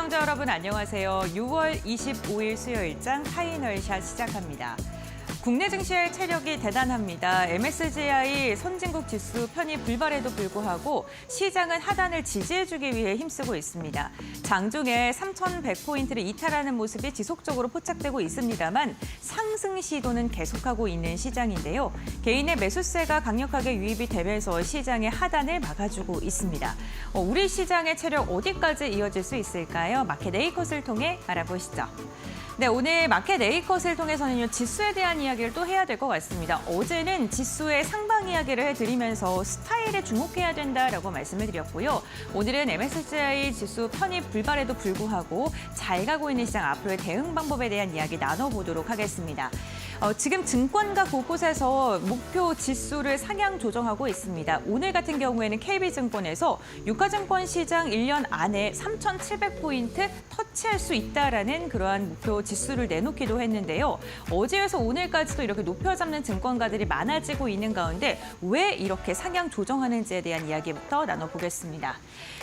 시청자 여러분 안녕하세요. 6월 25일 수요일장 파이널샷 시작합니다. 국내 증시의 체력이 대단합니다. MSCI 선진국 지수 편입 불발에도 불구하고 시장은 하단을 지지해주기 위해 힘쓰고 있습니다. 장중에 3,100포인트를 이탈하는 모습이 지속적으로 포착되고 있습니다만 상승 시도는 계속하고 있는 시장인데요. 개인의 매수세가 강력하게 유입이 되면서 시장의 하단을 막아주고 있습니다. 우리 시장의 체력 어디까지 이어질 수 있을까요? 마켓 A컷을 통해 알아보시죠. 네, 오늘 마켓 A컷을 통해서는요, 지수에 대한 이야기를 또 해야 될 것 같습니다. 어제는 지수의 상방 이야기를 해드리면서 스타일에 주목해야 된다라고 말씀을 드렸고요. 오늘은 MSCI 지수 편입 불발에도 불구하고 잘 가고 있는 시장 앞으로의 대응 방법에 대한 이야기 나눠보도록 하겠습니다. 지금 증권가 곳곳에서 목표 지수를 상향 조정하고 있습니다. 오늘 같은 경우에는 KB증권에서 유가증권 시장 1년 안에 3,700포인트 터치할 수 있다라는 그러한 목표 지수를 내놓기도 했는데요. 어제에서 오늘까지도 이렇게 높여잡는 증권가들이 많아지고 있는 가운데 왜 이렇게 상향 조정하는지에 대한 이야기부터 나눠보겠습니다.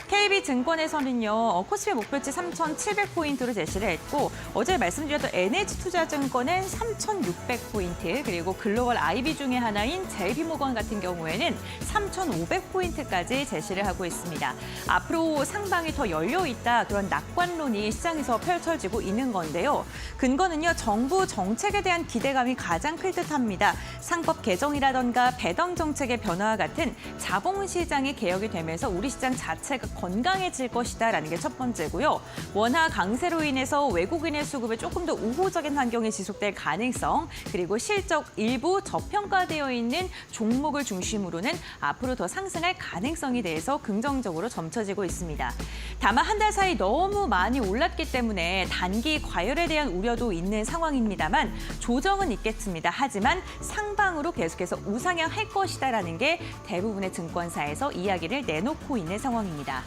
KB증권에서는요, 코스피 목표치 3,700포인트로 제시를 했고 어제 말씀드렸던 NH투자증권은 3,600포인트, 그리고 글로벌 IB 중에 하나인 JP모건 같은 경우에는 3,500포인트까지 제시를 하고 있습니다. 앞으로 상방이 더 열려있다, 그런 낙관론이 시장에서 펼쳐지고 있는 건데요. 근거는요, 정부 정책에 대한 기대감이 가장 클 듯합니다. 상법 개정이라던가 배당 정책의 변화와 같은 자본시장이 개혁이 되면서 우리 시장 자체가 건강해질 것이다라는 게 첫 번째고요. 원화 강세로 인해서 외국인의 수급에 조금 더 우호적인 환경이 지속될 가능성, 그리고 실적 일부 저평가되어 있는 종목을 중심으로는 앞으로 더 상승할 가능성에 대해서 긍정적으로 점쳐지고 있습니다. 다만 한 달 사이 너무 많이 올랐기 때문에 단기 과열에 대한 우려도 있는 상황입니다만 조정은 있겠습니다. 하지만 상방으로 계속해서 우상향할 것이다라는 게 대부분의 증권사에서 이야기를 내놓고 있는 상황입니다.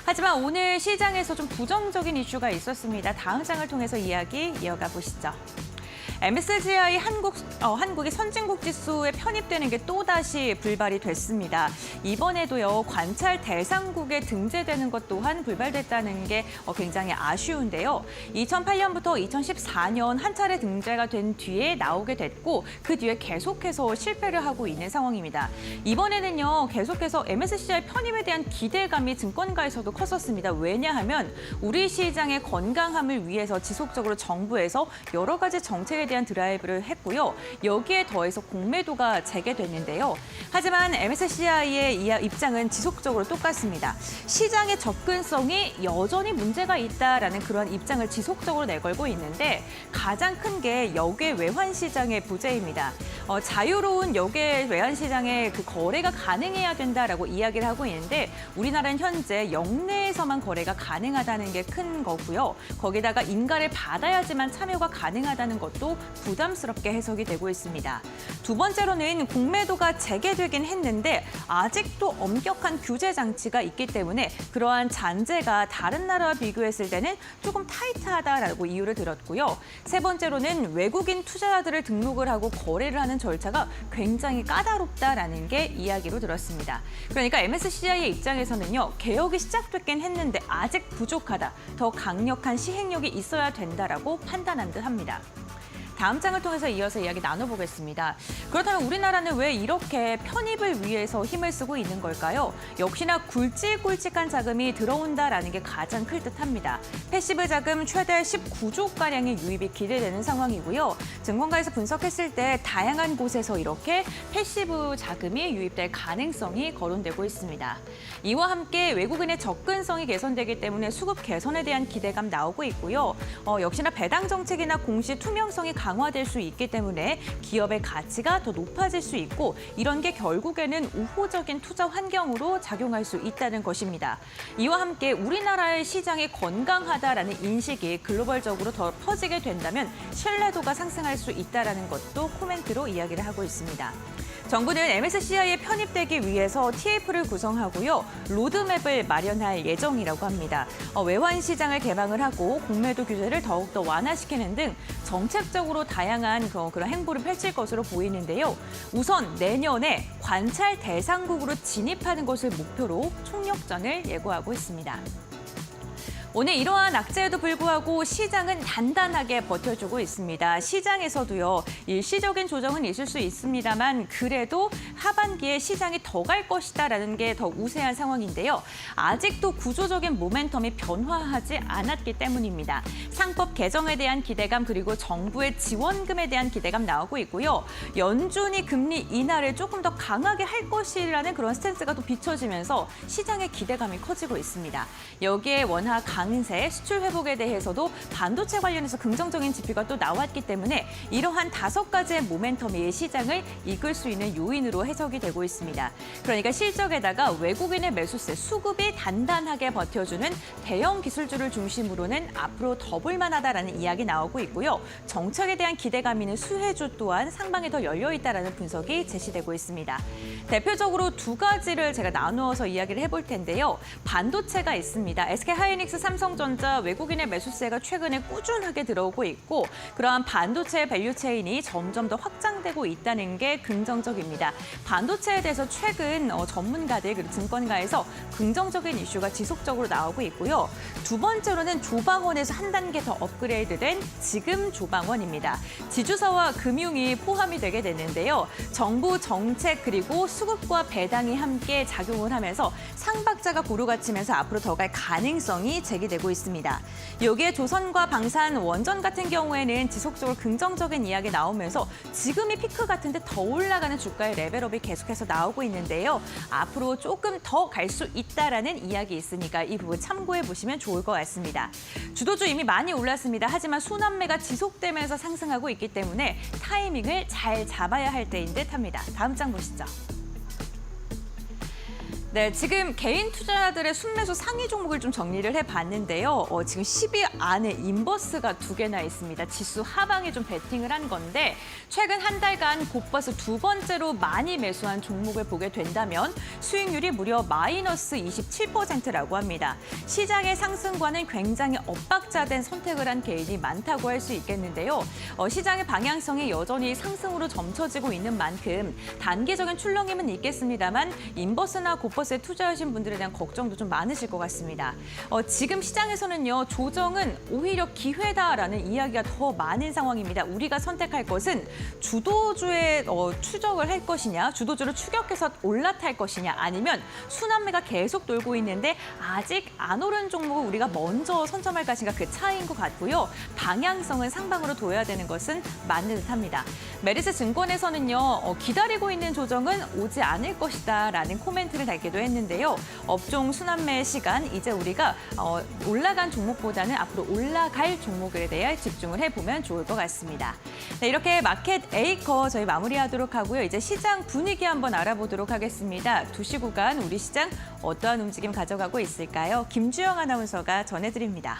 하지만 오늘 시장에서 좀 부정적인 이슈가 있었습니다. 다음 장을 통해서 이야기 이어가 보시죠. MSCI 한국이 선진국 지수에 편입되는 게 또다시 불발이 됐습니다. 이번에도요, 관찰 대상국에 등재되는 것 또한 불발됐다는 게 굉장히 아쉬운데요. 2008년부터 2014년 한 차례 등재가 된 뒤에 나오게 됐고 그 뒤에 계속해서 실패를 하고 있는 상황입니다. 이번에는요, 계속해서 MSCI 편입에 대한 기대감이 증권가에서도 컸었습니다. 왜냐하면 우리 시장의 건강함을 위해서 지속적으로 정부에서 여러 가지 정책에 대한 드라이브를 했고요. 여기에 더해서 공매도가 재개됐는데요. 하지만 MSCI의 입장은 지속적으로 똑같습니다. 시장의 접근성이 여전히 문제가 있다라는 그런 입장을 지속적으로 내걸고 있는데 가장 큰 게 역외 외환 시장의 부재입니다. 자유로운 역외 외환 시장의 그 거래가 가능해야 된다라고 이야기를 하고 있는데 우리나라는 현재 영내에서만 거래가 가능하다는 게 큰 거고요. 거기다가 인가를 받아야지만 참여가 가능하다는 것도 부담스럽게 해석이 되고 있습니다. 두 번째로는 공매도가 재개되긴 했는데 아직도 엄격한 규제 장치가 있기 때문에 그러한 잔재가 다른 나라와 비교했을 때는 조금 타이트하다라고 이유를 들었고요. 세 번째로는 외국인 투자자들을 등록을 하고 거래를 하는 절차가 굉장히 까다롭다라는 게 이야기로 들었습니다. 그러니까 MSCI의 입장에서는요, 개혁이 시작됐긴 했는데 아직 부족하다, 더 강력한 시행력이 있어야 된다라고 판단한 듯합니다. 다음 장을 통해서 이어서 이야기 나눠보겠습니다. 그렇다면 우리나라는 왜 이렇게 편입을 위해서 힘을 쓰고 있는 걸까요? 역시나 굵직굵직한 자금이 들어온다라는 게 가장 클 듯합니다. 패시브 자금 최대 19조가량의 유입이 기대되는 상황이고요. 증권가에서 분석했을 때 다양한 곳에서 이렇게 패시브 자금이 유입될 가능성이 거론되고 있습니다. 이와 함께 외국인의 접근성이 개선되기 때문에 수급 개선에 대한 기대감 나오고 있고요. 역시나 배당 정책이나 공시 투명성이 강화될 수 있기 때문에 기업의 가치가 더 높아질 수 있고 이런 게 결국에는 우호적인 투자 환경으로 작용할 수 있다는 것입니다. 이와 함께 우리나라의 시장이 건강하다라는 인식이 글로벌적으로 더 퍼지게 된다면 신뢰도가 상승할 수 있다는 것도 코멘트로 이야기를 하고 있습니다. 정부는 MSCI에 편입되기 위해서 TF를 구성하고요. 로드맵을 마련할 예정이라고 합니다. 외환 시장을 개방을 하고 공매도 규제를 더욱더 완화시키는 등 정책적으로 다양한 그런 행보를 펼칠 것으로 보이는데요. 우선 내년에 관찰 대상국으로 진입하는 것을 목표로 총력전을 예고하고 있습니다. 오늘 이러한 악재에도 불구하고 시장은 단단하게 버텨주고 있습니다. 시장에서도요, 일시적인 조정은 있을 수 있습니다만 그래도 하반기에 시장이 더 갈 것이다라는 게 더 우세한 상황인데요. 아직도 구조적인 모멘텀이 변화하지 않았기 때문입니다. 상법 개정에 대한 기대감 그리고 정부의 지원금에 대한 기대감 나오고 있고요. 연준이 금리 인하를 조금 더 강하게 할 것이라는 그런 스탠스가 또 비춰지면서 시장의 기대감이 커지고 있습니다. 여기에 원화 강세, 수출 회복에 대해서도 반도체 관련해서 긍정적인 지표가 또 나왔기 때문에 이러한 5가지의 모멘텀이 시장을 이끌 수 있는 요인으로 해석이 되고 있습니다. 그러니까 실적에다가 외국인의 매수세, 수급이 단단하게 버텨주는 대형 기술주를 중심으로는 앞으로 더 볼만하다라는 이야기 나오고 있고요. 정책에 대한 기대감 있는 수혜주 또한 상방에 더 열려 있다라는 분석이 제시되고 있습니다. 대표적으로 2가지를 제가 나누어서 이야기를 해볼 텐데요. 반도체가 있습니다. SK하이닉스, 삼성전자 외국인의 매수세가 최근에 꾸준하게 들어오고 있고 그러한 반도체 밸류체인이 점점 더 확장되고 있다는 게 긍정적입니다. 반도체에 대해서 최근 전문가들 그리고 증권가에서 긍정적인 이슈가 지속적으로 나오고 있고요. 2번째로는 조방원에서 한 단계 더 업그레이드된 지금 조방원입니다. 지주사와 금융이 포함이 되게 되는데요. 정부 정책 그리고 수급과 배당이 함께 작용을 하면서 상박자가 고루갇히면서 앞으로 더 갈 가능성이 제기되고 있습니다. 여기에 조선과 방산, 원전 같은 경우에는 지속적으로 긍정적인 이야기 나오면서 지금이 피크 같은데 더 올라가는 주가의 레벨업이 계속해서 나오고 있는데요. 앞으로 조금 더 갈 수 있다라는 이야기 있으니까 이 부분 참고해 보시면 좋을 것 같습니다. 주도주 이미 많이 올랐습니다. 하지만 순환매가 지속되면서 상승하고 있기 때문에 타이밍을 잘 잡아야 할 때인 듯합니다. 다음 장 보시죠. 네, 지금 개인 투자자들의 순매수 상위 종목을 좀 정리를 해봤는데요. 지금 10위 안에 인버스가 2개나 있습니다. 지수 하방에 좀 베팅을 한 건데 최근 한 달간 곧바서 2번째로 많이 매수한 종목을 보게 된다면 수익률이 무려 마이너스 27%라고 합니다. 시장의 상승과는 굉장히 엇박자된 선택을 한 개인이 많다고 할 수 있겠는데요. 시장의 방향성이 여전히 상승으로 점쳐지고 있는 만큼 단기적인 출렁임은 있겠습니다만 인버스나 곧바서 버스에 투자하신 분들에 대한 걱정도 좀 많으실 것 같습니다. 지금 시장에서는요, 조정은 오히려 기회다라는 이야기가 더 많은 상황입니다. 우리가 선택할 것은 주도주의 추적을 할 것이냐, 주도주를 추격해서 올라탈 것이냐, 아니면 순환매가 계속 돌고 있는데 아직 안 오른 종목을 우리가 먼저 선점할 것인가 그 차이인 것 같고요. 방향성은 상방으로 둬야 되는 것은 맞는 듯합니다. 메리츠 증권에서는요, 기다리고 있는 조정은 오지 않을 것이다라는 코멘트를 달기도 했는데요. 업종 순환매 시간, 이제 우리가 올라간 종목보다는 앞으로 올라갈 종목에 대해 집중을 해보면 좋을 것 같습니다. 네, 이렇게 마켓 A커 저희 마무리하도록 하고요. 이제 시장 분위기 한번 알아보도록 하겠습니다. 2시 구간 우리 시장 어떠한 움직임 가져가고 있을까요? 김주영 아나운서가 전해드립니다.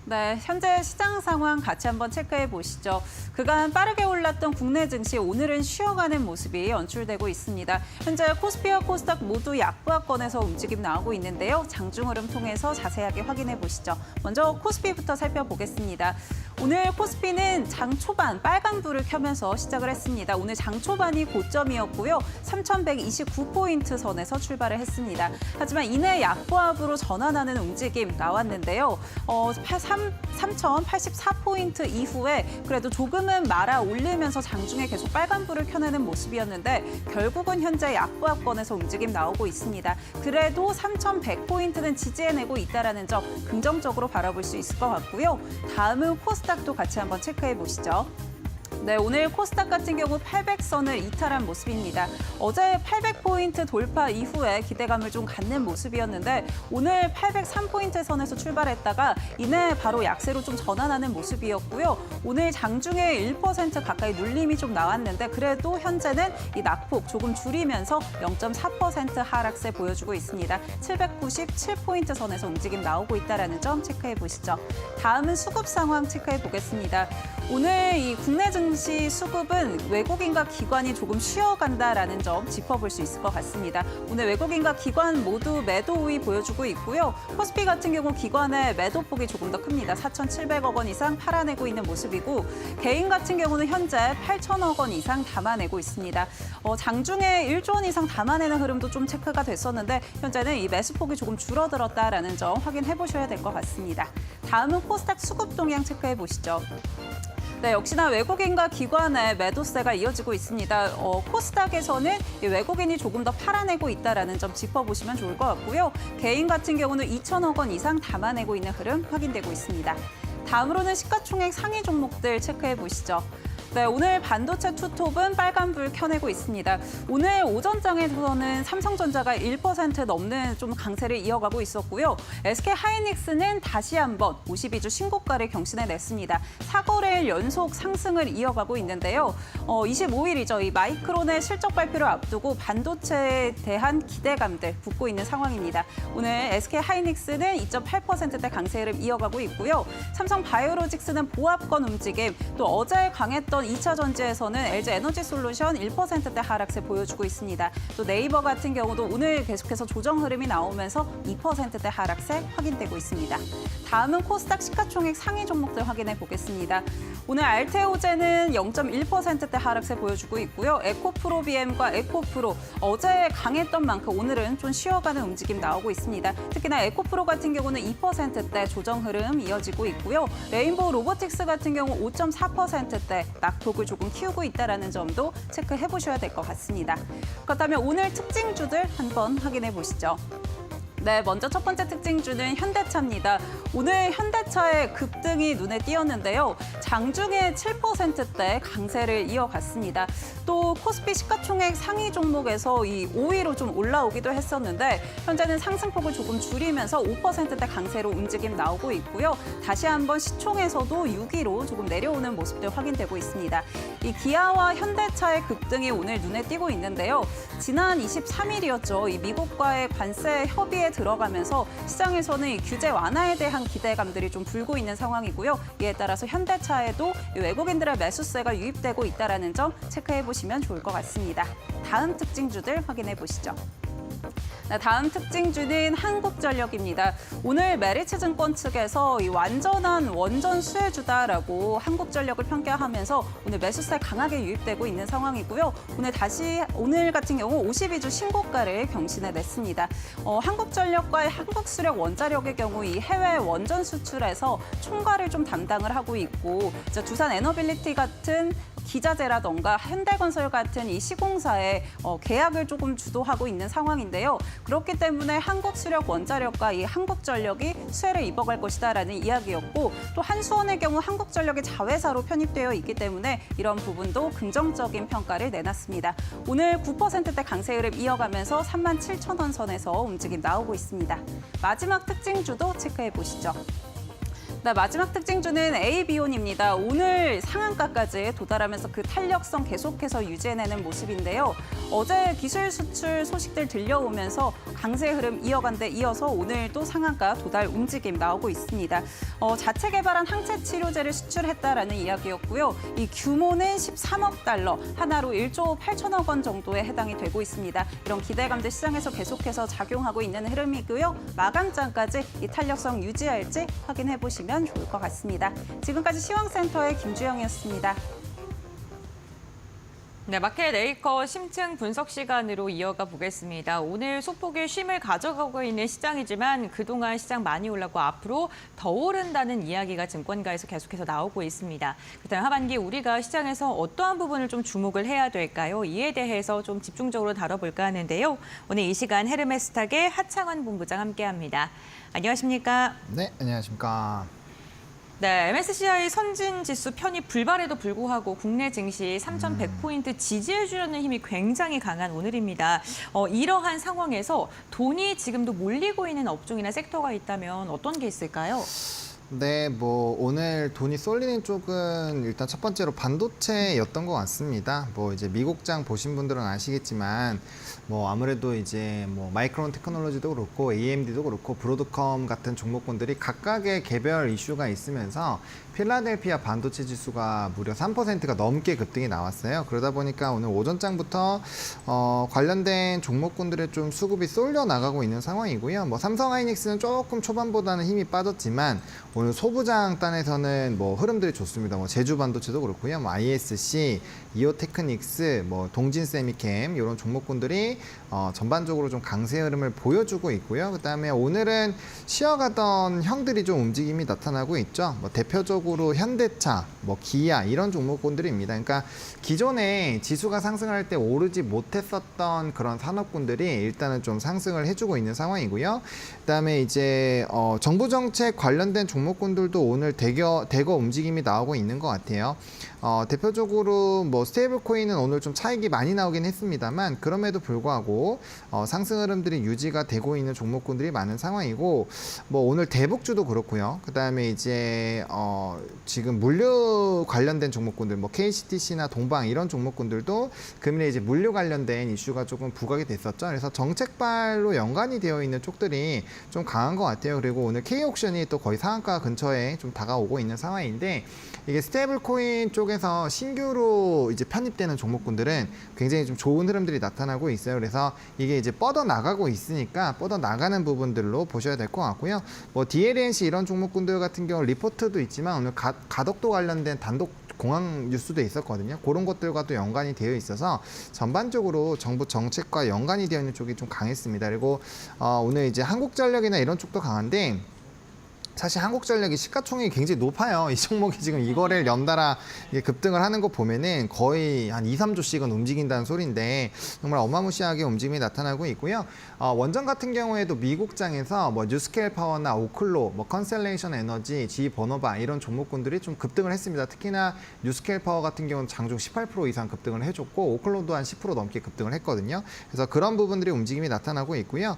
네, 현재 시장 상황 같이 한번 체크해 보시죠. 그간 빠르게 올랐던 국내 증시 오늘은 쉬어가는 모습이 연출되고 있습니다. 현재 코스피와 코스닥 모두 약보합권에서 움직임 나오고 있는데요. 장중 흐름 통해서 자세하게 확인해 보시죠. 먼저 코스피부터 살펴보겠습니다. 오늘 코스피는 장 초반 빨간불을 켜면서 시작을 했습니다. 오늘 장 초반이 고점이었고요. 3,129포인트 선에서 출발을 했습니다. 하지만 이내 약보합으로 전환하는 움직임 나왔는데요. 3,084포인트 이후에 그래도 조금은 말아 올리면서 장중에 계속 빨간불을 켜내는 모습이었는데 결국은 현재 약보합권에서 움직임 나오고 있습니다. 그래도 3,100포인트는 지지해내고 있다는 점 긍정적으로 바라볼 수 있을 것 같고요. 다음은 코스닥도 같이 한번 체크해 보시죠. 네, 오늘 코스닥 같은 경우 800선을 이탈한 모습입니다. 어제 800포인트 돌파 이후에 기대감을 좀 갖는 모습이었는데 오늘 803포인트 선에서 출발했다가 이내 바로 약세로 좀 전환하는 모습이었고요. 오늘 장중에 1% 가까이 눌림이 좀 나왔는데 그래도 현재는 이 낙폭 조금 줄이면서 0.4% 하락세 보여주고 있습니다. 797포인트 선에서 움직임 나오고 있다는 점 체크해 보시죠. 다음은 수급 상황 체크해 보겠습니다. 오늘 이 국내 증시 당시 수급은 외국인과 기관이 조금 쉬어간다라는 점 짚어볼 수 있을 것 같습니다. 오늘 외국인과 기관 모두 매도 우위 보여주고 있고요. 코스피 같은 경우 기관의 매도폭이 조금 더 큽니다. 4,700억 원 이상 팔아내고 있는 모습이고 개인 같은 경우는 현재 8천억 원 이상 담아내고 있습니다. 장중에 1조 원 이상 담아내는 흐름도 좀 체크가 됐었는데 현재는 이 매수폭이 조금 줄어들었다라는 점 확인해 보셔야 될 것 같습니다. 다음은 코스닥 수급 동향 체크해 보시죠. 네, 역시나 외국인과 기관의 매도세가 이어지고 있습니다. 코스닥에서는 이 외국인이 조금 더 팔아내고 있다는 점 짚어보시면 좋을 것 같고요. 개인 같은 경우는 2천억 원 이상 담아내고 있는 흐름 확인되고 있습니다. 다음으로는 시가총액 상위 종목들 체크해 보시죠. 네, 오늘 반도체 투톱은 빨간불 켜내고 있습니다. 오늘 오전장에서는 삼성전자가 1% 넘는 좀 강세를 이어가고 있었고요. SK하이닉스는 다시 한번 52주 신고가를 경신해냈습니다. 4거래일 연속 상승을 이어가고 있는데요. 25일이죠. 이 마이크론의 실적 발표를 앞두고 반도체에 대한 기대감들 붙고 있는 상황입니다. 오늘 SK하이닉스는 2.8%대 강세 흐름 이어가고 있고요. 삼성바이오로직스는 보합권 움직임, 또 어제 강했던 2차 전지에서는 LG에너지솔루션 1%대 하락세 보여주고 있습니다. 또 네이버 같은 경우도 오늘 계속해서 조정 흐름이 나오면서 2%대 하락세 확인되고 있습니다. 다음은 코스닥 시가총액 상위 종목들 확인해 보겠습니다. 오늘 알테오제는 0.1%대 하락세 보여주고 있고요. 에코프로비엠과 에코프로 어제 강했던 만큼 오늘은 좀 쉬어가는 움직임 나오고 있습니다. 특히나 에코프로 같은 경우는 2%대 조정 흐름 이어지고 있고요. 레인보우 로보틱스 같은 경우 5.4%대 낙폭을 조금 키우고 있다는 점도 체크해 보셔야 될 것 같습니다. 그렇다면 오늘 특징주들 한번 확인해 보시죠. 네, 먼저 첫 번째 특징주는 현대차입니다. 오늘 현대차의 급등이 눈에 띄었는데요. 장중에 7%대 강세를 이어갔습니다. 또 코스피 시가총액 상위 종목에서 이 5위로 좀 올라오기도 했었는데 현재는 상승폭을 조금 줄이면서 5%대 강세로 움직임 나오고 있고요. 다시 한번 시총에서도 6위로 조금 내려오는 모습들 확인되고 있습니다. 이 기아와 현대차의 급등이 오늘 눈에 띄고 있는데요. 지난 23일이었죠. 이 미국과의 관세 협의에 들어가면서 시장에서는 이 규제 완화에 대한 기대감들이 좀 불고 있는 상황이고요. 이에 따라서 현대차에도 외국인들의 매수세가 유입되고 있다는 점 체크해 보시면 좋을 것 같습니다. 다음 특징주들 확인해 보시죠. 다음 특징주는 한국전력입니다. 오늘 메리츠증권 측에서 이 완전한 원전 수혜주다라고 한국전력을 평가하면서 오늘 매수세 강하게 유입되고 있는 상황이고요. 오늘 같은 경우 52주 신고가를 경신해냈습니다. 한국전력과 한국수력 원자력의 경우 이 해외 원전 수출에서 총괄을 좀 담당을 하고 있고 두산 에너빌리티 같은 기자재라던가 현대건설 같은 이 시공사의 계약을 조금 주도하고 있는 상황인데요. 그렇기 때문에 한국수력 원자력과 이 한국전력이 수혜를 입어갈 것이다라는 이야기였고 또 한수원의 경우 한국전력이 자회사로 편입되어 있기 때문에 이런 부분도 긍정적인 평가를 내놨습니다. 오늘 9%대 강세 흐름 이어가면서 37,000원 선에서 움직임 나오고 있습니다. 마지막 특징주도 체크해 보시죠. 네, 마지막 특징주는 AB온입니다. 오늘 상한가까지 도달하면서 그 탄력성 계속해서 유지해내는 모습인데요. 어제 기술 수출 소식들 들려오면서 강세 흐름 이어간 데 이어서 오늘도 상한가 도달 움직임 나오고 있습니다. 자체 개발한 항체 치료제를 수출했다라는 이야기였고요. 이 규모는 13억 달러, 하나로 1조 8천억 원 정도에 해당이 되고 있습니다. 이런 기대감들 시장에서 계속해서 작용하고 있는 흐름이고요. 마감장까지 이 탄력성 유지할지 확인해 보시면 좋을 것 같습니다. 지금까지 시황센터의 김주영이었습니다. 네, 마켓 에이커 심층 분석 시간으로 이어가 보겠습니다. 오늘 소폭의 쉼을 가져가고 있는 시장이지만 그동안 시장 많이 올랐고 앞으로 더 오른다는 이야기가 증권가에서 계속해서 나오고 있습니다. 그렇다면 하반기 우리가 시장에서 어떠한 부분을 좀 주목을 해야 될까요? 이에 대해서 좀 집중적으로 다뤄볼까 하는데요. 오늘 이 시간 헤르메스탁의 하창원 본부장 함께합니다. 안녕하십니까? 네, 안녕하십니까? 네, MSCI 선진지수 편입 불발에도 불구하고 국내 증시 3,100포인트 지지해주려는 힘이 굉장히 강한 오늘입니다. 이러한 상황에서 돈이 지금도 몰리고 있는 업종이나 섹터가 있다면 어떤 게 있을까요? 네, 뭐 오늘 돈이 쏠리는 쪽은 일단 첫 번째로 반도체였던 것 같습니다. 뭐 이제 미국장 보신 분들은 아시겠지만 뭐 아무래도 이제 뭐 마이크론 테크놀로지도 그렇고 AMD도 그렇고 브로드컴 같은 종목군들이 각각의 개별 이슈가 있으면서 필라델피아 반도체 지수가 무려 3%가 넘게 급등이 나왔어요. 그러다 보니까 오늘 오전장부터 관련된 종목군들의 좀 수급이 쏠려 나가고 있는 상황이고요. 뭐 삼성하이닉스는 조금 초반보다는 힘이 빠졌지만 오늘 소부장 단에서는 뭐 흐름들이 좋습니다. 뭐 제주 반도체도 그렇고요. 뭐 ISC, 이오테크닉스, 뭐 동진 세미캠 이런 종목군들이 전반적으로 좀 강세 흐름을 보여주고 있고요. 그다음에 오늘은 쉬어가던 형들이 좀 움직임이 나타나고 있죠. 뭐 대표적으로 현대차, 뭐 기아 이런 종목군들입니다. 그러니까 기존에 지수가 상승할 때 오르지 못했었던 그런 산업군들이 일단은 좀 상승을 해주고 있는 상황이고요. 그다음에 이제 정부 정책 관련된 종목군들도 오늘 대거 움직임이 나오고 있는 것 같아요. 대표적으로 뭐 스테이블 코인은 오늘 좀 차익이 많이 나오긴 했습니다만 그럼에도 불구하고 상승 흐름들이 유지가 되고 있는 종목군들이 많은 상황이고 뭐 오늘 대북주도 그렇고요. 그다음에 이제 지금 물류 관련된 종목군들 뭐 KCTC나 동방 이런 종목군들도 금일에 이제 물류 관련된 이슈가 조금 부각이 됐었죠. 그래서 정책발로 연관이 되어 있는 쪽들이 좀 강한 것 같아요. 그리고 오늘 K옥션이 또 거의 상한가 근처에 좀 다가오고 있는 상황인데 이게 스테이블 코인 쪽에서 신규로 이제 편입되는 종목군들은 굉장히 좀 좋은 흐름들이 나타나고 있어요. 그래서 이게 이제 뻗어 나가고 있으니까 뻗어 나가는 부분들로 보셔야 될 것 같고요. 뭐 DLNC 이런 종목군들 같은 경우 리포트도 있지만 오늘 가덕도 관련된 단독 공항 뉴스도 있었거든요. 그런 것들과도 연관이 되어 있어서 전반적으로 정부 정책과 연관이 되어 있는 쪽이 좀 강했습니다. 그리고 오늘 이제 한국전력이나 이런 쪽도 강한데 사실 한국전력이 시가총액이 굉장히 높아요. 이 종목이 지금 이거를 연달아 급등을 하는 거 보면은 거의 한 2, 3조씩은 움직인다는 소리인데 정말 어마무시하게 움직임이 나타나고 있고요. 원전 같은 경우에도 미국장에서 뭐 뉴스케일 파워나 오클로, 뭐 컨셀레이션 에너지, 지버너바 이런 종목군들이 좀 급등을 했습니다. 특히나 뉴스케일 파워 같은 경우는 장중 18% 이상 급등을 해줬고 오클로도 한 10% 넘게 급등을 했거든요. 그래서 그런 부분들이 움직임이 나타나고 있고요.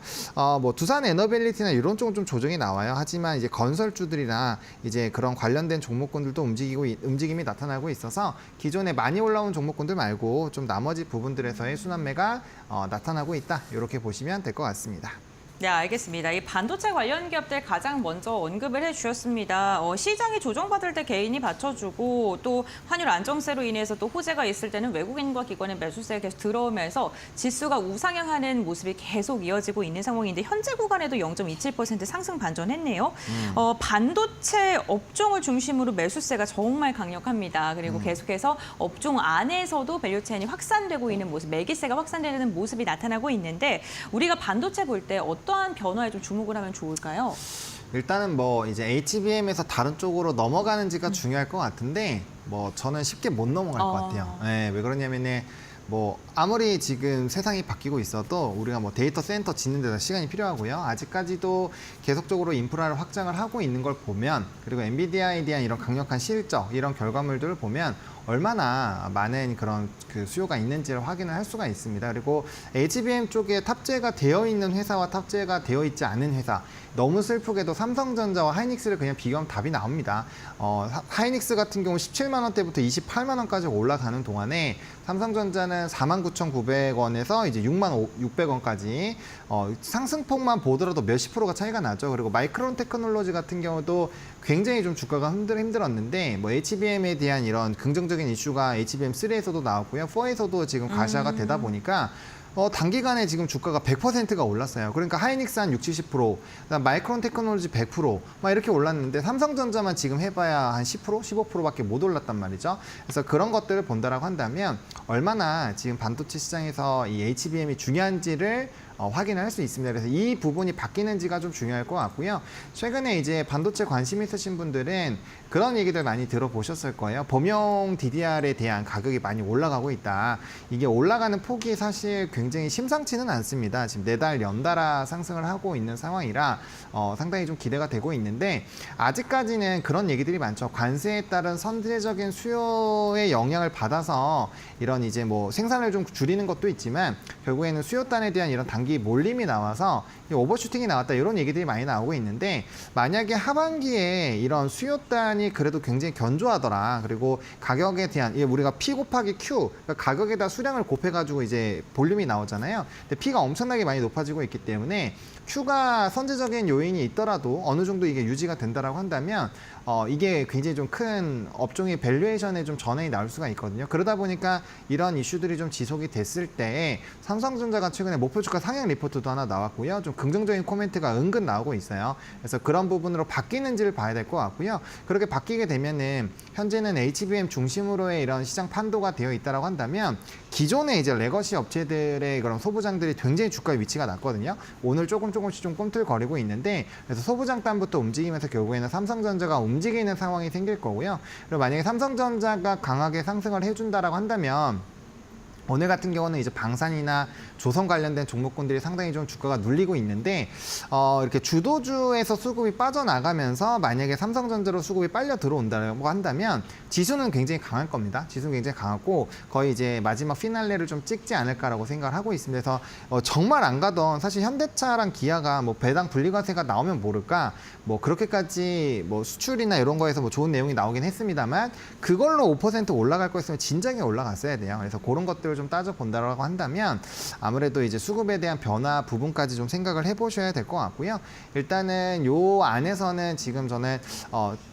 뭐 두산 에너빌리티나 이런 쪽은 좀 조정이 나와요. 하지만 이제 건설주들이나 이제 그런 관련된 종목군들도 움직임이 나타나고 있어서 기존에 많이 올라온 종목군들 말고 좀 나머지 부분들에서의 순환매가 나타나고 있다. 이렇게 보시면 될 것 같습니다. 네, 알겠습니다. 이 반도체 관련 기업들 가장 먼저 언급을 해주셨습니다. 시장이 조정받을 때 개인이 받쳐주고 또 환율 안정세로 인해서 또 호재가 있을 때는 외국인과 기관의 매수세가 계속 들어오면서 지수가 우상향하는 모습이 계속 이어지고 있는 상황인데 현재 구간에도 0.27% 상승 반전했네요. 반도체 업종을 중심으로 매수세가 정말 강력합니다. 그리고 계속해서 업종 안에서도 밸류체인이 확산되고 있는 모습, 매기세가 확산되는 모습이 나타나고 있는데 우리가 반도체 볼 때 어떠한 변화에 좀 주목을 하면 좋을까요? 일단은 뭐 이제 HBM에서 다른 쪽으로 넘어가는지가 중요할 것 같은데 뭐 저는 쉽게 못 넘어갈 것 같아요. 네, 왜 그러냐면은 뭐 아무리 지금 세상이 바뀌고 있어도 우리가 뭐 데이터 센터 짓는 데다 시간이 필요하고요. 아직까지도 계속적으로 인프라를 확장을 하고 있는 걸 보면 그리고 엔비디아에 대한 이런 강력한 실적 이런 결과물들을 보면 얼마나 많은 그런 그 수요가 있는지를 확인을 할 수가 있습니다. 그리고 HBM 쪽에 탑재가 되어 있는 회사와 탑재가 되어 있지 않은 회사 너무 슬프게도 삼성전자와 하이닉스를 그냥 비교하면 답이 나옵니다. 하이닉스 같은 경우 17만 원대부터 28만 원까지 올라가는 동안에 삼성전자는 49,900원에서 이제 66,600원까지 상승폭만 보더라도 몇십 프로가 차이가 나죠. 그리고 마이크론 테크놀로지 같은 경우도 굉장히 좀 주가가 힘들었는데 뭐 HBM에 대한 이런 긍정적인 이슈가 HBM3에서도 나왔고요. 4에서도 지금 가시화가 되다 보니까 단기간에 지금 주가가 100%가 올랐어요. 그러니까 하이닉스 한 60, 70%, 그다음 마이크론 테크놀로지 100%, 막 이렇게 올랐는데 삼성전자만 지금 해봐야 한 10%, 15%밖에 못 올랐단 말이죠. 그래서 그런 것들을 본다라고 한다면 얼마나 지금 반도체 시장에서 이 HBM이 중요한지를 확인을 할 수 있습니다. 그래서 이 부분이 바뀌는지가 좀 중요할 것 같고요. 최근에 이제 반도체 관심 있으신 분들은 그런 얘기들 많이 들어보셨을 거예요. 범용 DDR에 대한 가격이 많이 올라가고 있다. 이게 올라가는 폭이 사실 굉장히 심상치는 않습니다. 지금 4달 연달아 상승을 하고 있는 상황이라 상당히 좀 기대가 되고 있는데 아직까지는 그런 얘기들이 많죠. 관세에 따른 선제적인 수요의 영향을 받아서 이런 이제 뭐 생산을 좀 줄이는 것도 있지만 결국에는 수요단에 대한 이런 단기 단기 몰림이 나와서 오버슈팅이 나왔다 이런 얘기들이 많이 나오고 있는데 만약에 하반기에 이런 수요단이 그래도 굉장히 견조하더라. 그리고 가격에 대한 우리가 P 곱하기 Q 그러니까 가격에다 수량을 곱해가지고 이제 볼륨이 나오잖아요. 근데 P가 엄청나게 많이 높아지고 있기 때문에 Q가 선제적인 요인이 있더라도 어느 정도 이게 유지가 된다라고 한다면 이게 굉장히 좀 큰 업종의 밸류에이션에 좀 전환이 나올 수가 있거든요. 그러다 보니까 이런 이슈들이 좀 지속이 됐을 때 삼성전자가 최근에 목표 주가 상향 리포트도 하나 나왔고요. 좀 긍정적인 코멘트가 은근 나오고 있어요. 그래서 그런 부분으로 바뀌는지를 봐야 될 것 같고요. 그렇게 바뀌게 되면은 현재는 HBM 중심으로의 이런 시장 판도가 되어 있다라고 한다면 기존의 이제 레거시 업체들의 그런 소부장들이 굉장히 주가의 위치가 낮거든요. 오늘 조금씩 좀 꿈틀거리고 있는데 그래서 소부장단부터 움직이면서 결국에는 삼성전자가 움직이는 상황이 생길 거고요. 그리고 만약에 삼성전자가 강하게 상승을 해준다라고 한다면 오늘 같은 경우는 이제 방산이나 조선 관련된 종목군들이 상당히 좀 주가가 눌리고 있는데 이렇게 주도주에서 수급이 빠져나가면서 만약에 삼성전자로 수급이 빨려 들어온다고 한다면 지수는 굉장히 강할 겁니다. 지수는 굉장히 강하고 거의 이제 마지막 피날레를 좀 찍지 않을까라고 생각을 하고 있습니다. 그래서 정말 안 가던 사실 현대차랑 기아가 뭐 배당 분리과세가 나오면 모를까 뭐 그렇게까지 뭐 수출이나 이런 거에서 뭐 좋은 내용이 나오긴 했습니다만 그걸로 5% 올라갈 거였으면 진작에 올라갔어야 돼요. 그래서 그런 것들을 좀 따져본다라고 한다면 아무래도 이제 수급에 대한 변화 부분까지 좀 생각을 해보셔야 될 것 같고요. 일단은 요 안에서는 지금 저는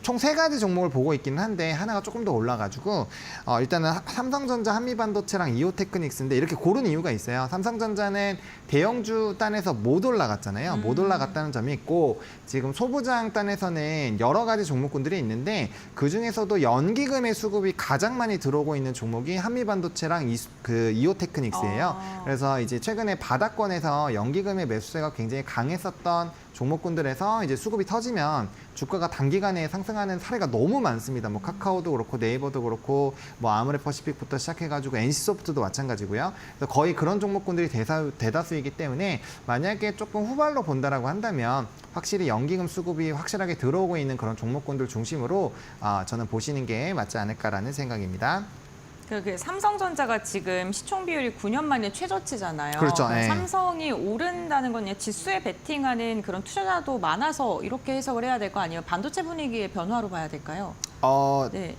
총 3가지 종목을 보고 있기는 한데 하나가 조금 더 올라가지고 일단은 삼성전자, 한미반도체랑 이오테크닉스인데 이렇게 고른 이유가 있어요. 삼성전자는 대형주 단에서 못 올라갔잖아요. 못 올라갔다는 점이 있고 지금 소부장 단에서는 여러 가지 종목군들이 있는데 그중에서도 연기금의 수급이 가장 많이 들어오고 있는 종목이 한미반도체랑 이오테크닉스예요. 그래서 이제 최근에 바닥권에서 연기금의 매수세가 굉장히 강했었던 종목군들에서 이제 수급이 터지면 주가가 단기간에 상승하는 사례가 너무 많습니다. 뭐 카카오도 그렇고 네이버도 그렇고 뭐 아모레퍼시픽부터 시작해가지고 NC소프트도 마찬가지고요. 그래서 거의 그런 종목군들이 대다수이기 때문에 만약에 조금 후발로 본다라고 한다면 확실히 연기금 수급이 확실하게 들어오고 있는 그런 종목군들 중심으로 저는 보시는 게 맞지 않을까라는 생각입니다. 그 삼성전자가 지금 시총 비율이 9년 만에 최저치잖아요. 그렇죠. 네. 삼성이 오른다는 건 그냥 지수에 베팅하는 그런 투자자도 많아서 이렇게 해석을 해야 될 거 아니에요? 반도체 분위기의 변화로 봐야 될까요? 네.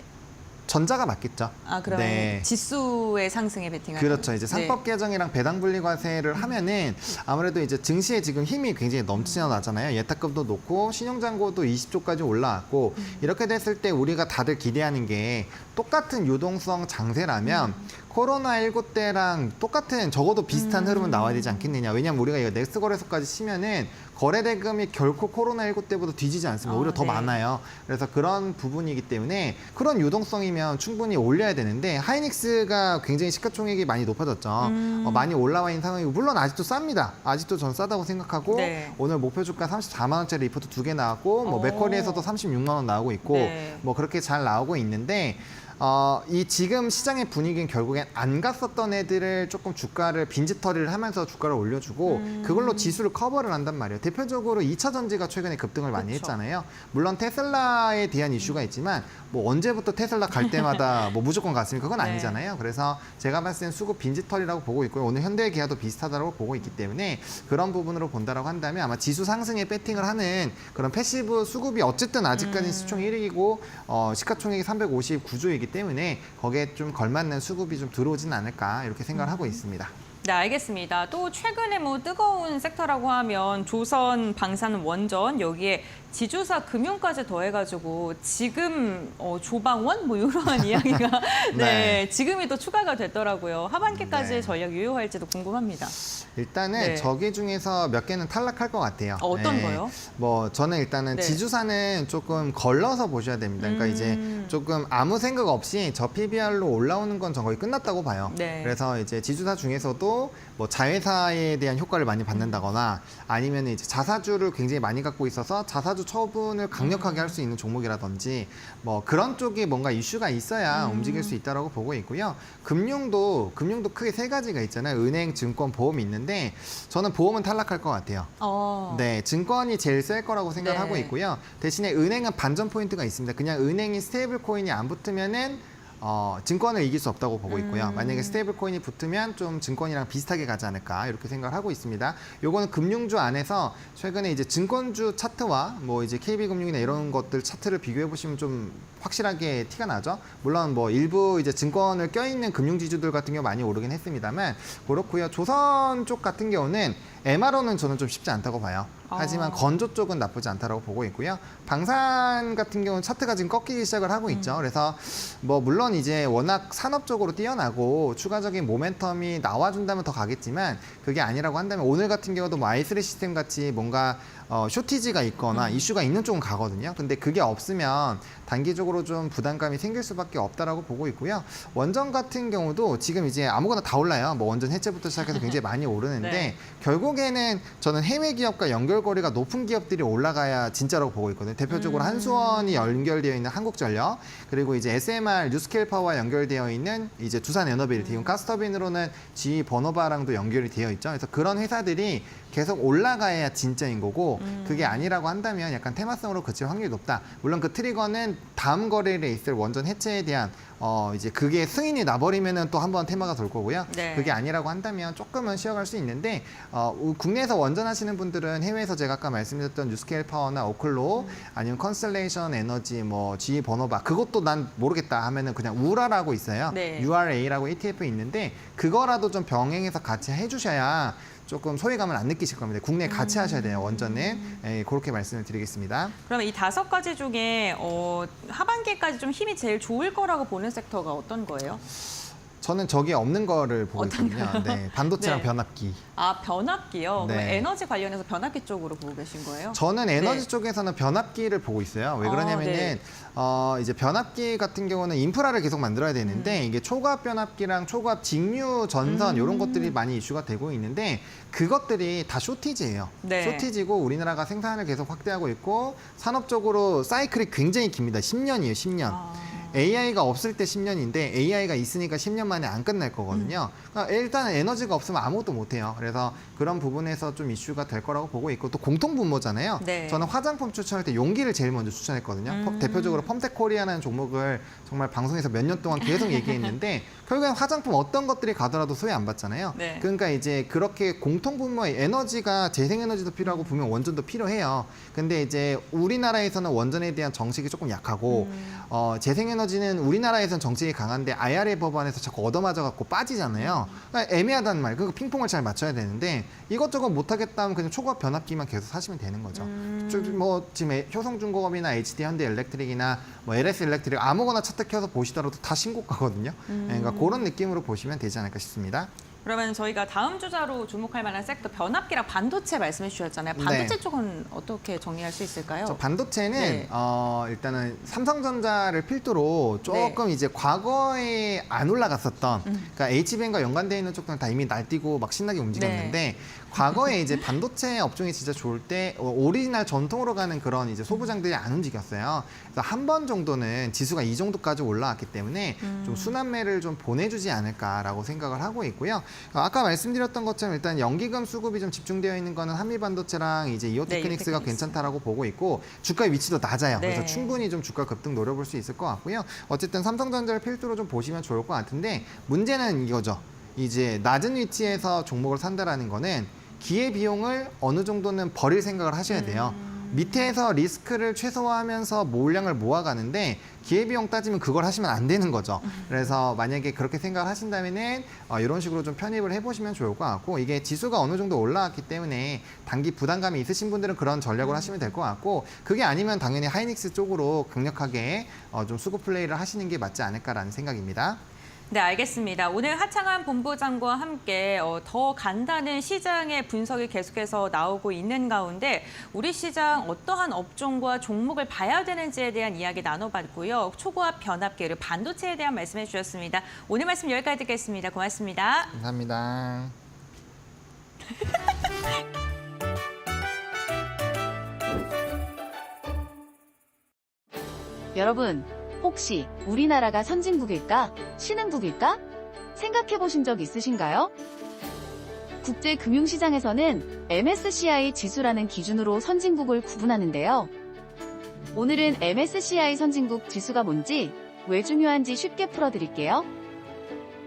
전자가 맞겠죠. 그럼 네. 지수의 상승에 베팅하는. 그렇죠. 이제 상법 개정이랑 배당 분리 과세를 하면은 아무래도 이제 증시에 지금 힘이 굉장히 넘치어 나잖아요. 예탁금도 높고 신용잔고도 20조까지 올라왔고 이렇게 됐을 때 우리가 다들 기대하는 게 똑같은 유동성 장세라면 코로나19 때랑 똑같은 적어도 비슷한 흐름은 나와야 되지 않겠느냐. 왜냐하면 우리가 이거 넥스 거래소까지 치면은 거래 대금이 결코 코로나19 때보다 뒤지지 않습니다. 오히려 더 많아요. 그래서 그런 부분이기 때문에 그런 유동성이면 충분히 올려야 되는데 하이닉스가 굉장히 시가총액이 많이 높아졌죠. 많이 올라와 있는 상황이고 물론 아직도 쌉니다. 아직도 전 싸다고 생각하고 오늘 목표 주가 34만 원짜리 리포트 2개 나왔고 뭐 맥쿼리에서도 36만 원 나오고 있고 뭐 그렇게 잘 나오고 있는데 이 지금 시장의 분위기는 결국엔 안 갔었던 애들을 조금 주가를 빈집털이를 하면서 주가를 올려주고 그걸로 지수를 커버를 한단 말이에요. 대표적으로 2차 전지가 최근에 급등을 많이 했잖아요. 물론 테슬라에 대한 이슈가 있지만 뭐 언제부터 테슬라 갈 때마다 뭐 무조건 갔습니까? 그건 아니잖아요. 그래서 제가 봤을 땐 수급 빈집털이라고 보고 있고요. 오늘 현대기아도 비슷하다고 보고 있기 때문에 그런 부분으로 본다라고 한다면 아마 지수 상승에 배팅을 하는 그런 패시브 수급이 어쨌든 아직까지 시총 1위이고 시가총액이 359조이기 때문에 거기에 좀 걸맞는 수급이 좀 들어오지는 않을까 이렇게 생각을 하고 있습니다. 네, 알겠습니다. 또 최근에 뭐 뜨거운 섹터라고 하면 조선, 방산, 원전 여기에 지주사 금융까지 더해가지고 지금 조방원 뭐 이런 이야기가 지금이 또 추가가 됐더라고요. 하반기까지 전략 유효할지도 궁금합니다. 일단은 저기 중에서 몇 개는 탈락할 것 같아요. 어떤 거요? 뭐 저는 일단은 지주사는 조금 걸러서 보셔야 됩니다. 그러니까 이제 조금 아무 생각 없이 저 PBR로 올라오는 건 거의 끝났다고 봐요. 그래서 이제 지주사 중에서도 뭐 자회사에 대한 효과를 많이 받는다거나 아니면 이제 자사주를 굉장히 많이 갖고 있어서 자사주 처분을 강력하게 할 수 있는 종목이라든지 뭐 그런 쪽이 뭔가 이슈가 있어야 움직일 수 있다라고 보고 있고요. 금융도 크게 3가지가 있잖아요. 은행, 증권, 보험이 있는데 저는 보험은 탈락할 것 같아요. 네, 증권이 제일 셀 거라고 생각하고 있고요. 대신에 은행은 반전 포인트가 있습니다. 그냥 은행이 스테이블 코인이 안 붙으면은 증권을 이길 수 없다고 보고 있고요. 만약에 스테이블 코인이 붙으면 좀 증권이랑 비슷하게 가지 않을까 이렇게 생각을 하고 있습니다. 요거는 금융주 안에서 최근에 이제 증권주 차트와 뭐 이제 KB금융이나 이런 것들 차트를 비교해 보시면 좀 확실하게 티가 나죠. 물론 뭐 일부 이제 증권을 껴있는 금융지주들 같은 경우 많이 오르긴 했습니다만 그렇고요. 조선 쪽 같은 경우는 MRO는 저는 좀 쉽지 않다고 봐요. 하지만 건조 쪽은 나쁘지 않다고 보고 있고요. 방산 같은 경우는 차트가 지금 꺾이기 시작을 하고 있죠. 그래서 뭐 물론 이제 워낙 산업적으로 뛰어나고 추가적인 모멘텀이 나와준다면 더 가겠지만 그게 아니라고 한다면 오늘 같은 경우도 뭐 i3 시스템 같이 뭔가 쇼티지가 있거나 이슈가 있는 쪽은 가거든요. 근데 그게 없으면 단기적으로 좀 부담감이 생길 수밖에 없다라고 보고 있고요. 원전 같은 경우도 지금 이제 아무거나 다 올라요. 뭐 원전 해체부터 시작해서 굉장히 많이 오르는데 네. 결국에는 저는 해외 기업과 연결고리가 높은 기업들이 올라가야 진짜라고 보고 있거든요. 대표적으로 한수원이 연결되어 있는 한국전력, 그리고 이제 SMR 뉴스케일 파워와 연결되어 있는 이제 두산에너빌, 지금 가스터빈으로는 GE 버너바랑도 연결이 되어 있죠. 그래서 그런 회사들이 계속 올라가야 진짜인 거고 그게 아니라고 한다면 약간 테마성으로 그칠 확률이 높다. 물론 그 트리거는 다음 거래일에 있을 원전 해체에 대한 이제 그게 승인이 나버리면은 또 한 번 테마가 돌 거고요. 네. 그게 아니라고 한다면 조금은 쉬어갈 수 있는데 국내에서 원전하시는 분들은 해외에서 제가 아까 말씀드렸던 뉴스케일 파워나 오클로 아니면 컨스텔레이션 에너지 뭐 GE 버너바 그것도 난 모르겠다 하면은 그냥 우라라고 있어요. 네. URA라고 ETF 있는데 그거라도 좀 병행해서 같이 해주셔야 조금 소외감을 안 느끼실 겁니다. 국내에 같이 하셔야 돼요, 원전은. 예, 그렇게 말씀을 드리겠습니다. 그러면 이 5가지 중에 하반기까지 좀 힘이 제일 좋을 거라고 보는 섹터가 어떤 거예요? 저는 저기 없는 거를 보고 있거든요. 네, 반도체랑 네. 변압기. 아, 변압기요? 그럼 네. 에너지 관련해서 변압기 쪽으로 보고 계신 거예요? 저는 에너지 네. 쪽에서는 변압기를 보고 있어요. 왜 아, 그러냐면은 네. 이제 변압기 같은 경우는 인프라를 계속 만들어야 되는데 이게 초과압 변압기랑 초과압 직류 전선 이런 것들이 많이 이슈가 되고 있는데 그것들이 다 쇼티지예요. 네. 쇼티지고 우리나라가 생산을 계속 확대하고 있고 산업적으로 사이클이 굉장히 깁니다. 10년이에요, 10년. AI가 없을 때 10년인데 AI가 있으니까 10년 만에 안 끝날 거거든요. 그러니까 일단 에너지가 없으면 아무것도 못 해요. 그래서 그런 부분에서 좀 이슈가 될 거라고 보고 있고 또 공통 분모잖아요. 네. 저는 화장품 추천할 때 용기를 제일 먼저 추천했거든요. 대표적으로 펌텍 코리아라는 종목을 정말 방송에서 몇 년 동안 계속 얘기했는데 결국엔 화장품 어떤 것들이 가더라도 소외 안 받잖아요. 네. 그러니까 이제 그렇게 공통 분모의 에너지가 재생에너지도 필요하고 분명 원전도 필요해요. 근데 이제 우리나라에서는 원전에 대한 정책이 조금 약하고 재생에너지는 우리나라에서는 정책이 강한데 IRA 법안에서 자꾸 얻어맞아 갖고 빠지잖아요. 그러니까 애매하단 말. 그러니까 핑퐁을 잘 맞춰야 되는데 이것저것 못하겠다 하면 그냥 초과압 변압기만 계속 사시면 되는 거죠. 뭐 지금 효성중공업이나 HD 현대엘렉트릭이나 뭐 LS 일렉트릭 아무거나 차트 켜서 보시더라도 다 신고가거든요. 그러니까 그런 느낌으로 보시면 되지 않을까 싶습니다. 그러면 저희가 다음 주자로 주목할 만한 섹터 변압기랑 반도체 말씀해 주셨잖아요. 반도체 네. 쪽은 어떻게 정리할 수 있을까요? 저 반도체는 네. 일단은 삼성전자를 필두로 조금 이제 과거에 안 올라갔었던 그러니까 H밴과 연관되어 있는 쪽들은 다 이미 날뛰고 막 신나게 움직였는데 과거에 이제 반도체 업종이 진짜 좋을 때 오리지널 전통으로 가는 그런 이제 소부장들이 안 움직였어요. 그래서 한 번 정도는 지수가 이 정도까지 올라왔기 때문에 좀 순환매를 좀 보내주지 않을까라고 생각을 하고 있고요. 아까 말씀드렸던 것처럼 일단 연기금 수급이 좀 집중되어 있는 거는 한미반도체랑 이제 이오테크닉스가 이오테크닉스. 괜찮다라고 보고 있고 주가의 위치도 낮아요. 네. 그래서 충분히 좀 주가 급등 노려볼 수 있을 것 같고요. 어쨌든 삼성전자를 필두로 좀 보시면 좋을 것 같은데 문제는 이거죠. 이제 낮은 위치에서 종목을 산다라는 거는 기회 비용을 어느 정도는 버릴 생각을 하셔야 돼요. 밑에서 리스크를 최소화하면서 물량을 모아가는데 기회비용 따지면 그걸 하시면 안 되는 거죠. 그래서 만약에 그렇게 생각을 하신다면은 이런 식으로 좀 편입을 해보시면 좋을 것 같고 이게 지수가 어느 정도 올라왔기 때문에 단기 부담감이 있으신 분들은 그런 전략을 하시면 될 것 같고 그게 아니면 당연히 하이닉스 쪽으로 강력하게 좀 수급 플레이를 하시는 게 맞지 않을까라는 생각입니다. 네, 알겠습니다. 오늘 하창한 본부장과 함께 더 간다는 시장의 분석이 계속해서 나오고 있는 가운데 우리 시장 어떠한 업종과 종목을 봐야 되는지에 대한 이야기 나눠봤고요. 초고압 변압기 그리고 반도체에 대한 말씀해 주셨습니다. 오늘 말씀 여기까지 듣겠습니다. 고맙습니다. 감사합니다. 여러분, 혹시 우리나라가 선진국일까? 신흥국일까? 생각해 보신 적 있으신가요? 국제 금융시장에서는 MSCI 지수라는 기준으로 선진국을 구분하는데요. 오늘은 MSCI 선진국 지수가 뭔지 왜 중요한지 쉽게 풀어드릴게요.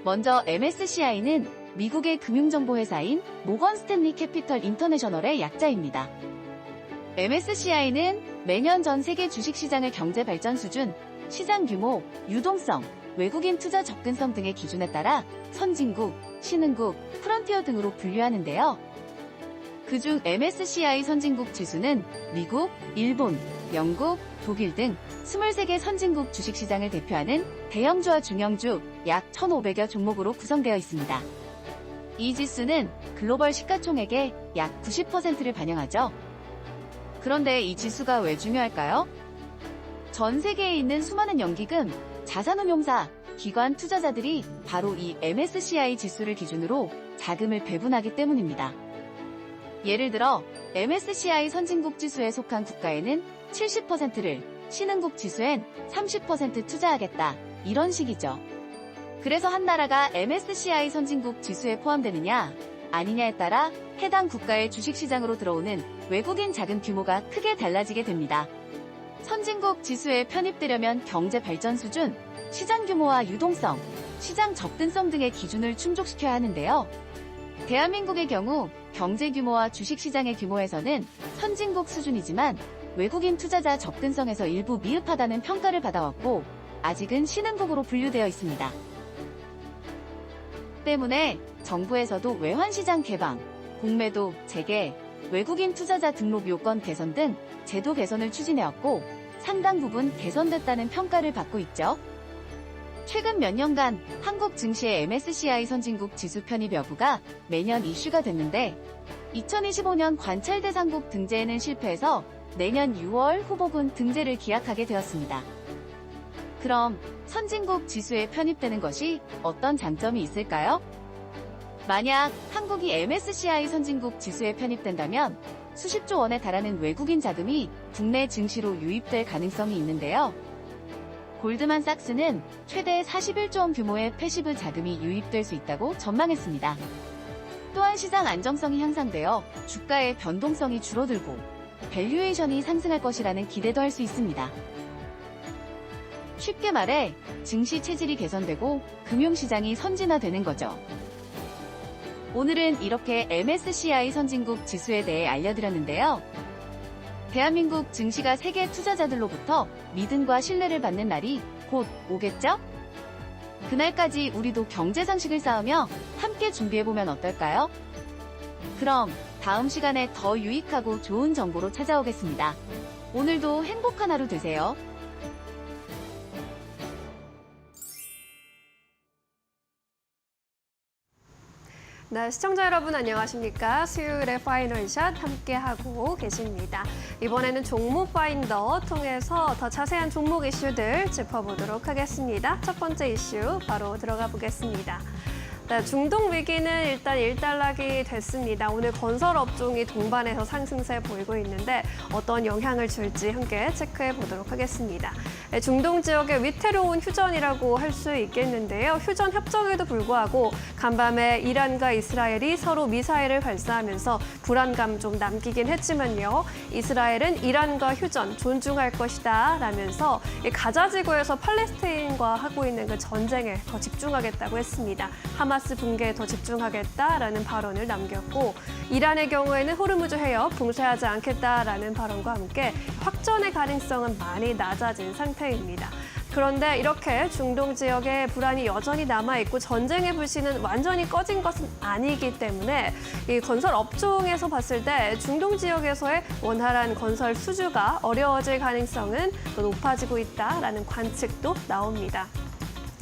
먼저 MSCI는 미국의 금융정보회사인 모건 스탠리 캐피털 인터내셔널의 약자입니다. MSCI는 매년 전 세계 주식시장의 경제 발전 수준, 시장 규모, 유동성, 외국인 투자 접근성 등의 기준에 따라 선진국, 신흥국, 프론티어 등으로 분류하는데요. 그중 MSCI 선진국 지수는 미국, 일본, 영국, 독일 등 23개 선진국 주식시장을 대표하는 대형주와 중형주 약 1,500여 종목으로 구성되어 있습니다. 이 지수는 글로벌 시가총액의 약 90%를 반영하죠. 그런데 이 지수가 왜 중요할까요? 전 세계에 있는 수많은 연기금, 자산운용사, 기관 투자자들이 바로 이 MSCI 지수를 기준으로 자금을 배분하기 때문입니다. 예를 들어 MSCI 선진국 지수에 속한 국가에는 70%를, 신흥국 지수엔 30% 투자하겠다. 이런 식이죠. 그래서 한 나라가 MSCI 선진국 지수에 포함되느냐, 아니냐에 따라 해당 국가의 주식시장으로 들어오는 외국인 자금 규모가 크게 달라지게 됩니다. 선진국 지수에 편입되려면 경제 발전 수준, 시장 규모와 유동성, 시장 접근성 등의 기준을 충족시켜야 하는데요. 대한민국의 경우 경제 규모와 주식시장의 규모에서는 선진국 수준이지만 외국인 투자자 접근성에서 일부 미흡하다는 평가를 받아왔고 아직은 신흥국으로 분류되어 있습니다. 때문에 정부에서도 외환시장 개방, 공매도, 재개, 외국인 투자자 등록 요건 개선 등 제도 개선을 추진해왔고 상당 부분 개선됐다는 평가를 받고 있죠. 최근 몇 년간 한국 증시의 MSCI 선진국 지수 편입 여부가 매년 이슈가 됐는데 2025년 관찰 대상국 등재에는 실패해서 내년 6월 후보군 등재를 기약하게 되었습니다. 그럼 선진국 지수에 편입되는 것이 어떤 장점이 있을까요? 만약 한국이 MSCI 선진국 지수에 편입된다면 수십조 원에 달하는 외국인 자금이 국내 증시로 유입될 가능성이 있는데요. 골드만삭스는 최대 41조 원 규모의 패시브 자금이 유입될 수 있다고 전망했습니다. 또한 시장 안정성이 향상되어 주가의 변동성이 줄어들고 밸류에이션이 상승할 것이라는 기대도 할 수 있습니다. 쉽게 말해 증시 체질이 개선되고 금융시장이 선진화되는 거죠. 오늘은 이렇게 MSCI 선진국 지수에 대해 알려드렸는데요. 대한민국 증시가 세계 투자자들로부터 믿음과 신뢰를 받는 날이 곧 오겠죠? 그날까지 우리도 경제상식을 쌓으며 함께 준비해보면 어떨까요? 그럼 다음 시간에 더 유익하고 좋은 정보로 찾아오겠습니다. 오늘도 행복한 하루 되세요. 네, 시청자 여러분 안녕하십니까? 수요일에 파이널샷 함께하고 계십니다. 이번에는 종목 파인더 통해서 더 자세한 종목 이슈들 짚어보도록 하겠습니다. 첫 번째 이슈 바로 들어가 보겠습니다. 네, 중동 위기는 일단 일단락이 됐습니다. 오늘 건설 업종이 동반해서 상승세 보이고 있는데 어떤 영향을 줄지 함께 체크해 보도록 하겠습니다. 네, 중동 지역의 위태로운 휴전이라고 할 수 있겠는데요. 휴전 협정에도 불구하고 간밤에 이란과 이스라엘이 서로 미사일을 발사하면서 불안감 좀 남기긴 했지만요. 이스라엘은 이란과 휴전 존중할 것이다 라면서 가자 지구에서 팔레스타인과 하고 있는 그 전쟁에 더 집중하겠다고 했습니다. 하마스 붕괴에 더 집중하겠다라는 발언을 남겼고 이란의 경우에는 호르무즈 해협 봉쇄하지 않겠다라는 발언과 함께 확전의 가능성은 많이 낮아진 상태입니다. 그런데 이렇게 중동 지역에 불안이 여전히 남아있고 전쟁의 불씨는 완전히 꺼진 것은 아니기 때문에 이 건설 업종에서 봤을 때 중동 지역에서의 원활한 건설 수주가 어려워질 가능성은 더 높아지고 있다라는 관측도 나옵니다.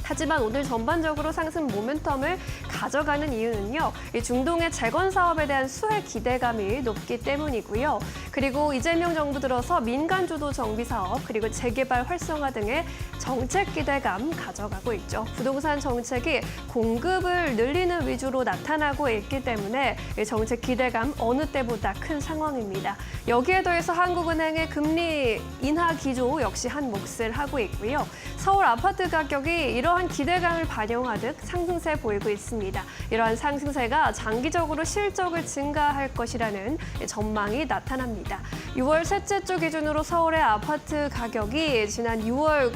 하지만 오늘 전반적으로 상승 모멘텀을 가져가는 이유는요. 이 중동의 재건 사업에 대한 수혜 기대감이 높기 때문이고요. 그리고 이재명 정부 들어서 민간 주도 정비 사업 그리고 재개발 활성화 등의 정책 기대감 가져가고 있죠. 부동산 정책이 공급을 늘리는 위주로 나타나고 있기 때문에 이 정책 기대감 어느 때보다 큰 상황입니다. 여기에 더해서 한국은행의 금리 인하 기조 역시 한 몫을 하고 있고요. 서울 아파트 가격이 이러한 기대감을 반영하듯 상승세 보이고 있습니다. 이러한 상승세가 장기적으로 실적을 증가할 것이라는 전망이 나타납니다. 6월 셋째 주 기준으로 서울의 아파트 가격이 지난 6월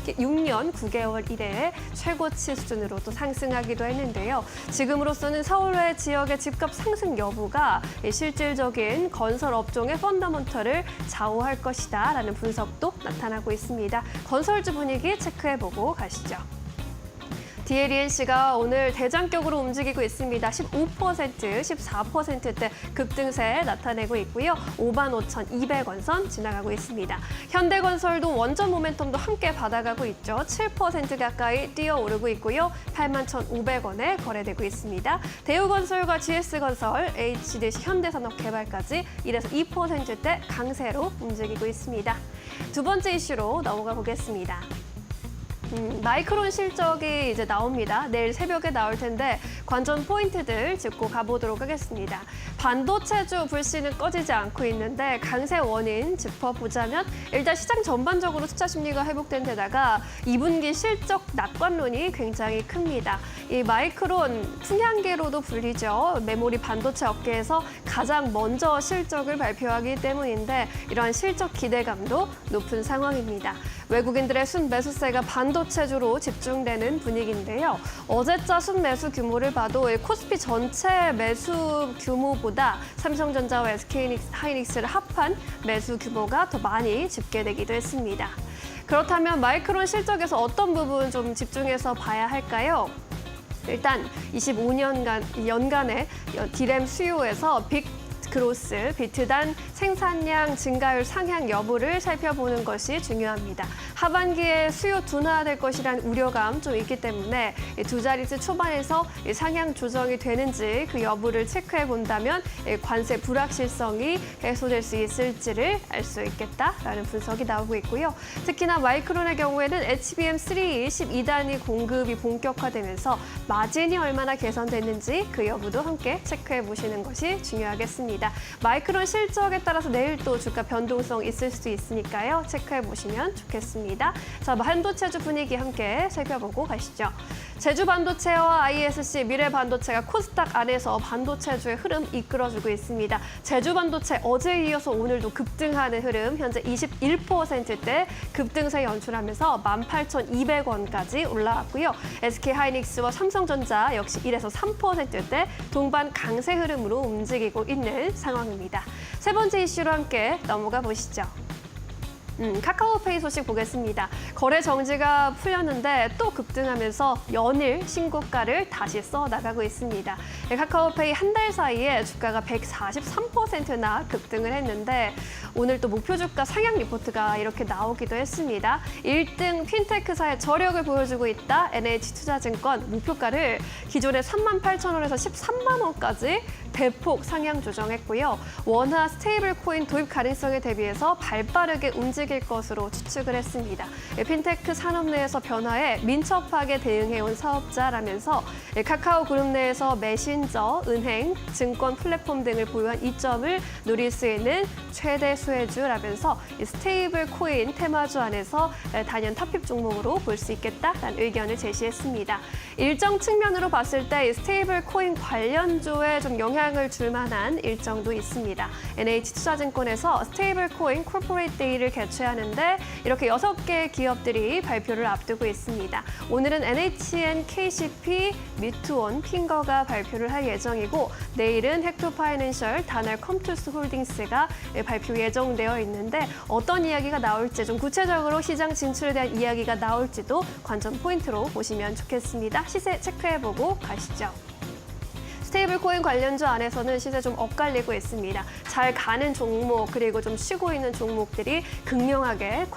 6년 9개월 이래 최고치 수준으로 또 상승하기도 했는데요. 지금으로서는 서울 외 지역의 집값 상승 여부가 실질적인 건설 업종의 펀더먼털을 좌우할 것이다라는 분석도 나타나고 있습니다. 건설주 분위기 체크해보고 가시죠. DLENC가 오늘 대장격으로 움직이고 있습니다. 15%, 14%대 급등세 나타내고 있고요. 55,200원 선 지나가고 있습니다. 현대건설도 원전 모멘텀도 함께 받아가고 있죠. 7% 가까이 뛰어오르고 있고요. 81,500원에 거래되고 있습니다. 대우건설과 GS건설, HDC 현대산업개발까지 1에서 2%대 강세로 움직이고 있습니다. 두 번째 이슈로 넘어가 보겠습니다. 마이크론 실적이 이제 나옵니다. 내일 새벽에 나올 텐데 관전 포인트들 짚고 가보도록 하겠습니다. 반도체주 불씨는 꺼지지 않고 있는데 강세 원인 짚어보자면 일단 시장 전반적으로 투자 심리가 회복된 데다가 2분기 실적 낙관론이 굉장히 큽니다. 이 마이크론 풍향계로도 불리죠. 메모리 반도체 업계에서 가장 먼저 실적을 발표하기 때문인데 이러한 실적 기대감도 높은 상황입니다. 외국인들의 순매수세가 반도체주로 집중되는 분위기인데요. 어제자 순매수 규모를 봐도 코스피 전체 매수 규모보다 삼성전자와 SK하이닉스를 합한 매수 규모가 더 많이 집계되기도 했습니다. 그렇다면 마이크론 실적에서 어떤 부분 좀 집중해서 봐야 할까요? 일단 25년간 연간의 디램 수요에서 그로스, 비트단 생산량 증가율 상향 여부를 살펴보는 것이 중요합니다. 하반기에 수요 둔화될 것이라는 우려감 좀 있기 때문에 두 자릿수 초반에서 상향 조정이 되는지 그 여부를 체크해 본다면 관세 불확실성이 해소될 수 있을지를 알 수 있겠다라는 분석이 나오고 있고요. 특히나 마이크론의 경우에는 HBM3 12단위 공급이 본격화되면서 마진이 얼마나 개선됐는지 그 여부도 함께 체크해 보시는 것이 중요하겠습니다. 마이크론 실적에 따라서 내일 또 주가 변동성 있을 수도 있으니까요. 체크해 보시면 좋겠습니다. 자, 반도체주 분위기 함께 살펴보고 가시죠. 제주반도체와 ISC, 미래반도체가 코스닥 안에서 반도체주의 흐름 이끌어주고 있습니다. 제주반도체 어제에 이어서 오늘도 급등하는 흐름, 현재 21%대 급등세 연출하면서 18,200원까지 올라왔고요. SK하이닉스와 삼성전자 역시 1에서 3%대 동반 강세 흐름으로 움직이고 있는 상황입니다. 세 번째 이슈로 함께 넘어가 보시죠. 카카오페이 소식 보겠습니다. 거래 정지가 풀렸는데 또 급등하면서 연일 신고가를 다시 써나가고 있습니다. 카카오페이 한 달 사이에 주가가 143%나 급등을 했는데 오늘 또 목표 주가 상향 리포트가 이렇게 나오기도 했습니다. 1등 핀테크사의 저력을 보여주고 있다. NH투자증권 목표가를 기존의 38,000원에서 13만 원까지 대폭 상향 조정했고요. 원화 스테이블 코인 도입 가능성에 대비해서 발빠르게 움직일 것으로 추측을 했습니다. 핀테크 산업 내에서 변화에 민첩하게 대응해온 사업자라면서 카카오 그룹 내에서 메신저, 은행, 증권 플랫폼 등을 보유한 이점을 누릴 수 있는 최대 수혜주라면서 스테이블 코인 테마주 안에서 단연 탑픽 종목으로 볼 수 있겠다라는 의견을 제시했습니다. 일정 측면으로 봤을 때 스테이블 코인 관련주에 좀 영향을 줄 만한 일정도 있습니다. NH투자증권에서 스테이블 코인 코퍼레이트 데이를 개최하는데 이렇게 6개 기업들이 발표를 앞두고 있습니다. 오늘은 NHNKCP, 미투온, 핑거가 발표를 할 예정이고 내일은 헥토파이낸셜, 다날 컴투스 홀딩스가 발표 예정되어 있는데 어떤 이야기가 나올지 좀 구체적으로 시장 진출에 대한 이야기가 나올지도 관전 포인트로 보시면 좋겠습니다. 시세 체크해보고 가시죠. 스테이블 코인 관련주 안에서는 시세 좀 엇갈리고 있습니다. 잘 가는 종목 그리고 좀 쉬고 있는 종목들이 극명하게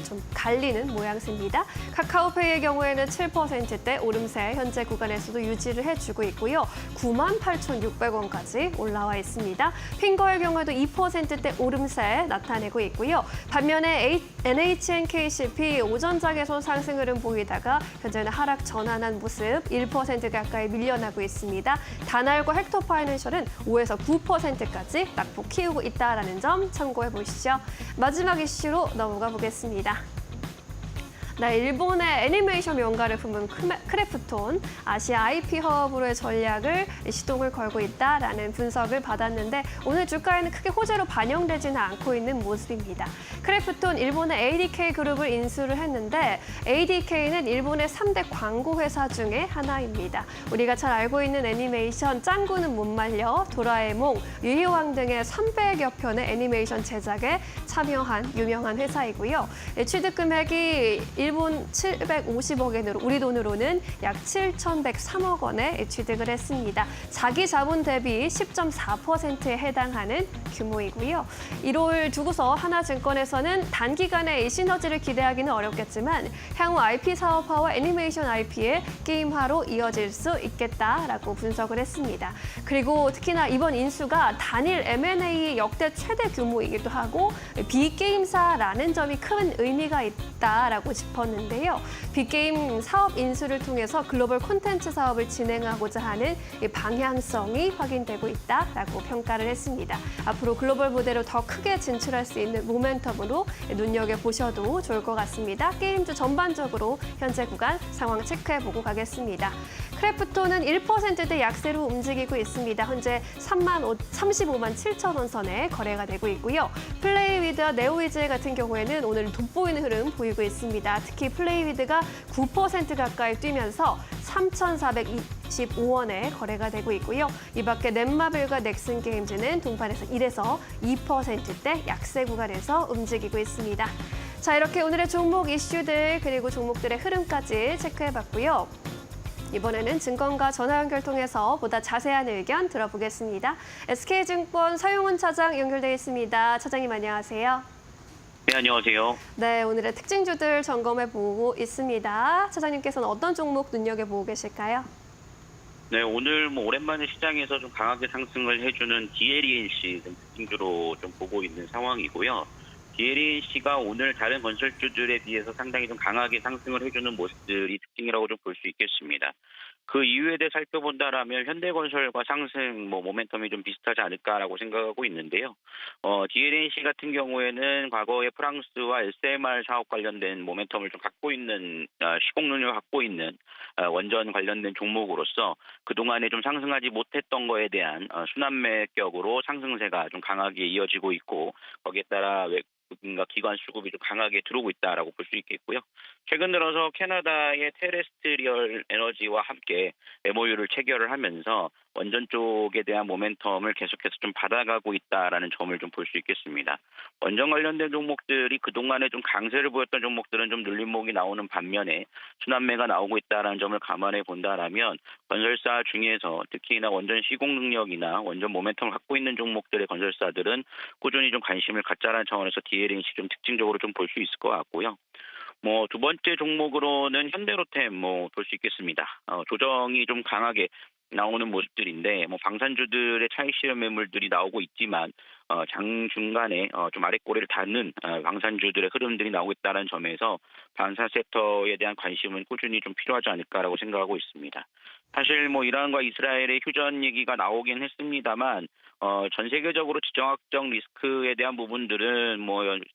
좀 갈리는 모양새입니다. 카카오페이의 경우에는 7%대 오름세 현재 구간에서도 유지를 해주고 있고요. 98,600원까지 올라와 있습니다. 핑거의 경우에도 2%대 오름세 나타내고 있고요. 반면에 NHNKCP 오전장에서 상승 흐름 보이다가 현재는 하락 전환한 모습 1% 가까이 밀려나고 있습니다. 다날과 헥토파이낸셜은 5에서 9%까지 낙폭 키우고 있다는 점 참고해 보시죠. 마지막 이슈로 넘어가 보겠습니다. 네, 일본의 애니메이션 명가를 품은 크래프톤, 아시아 IP 허브로의 전략을 시동을 걸고 있다라는 분석을 받았는데 오늘 주가에는 크게 호재로 반영되지는 않고 있는 모습입니다. 크래프톤 일본의 ADK 그룹을 인수를 했는데 ADK는 일본의 3대 광고 회사 중에 하나입니다. 우리가 잘 알고 있는 애니메이션 짱구는 못 말려, 도라에몽, 유희왕 등의 300여 편의 애니메이션 제작에 참여한 유명한 회사이고요. 취득 금액이 일본 750억 엔으로 우리 돈으로는 약 7,103억 원에 취득을 했습니다. 자기 자본 대비 10.4%에 해당하는 규모이고요. 이를 두고서 하나증권에서는 단기간에 이 시너지를 기대하기는 어렵겠지만 향후 IP 사업화와 애니메이션 IP의 게임화로 이어질 수 있겠다라고 분석을 했습니다. 그리고 특히나 이번 인수가 단일 M&A 역대 최대 규모이기도 하고 빅게임사라는 점이 큰 의미가 있다라고 짚었는데요. 빅게임 사업 인수를 통해서 글로벌 콘텐츠 사업을 진행하고자 하는 방향성이 확인되고 있다라고 평가를 했습니다. 앞으로 글로벌 무대로 더 크게 진출할 수 있는 모멘텀으로 눈여겨보셔도 좋을 것 같습니다. 게임주 전반적으로 현재 구간 상황 체크해보고 가겠습니다. 크래프톤은 1%대 약세로 움직이고 있습니다. 현재 35만 7천 원 선에 거래가 되고 있고요. 플레이위드와 네오위즈 같은 경우에는 오늘 돋보이는 흐름 보이고 있습니다. 특히 플레이위드가 9% 가까이 뛰면서 3,425원에 거래가 되고 있고요. 이 밖에 넷마블과 넥슨게임즈는 동판에서 1에서 2%대 약세 구간에서 움직이고 있습니다. 자, 이렇게 오늘의 종목 이슈들 그리고 종목들의 흐름까지 체크해봤고요. 이번에는 증권가 전화 연결 통해서 보다 자세한 의견 들어보겠습니다. SK증권 서용훈 차장 연결돼 있습니다. 차장님 안녕하세요. 네, 안녕하세요. 네, 오늘의 특징주들 점검해보고 있습니다. 차장님께서는 어떤 종목 눈여겨보고 계실까요? 네, 오늘 오랜만에 시장에서 좀 강하게 상승을 해주는 DLENC 특징주로 좀 보고 있는 상황이고요. DLENC가 오늘 다른 건설주들에 비해서 상당히 좀 강하게 상승을 해주는 모습들이 특징이라고 좀 볼 수 있겠습니다. 그 이유에 대해 살펴본다라면 현대건설과 상승 모멘텀이 좀 비슷하지 않을까라고 생각하고 있는데요. DLNC 같은 경우에는 과거에 프랑스와 SMR 사업 관련된 모멘텀을 좀 갖고 있는 시공 능력을 갖고 있는 원전 관련된 종목으로서 그동안에 좀 상승하지 못했던 거에 대한 순환매격으로 상승세가 좀 강하게 이어지고 있고 거기에 따라 기관 수급이 좀 강하게 들어오고 있다라고 볼 수 있겠고요. 최근 들어서 캐나다의 테레스트리얼 에너지와 함께 MOU를 체결을 하면서 원전 쪽에 대한 모멘텀을 계속해서 좀 받아가고 있다라는 점을 좀 볼 수 있겠습니다. 원전 관련된 종목들이 그동안에 좀 강세를 보였던 종목들은 좀 눌림목이 나오는 반면에 순환매가 나오고 있다라는 점을 감안해 본다라면 건설사 중에서 특히나 원전 시공 능력이나 원전 모멘텀을 갖고 있는 종목들의 건설사들은 꾸준히 좀 관심을 갖자라는 차원에서 DLNC 좀 특징적으로 좀 볼 수 있을 것 같고요. 두 번째 종목으로는 현대로템 볼 수 있겠습니다. 조정이 좀 강하게 나오는 모습들인데 방산주들의 차익 실현 매물들이 나오고 있지만 장 중간에 좀 아랫꼬리를 닿는 방산주들의 흐름들이 나오고 있다는 점에서 방산 섹터에 대한 관심은 꾸준히 좀 필요하지 않을까라고 생각하고 있습니다. 사실 이란과 이스라엘의 휴전 얘기가 나오긴 했습니다만 전 세계적으로 지정학적 리스크에 대한 부분들은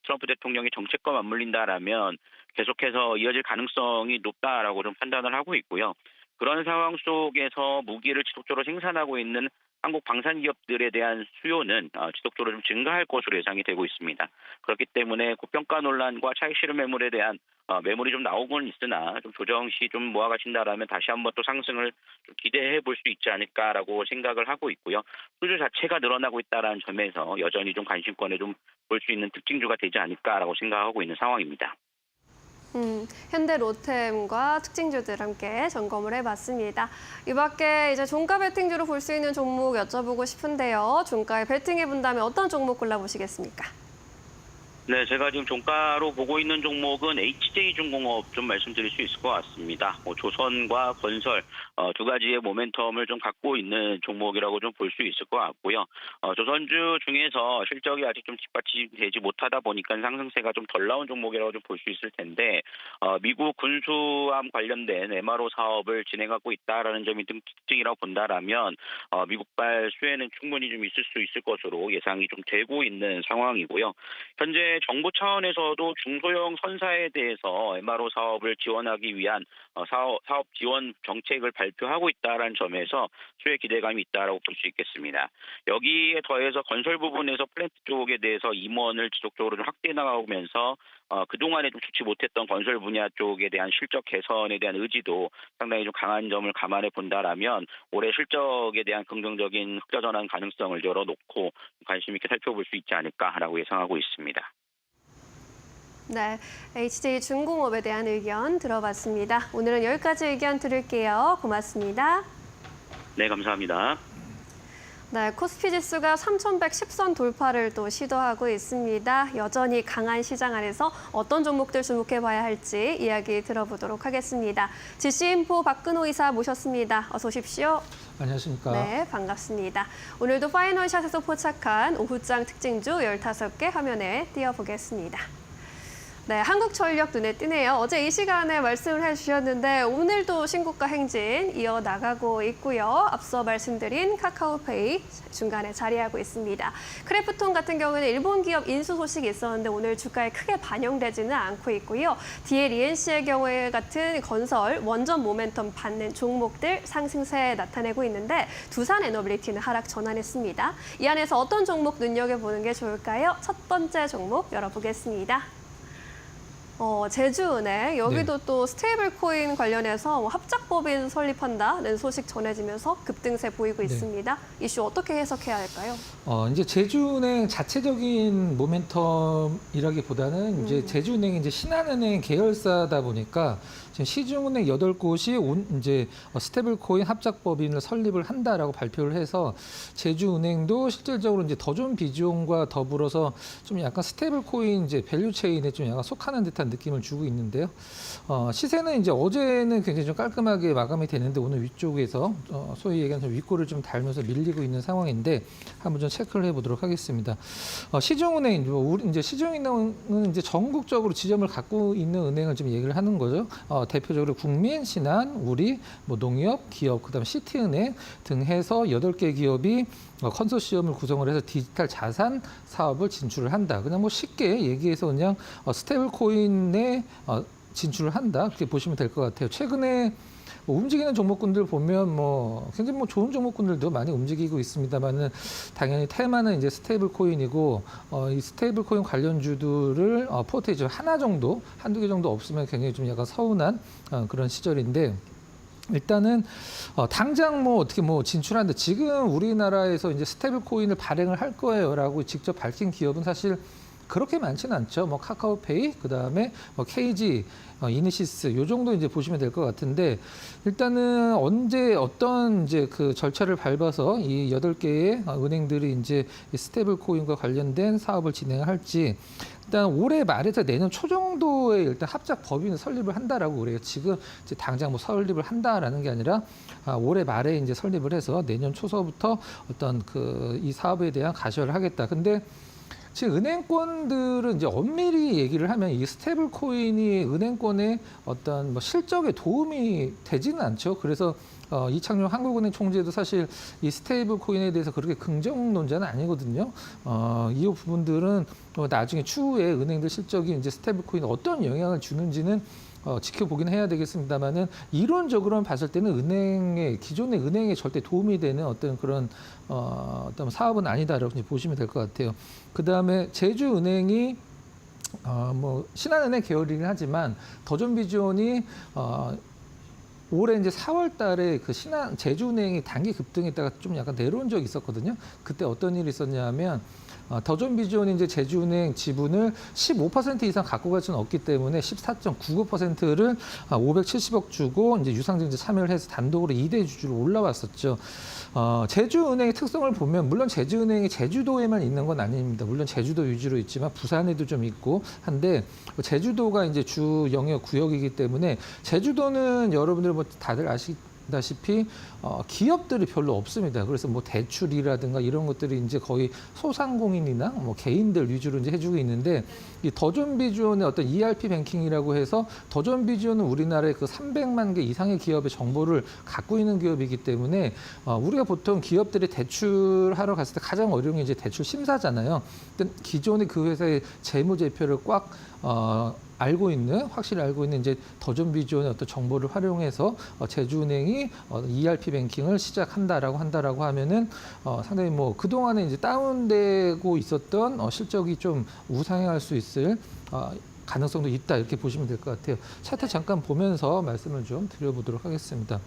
트럼프 대통령의 정책과 맞물린다라면 계속해서 이어질 가능성이 높다라고 좀 판단을 하고 있고요. 그런 상황 속에서 무기를 지속적으로 생산하고 있는 한국 방산 기업들에 대한 수요는 지속적으로 좀 증가할 것으로 예상이 되고 있습니다. 그렇기 때문에 고평가 논란과 차익 실현 매물에 대한 매물이 좀 나오고는 있으나 좀 조정 시 좀 모아가신다라면 다시 한번 또 상승을 좀 기대해 볼 수 있지 않을까라고 생각을 하고 있고요. 수주 자체가 늘어나고 있다는 점에서 여전히 좀 관심권에 좀 볼 수 있는 특징주가 되지 않을까라고 생각하고 있는 상황입니다. 현대로템과 특징주들 함께 점검을 해봤습니다. 이 밖에 이제 종가 베팅주로 볼 수 있는 종목 여쭤보고 싶은데요. 종가에 베팅해 본다면 어떤 종목 골라보시겠습니까? 네, 제가 지금 종가로 보고 있는 종목은 HJ중공업 좀 말씀드릴 수 있을 것 같습니다. 조선과 건설 두 가지의 모멘텀을 좀 갖고 있는 종목이라고 좀 볼 수 있을 것 같고요. 조선주 중에서 실적이 아직 좀 뒷받침되지 못하다 보니까 상승세가 좀 덜 나온 종목이라고 좀 볼 수 있을 텐데 미국 군수함 관련된 MRO 사업을 진행하고 있다라는 점이 특징이라고 본다라면 미국발 수혜는 충분히 좀 있을 수 있을 것으로 예상이 좀 되고 있는 상황이고요. 현재 이번에 정부 차원에서도 중소형 선사에 대해서 MRO 사업을 지원하기 위한 사업 지원 정책을 발표하고 있다는 점에서 수혜 기대감이 있다라고 볼 수 있겠습니다. 여기에 더해서 건설 부분에서 플랜트 쪽에 대해서 임원을 지속적으로 좀 확대해 나가면서 그동안에 좀 좋지 못했던 건설 분야 쪽에 대한 실적 개선에 대한 의지도 상당히 좀 강한 점을 감안해 본다라면 올해 실적에 대한 긍정적인 흑자 전환 가능성을 열어놓고 관심 있게 살펴볼 수 있지 않을까라고 예상하고 있습니다. 네, HJ 중공업에 대한 의견 들어봤습니다. 오늘은 여기까지 의견 들을게요. 고맙습니다. 네, 감사합니다. 네, 코스피 지수가 3,110선 돌파를 또 시도하고 있습니다. 여전히 강한 시장 안에서 어떤 종목들 주목해 봐야 할지 이야기 들어보도록 하겠습니다. GC인포 박근호 이사 모셨습니다. 어서 오십시오. 안녕하십니까. 네, 반갑습니다. 오늘도 파이널샷에서 포착한 오후장 특징주 15개 화면에 띄워보겠습니다. 네, 한국전력 눈에 띄네요. 어제 이 시간에 말씀을 해주셨는데 오늘도 신고가 행진 이어나가고 있고요. 앞서 말씀드린 카카오페이 중간에 자리하고 있습니다. 크래프톤 같은 경우는 일본 기업 인수 소식이 있었는데 오늘 주가에 크게 반영되지는 않고 있고요. DLENC의 경우에 같은 건설, 원전 모멘텀 받는 종목들 상승세 나타내고 있는데 두산 에너빌리티는 하락 전환했습니다. 이 안에서 어떤 종목 눈여겨보는 게 좋을까요? 첫 번째 종목 열어보겠습니다. 제주은행 여기도 또 스테이블 코인 관련해서 합작법인 설립한다는 소식 전해지면서 급등세 보이고 있습니다. 이슈 어떻게 해석해야 할까요? 이제 제주은행 자체적인 모멘텀이라기보다는 이제 제주은행이 이제 신한은행 계열사다 보니까 지금 시중은행 8곳이 이제 스테이블 코인 합작법인을 설립을 한다라고 발표를 해서 제주은행도 실질적으로 이제 더 좋은 비중과 더불어서 좀 약간 스테이블 코인 이제 밸류 체인에 좀 약간 속하는 듯한 느낌을 주고 있는데요. 시세는 이제 어제는 굉장히 좀 깔끔하게 마감이 되는데 오늘 위쪽에서 소위 얘기하는 윗골을 좀 달면서 밀리고 있는 상황인데 한번 좀 체크를 해보도록 하겠습니다. 시중은행, 이제 시중은행은 이제 전국적으로 지점을 갖고 있는 은행을 좀 얘기를 하는 거죠. 대표적으로 국민, 신한, 우리, 농협, 기업, 그다음에 시티은행 등 해서 8개 기업이 컨소시엄을 구성을 해서 디지털 자산 사업을 진출을 한다. 그냥 쉽게 얘기해서 그냥 스테이블 코인에 진출을 한다. 그렇게 보시면 될 것 같아요. 최근에 움직이는 종목군들 보면 굉장히 좋은 종목군들도 많이 움직이고 있습니다만은 당연히 테마는 이제 스테이블 코인이고 이 스테이블 코인 관련주들을 포트에 한두 개 정도 없으면 굉장히 좀 약간 서운한 그런 시절인데 일단은 당장 어떻게 진출하는데 지금 우리나라에서 이제 스테이블 코인을 발행을 할 거예요라고 직접 밝힌 기업은 사실 그렇게 많지는 않죠. 카카오페이, 그다음에 KG, 이니시스 요 정도 이제 보시면 될 것 같은데 일단은 언제 어떤 이제 그 절차를 밟아서 이 8개의 은행들이 이제 스테이블 코인과 관련된 사업을 진행할지 일단 올해 말에서 내년 초 정도에 일단 합작 법인을 설립을 한다라고 그래요. 지금 이제 당장 설립을 한다라는 게 아니라 올해 말에 이제 설립을 해서 내년 초서부터 어떤 이 사업에 대한 가시화를 하겠다. 근데 지금 은행권들은 이제 엄밀히 얘기를 하면 이 스테이블 코인이 은행권의 어떤 실적에 도움이 되지는 않죠. 그래서 이창용 한국은행 총재도 사실 이 스테이블 코인에 대해서 그렇게 긍정론자는 아니거든요. 이 부분들은 나중에 추후에 은행들 실적이 이제 스테이블 코인에 어떤 영향을 주는지는 지켜보긴 해야 되겠습니다만은 이론적으로는 봤을 때는 기존의 은행에 절대 도움이 되는 어떤 그런 어떤 사업은 아니다라고 보시면 될 것 같아요. 그 다음에 제주은행이 신한은행 계열이긴 하지만 더존비전이 올해 이제 4월 달에 제주은행이 단기 급등했다가 좀 약간 내려온 적이 있었거든요. 그때 어떤 일이 있었냐면 더존비전이 이제 제주은행 지분을 15% 이상 갖고 갈 수는 없기 때문에 14.99%를 570억 주고 이제 유상증자 참여를 해서 단독으로 2대 주주로 올라왔었죠. 제주은행의 특성을 보면 물론 제주은행이 제주도에만 있는 건 아닙니다. 물론 제주도 위주로 있지만 부산에도 좀 있고 한데 제주도가 이제 주 영역 구역이기 때문에 제주도는 여러분들 다들 아시다시피 기업들이 별로 없습니다. 그래서 뭐 대출이라든가 이런 것들이 이제 거의 소상공인이나 뭐 개인들 위주로 이제 해주고 있는데 이 더존비주온의 어떤 ERP 뱅킹이라고 해서 더존비주온은 우리나라의 그 300만 개 이상의 기업의 정보를 갖고 있는 기업이기 때문에 우리가 보통 기업들이 대출하러 갔을 때 가장 어려운 게 이제 대출 심사잖아요. 근데 기존의 그 회사의 재무제표를 꽉 확실히 알고 있는 이제 더존비주온의 어떤 정보를 활용해서 제주은행이 ERP 뱅킹을 시작한다라고 하면은 상당히 뭐 그동안에 이제 다운되고 있었던 실적이 좀 우상향할 수 있을 가능성도 있다 이렇게 보시면 될 것 같아요. 차트 잠깐 보면서 말씀을 좀 드려보도록 하겠습니다.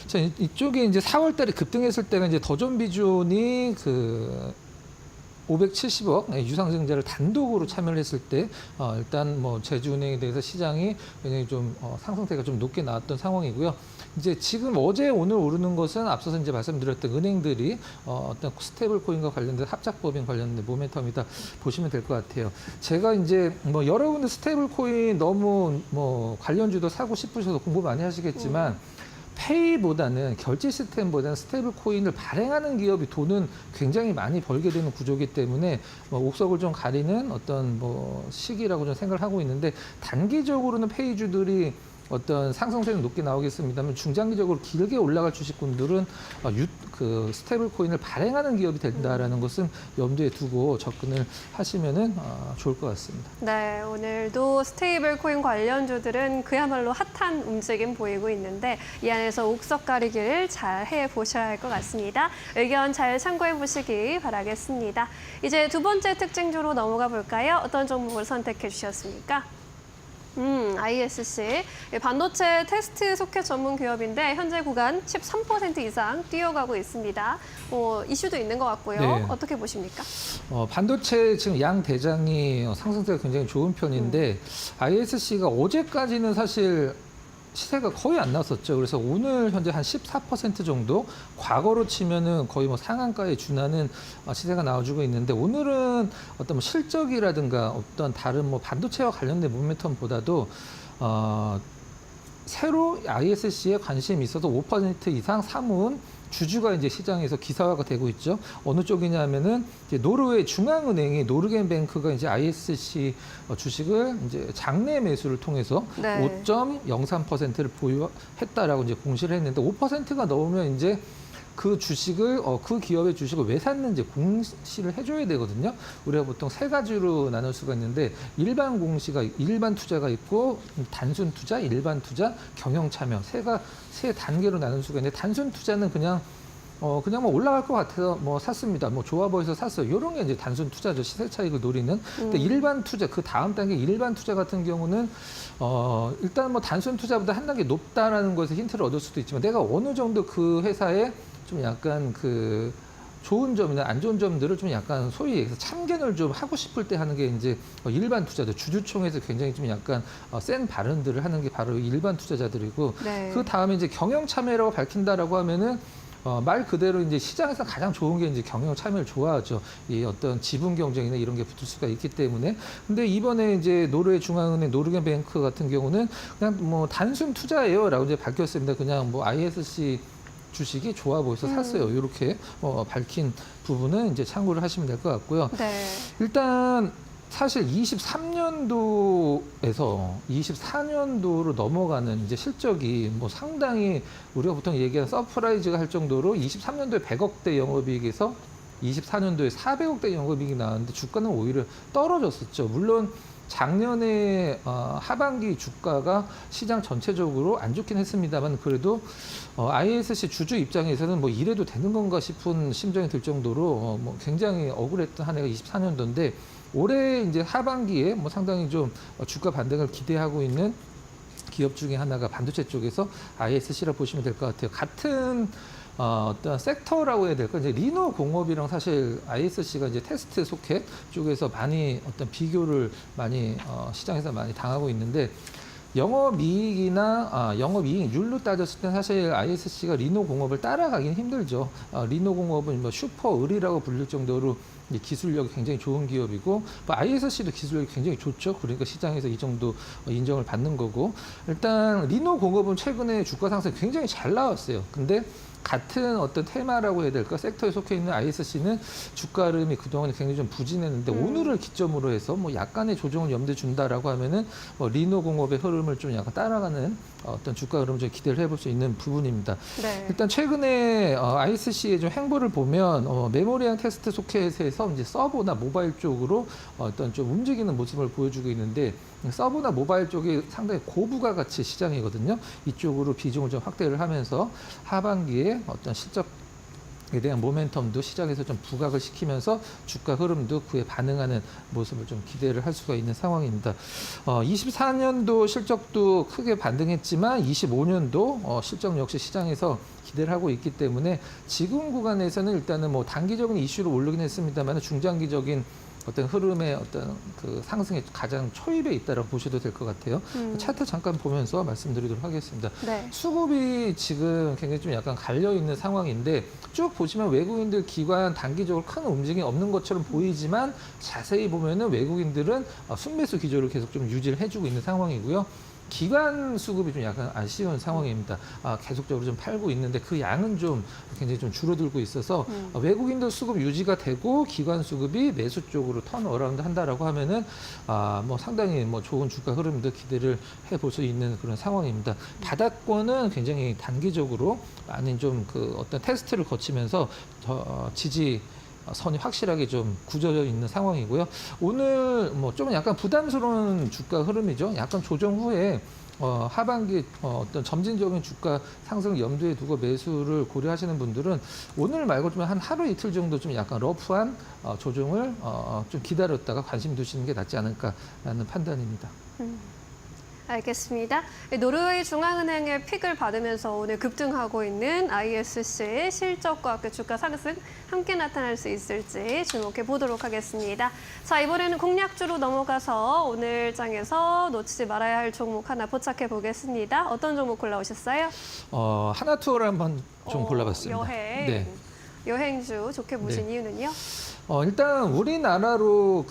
자, 이쪽에 이제 4월 달에 급등했을 때가 이제 더존비주온이 570억 유상증자를 단독으로 참여를 했을 때 일단 뭐 제주은행에 대해서 시장이 굉장히 좀 상승세가 좀 높게 나왔던 상황이고요. 이제 지금 어제 오늘 오르는 것은 앞서서 이제 말씀드렸던 은행들이 어떤 스테이블 코인과 관련된 합작법인 관련된 모멘텀이다 보시면 될 것 같아요. 제가 이제 뭐 여러분들 스테이블 코인 너무 뭐 관련주도 사고 싶으셔서 공부 많이 하시겠지만 페이보다는 결제 시스템보다는 스테이블 코인을 발행하는 기업이 돈은 굉장히 많이 벌게 되는 구조이기 때문에 뭐 옥석을 좀 가리는 어떤 뭐 시기라고 좀 생각을 하고 있는데 단기적으로는 페이주들이 어떤 상승세는 높게 나오겠습니다만 중장기적으로 길게 올라갈 주식군들은 스테이블 코인을 발행하는 기업이 된다라는 것은 염두에 두고 접근을 하시면은 좋을 것 같습니다. 네, 오늘도 스테이블 코인 관련주들은 그야말로 핫한 움직임 보이고 있는데 이 안에서 옥석 가리기를 잘 해보셔야 할 것 같습니다. 의견 잘 참고해 보시기 바라겠습니다. 이제 두 번째 특징주로 넘어가 볼까요? 어떤 종목을 선택해 주셨습니까? ISC 반도체 테스트 소켓 전문 기업인데 현재 구간 13% 이상 뛰어가고 있습니다. 이슈도 있는 것 같고요. 네. 어떻게 보십니까? 반도체 지금 양 대장이 상승세가 굉장히 좋은 편인데 ISC가 어제까지는 사실 시세가 거의 안 나왔었죠. 그래서 오늘 현재 한 14% 정도 과거로 치면은 거의 뭐 상한가에 준하는 시세가 나와주고 있는데 오늘은 어떤 뭐 실적이라든가 어떤 다른 뭐 반도체와 관련된 모멘텀보다도 새로 ISC에 관심이 있어서 5% 이상 사모은 주주가 이제 시장에서 기사화가 되고 있죠. 어느 쪽이냐면은 이제 노르웨이 중앙은행이 노르겐뱅크가 이제 ISC 주식을 이제 장내 매수를 통해서 네. 5.03%를 보유했다라고 이제 공시를 했는데 5%가 넘으면 이제 그 주식을 그 기업의 주식을 왜 샀는지 공시를 해줘야 되거든요. 우리가 보통 세 가지로 나눌 수가 있는데 일반 공시가 일반 투자가 있고 단순 투자, 일반 투자, 경영 참여 세 단계로 나눌 수가 있는데 단순 투자는 그냥 뭐 올라갈 것 같아서 뭐 샀습니다. 뭐 좋아 보여서 샀어요. 이런 게 이제 단순 투자죠. 시세 차익을 노리는. 근데 일반 투자 그 다음 단계 일반 투자 같은 경우는 일단 뭐 단순 투자보다 한 단계 높다라는 것에 힌트를 얻을 수도 있지만 내가 어느 정도 그 회사에 좀 약간 그 좋은 점이나 안 좋은 점들을 좀 약간 소위 얘기해서 참견을 좀 하고 싶을 때 하는 게 이제 일반 투자들 주주총회에서 굉장히 좀 약간 센 발언들을 하는 게 바로 일반 투자자들이고 네. 그 다음에 이제 경영 참여라고 밝힌다라고 하면은 말 그대로 이제 시장에서 가장 좋은 게 이제 경영 참여를 좋아하죠. 이 어떤 지분 경쟁이나 이런 게 붙을 수가 있기 때문에. 근데 이번에 이제 노르웨이 중앙은행 노르겐뱅크 같은 경우는 그냥 뭐 단순 투자예요라고 이제 밝혔습니다. 그냥 뭐 ISC 주식이 좋아 보여서 샀어요. 이렇게 밝힌 부분은 이제 참고를 하시면 될 것 같고요. 네. 일단 사실 23년도에서 24년도로 넘어가는 이제 실적이 뭐 상당히 우리가 보통 얘기하는 서프라이즈가 할 정도로 23년도에 100억대 영업이익에서 24년도에 400억대 영업이익이 나왔는데 주가는 오히려 떨어졌었죠. 물론 작년에 하반기 주가가 시장 전체적으로 안 좋긴 했습니다만 그래도 ISC 주주 입장에서는 뭐 이래도 되는 건가 싶은 심정이 들 정도로 뭐 굉장히 억울했던 한 해가 24년도인데 올해 이제 하반기에 뭐 상당히 좀 주가 반등을 기대하고 있는 기업 중에 하나가 반도체 쪽에서 ISC라 보시면 될 것 같아요. 같은 어떤 섹터라고 해야 될까? 이제 리노 공업이랑 사실 ISC가 이제 테스트 소켓 쪽에서 많이 어떤 비교를 많이 시장에서 많이 당하고 있는데 영업이익이나 영업이익률로 따졌을 때 사실 ISC가 리노공업을 따라가긴 힘들죠. 리노공업은 뭐 슈퍼을이라고 불릴 정도로 기술력이 굉장히 좋은 기업이고, 뭐 ISC도 기술력이 굉장히 좋죠. 그러니까 시장에서 이 정도 인정을 받는 거고, 일단 리노공업은 최근에 주가 상승이 굉장히 잘 나왔어요. 근데 같은 어떤 테마라고 해야 될까, 섹터에 속해 있는 ISC는 주가 흐름이 그동안에 굉장히 좀 부진했는데 오늘을 기점으로 해서 뭐 약간의 조정을 염두에 준다라고 하면은 뭐 리노공업의 흐름을 좀 약간 따라가는 어떤 주가 흐름을 좀 기대를 해볼 수 있는 부분입니다. 네. 일단 최근에 ISC의 좀 행보를 보면 메모리형 테스트 소켓에서 이제 서버나 모바일 쪽으로 어떤 좀 움직이는 모습을 보여주고 있는데, 서버나 모바일 쪽이 상당히 고부가 가치 시장이거든요. 이쪽으로 비중을 좀 확대를 하면서 하반기에 어떤 실적에 대한 모멘텀도 시장에서 좀 부각을 시키면서 주가 흐름도 그에 반응하는 모습을 좀 기대를 할 수가 있는 상황입니다. 24년도 실적도 크게 반등했지만 25년도 실적 역시 시장에서 기대를 하고 있기 때문에 지금 구간에서는 일단은 뭐 단기적인 이슈로 오르긴 했습니다만 중장기적인 어떤 흐름의 어떤 그 상승의 가장 초입에 있다라고 보셔도 될 것 같아요. 차트 잠깐 보면서 말씀드리도록 하겠습니다. 네. 수급이 지금 굉장히 좀 약간 갈려 있는 상황인데, 쭉 보시면 외국인들 기관 단기적으로 큰 움직임이 없는 것처럼 보이지만 자세히 보면은 외국인들은 순매수 기조를 계속 좀 유지를 해주고 있는 상황이고요. 기관 수급이 좀 약간 아쉬운 상황입니다. 계속적으로 좀 팔고 있는데 그 양은 좀 굉장히 좀 줄어들고 있어서 외국인들 수급 유지가 되고 기관 수급이 매수 쪽으로 턴 어라운드 한다라고 하면은 뭐 상당히 뭐 좋은 주가 흐름도 기대를 해볼 수 있는 그런 상황입니다. 바닥권은 굉장히 단기적으로 많은 좀 그 어떤 테스트를 거치면서 지지 선이 확실하게 좀 굳어져 있는 상황이고요. 오늘 뭐 좀 약간 부담스러운 주가 흐름이죠. 약간 조정 후에 하반기 어떤 점진적인 주가 상승 염두에 두고 매수를 고려하시는 분들은 오늘 말고 좀 한 하루 이틀 정도 좀 약간 러프한 조정을 좀 기다렸다가 관심 두시는 게 낫지 않을까라는 판단입니다. 알겠습니다. 노르웨이 중앙은행의 픽을 받으면서 오늘 급등하고 있는 ISC의 실적과 함께 주가 상승 함께 나타날 수 있을지 주목해 보도록 하겠습니다. 자, 이번에는 공략주로 넘어가서 오늘 장에서 놓치지 말아야 할 종목 하나 포착해 보겠습니다. 어떤 종목 골라오셨어요? 하나투어를 한번 좀 골라봤습니다. 여행. 네. 여행주 좋게 보신 이유는요? 일단 우리나라로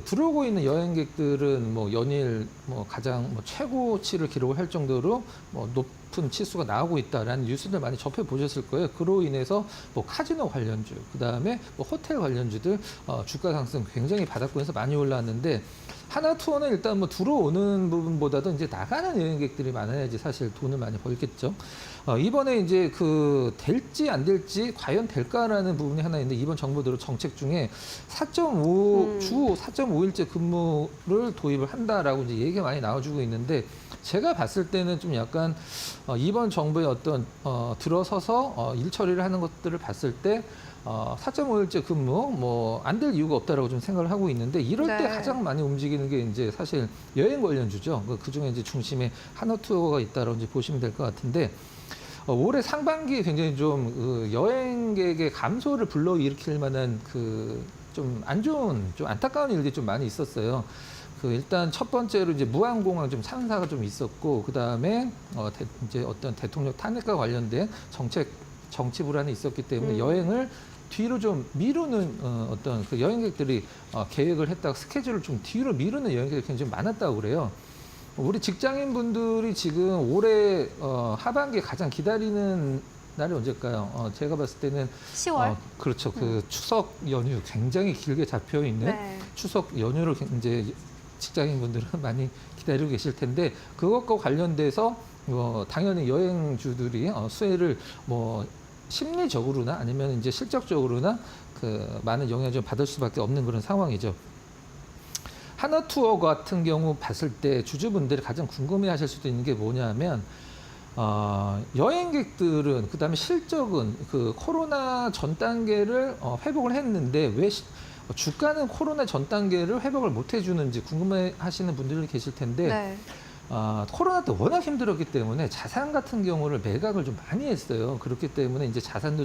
들어오고 있는 여행객들은 뭐 연일 뭐 가장 뭐 최고치를 기록을 할 정도로 뭐 높은 치수가 나오고 있다라는 뉴스들 많이 접해 보셨을 거예요. 그로 인해서 뭐 카지노 관련주, 그 다음에 뭐 호텔 관련주들 주가 상승 굉장히 바닥권에서 많이 올라왔는데, 하나투어는 일단 뭐 들어오는 부분보다도 이제 나가는 여행객들이 많아야지 사실 돈을 많이 벌겠죠. 이번에 이제 될지 안 될지 과연 될까라는 부분이 하나 있는데, 이번 정부대로 정책 중에 4.5일째 근무를 도입을 한다라고 이제 얘기가 많이 나와주고 있는데, 제가 봤을 때는 좀 약간 이번 정부의 어떤 들어서서 일 처리를 하는 것들을 봤을 때 4.5일째 근무 뭐 안 될 이유가 없다라고 좀 생각을 하고 있는데, 이럴 때 네. 가장 많이 움직이는 게 이제 사실 여행 관련주죠. 그 중에 이제 중심에 하나투어가 있다라고 이제 보시면 될 것 같은데, 올해 상반기에 굉장히 좀 여행객의 감소를 불러일으킬 만한 좀 안 좋은, 좀 안타까운 일들이 좀 많이 있었어요. 일단 첫 번째로 이제 무항공항 좀 참사가 좀 있었고, 그 다음에 이제 어떤 대통령 탄핵과 관련된 정치 불안이 있었기 때문에 여행을 뒤로 좀 미루는 어떤 여행객들이 계획을 했다가 스케줄을 좀 뒤로 미루는 여행객들이 굉장히 많았다고 그래요. 우리 직장인 분들이 지금 올해 하반기에 가장 기다리는 날이 언제일까요? 제가 봤을 때는 10월? 그렇죠. 추석 연휴 굉장히 길게 잡혀 있는 네. 추석 연휴를 이제 직장인 분들은 많이 기다리고 계실 텐데, 그것과 관련돼서 당연히 여행주들이 수혜를 뭐 심리적으로나 아니면 이제 실적적으로나 많은 영향을 좀 받을 수밖에 없는 그런 상황이죠. 하나투어 같은 경우 봤을 때 주주분들이 가장 궁금해하실 수도 있는 게 뭐냐면, 여행객들은 그다음에 실적은 코로나 전 단계를 회복을 했는데 왜 주가는 코로나 전 단계를 회복을 못 해주는지 궁금해하시는 분들이 계실 텐데, 네. 코로나 때 워낙 힘들었기 때문에 자산 같은 경우를 매각을 좀 많이 했어요. 그렇기 때문에 이제 자산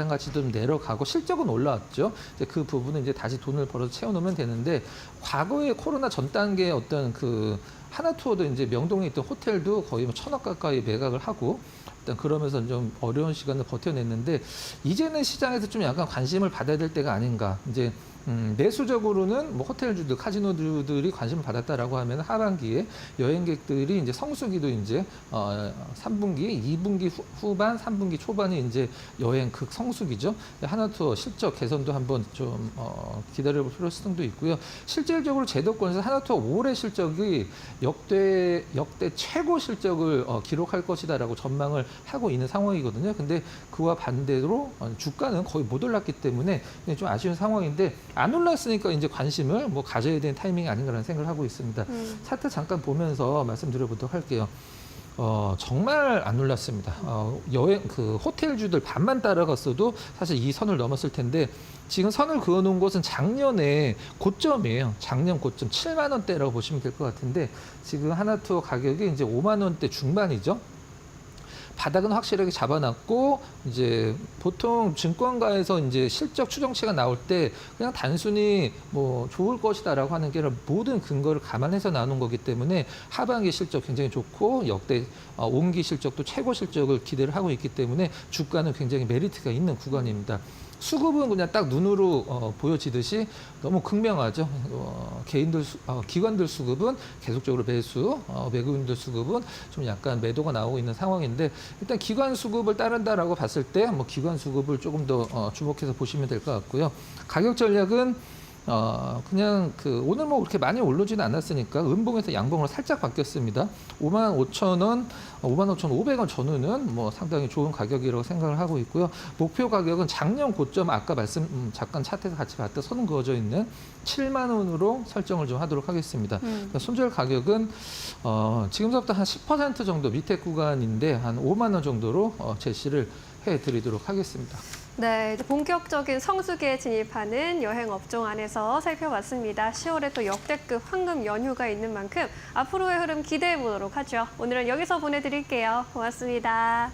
가치도 좀 내려가고 실적은 올라왔죠. 이제 그 부분은 이제 다시 돈을 벌어서 채워놓으면 되는데, 과거에 코로나 전 단계의 어떤 그 하나투어도 이제 명동에 있던 호텔도 거의 뭐 1,000억 가까이 매각을 하고, 일단 그러면서 좀 어려운 시간을 버텨냈는데, 이제는 시장에서 좀 약간 관심을 받아야 될 때가 아닌가. 이제 매수적으로는 뭐 호텔주들, 카지노주들이 관심을 받았다라고 하면 하반기에 여행객들이 이제 성수기도 이제 3분기, 2분기 후반, 3분기 초반이 이제 여행 극성수기죠. 하나투어 실적 개선도 한번 좀 기다려볼 필요성도 있고요. 실질적으로 제도권에서 하나투어 올해 실적이 역대 최고 실적을 기록할 것이다라고 전망을 하고 있는 상황이거든요. 근데 그와 반대로 주가는 거의 못 올랐기 때문에 좀 아쉬운 상황인데, 안 올랐으니까 이제 관심을 뭐 가져야 되는 타이밍이 아닌가라는 생각을 하고 있습니다. 차트 잠깐 보면서 말씀드려보도록 할게요. 정말 안 올랐습니다. 호텔주들 반만 따라갔어도 사실 이 선을 넘었을 텐데, 지금 선을 그어놓은 곳은 작년에 고점이에요. 작년 고점 7만 원대라고 보시면 될 것 같은데, 지금 하나투어 가격이 이제 5만 원대 중반이죠. 바닥은 확실하게 잡아놨고, 이제 보통 증권가에서 이제 실적 추정치가 나올 때 그냥 단순히 뭐 좋을 것이다라고 하는 게 아니라 모든 근거를 감안해서 나오는 거기 때문에 하반기 실적 굉장히 좋고, 역대 온기 실적도 최고 실적을 기대를 하고 있기 때문에 주가는 굉장히 메리트가 있는 구간입니다. 수급은 그냥 딱 눈으로 보여지듯이 너무 극명하죠. 기관들 수급은 계속적으로 매수, 외국인들 수급은 좀 약간 매도가 나오고 있는 상황인데, 일단 기관 수급을 따른다라고 봤을 때 뭐 기관 수급을 조금 더 주목해서 보시면 될 것 같고요. 가격 전략은 그냥 오늘 뭐 그렇게 많이 오르지는 않았으니까 음봉에서 양봉으로 살짝 바뀌었습니다. 55,000원, 55,500원 전후는 뭐 상당히 좋은 가격이라고 생각을 하고 있고요. 목표 가격은 작년 고점, 아까 잠깐 차트에서 같이 봤던 선 그어져 있는 7만 원으로 설정을 좀 하도록 하겠습니다. 그러니까 손절 가격은 지금서부터 한 10% 정도 밑에 구간인데 한 5만 원 정도로 제시를 해드리도록 하겠습니다. 네, 이제 본격적인 성수기에 진입하는 여행 업종 안에서 살펴봤습니다. 10월에 또 역대급 황금 연휴가 있는 만큼 앞으로의 흐름 기대해 보도록 하죠. 오늘은 여기서 보내드릴게요. 고맙습니다.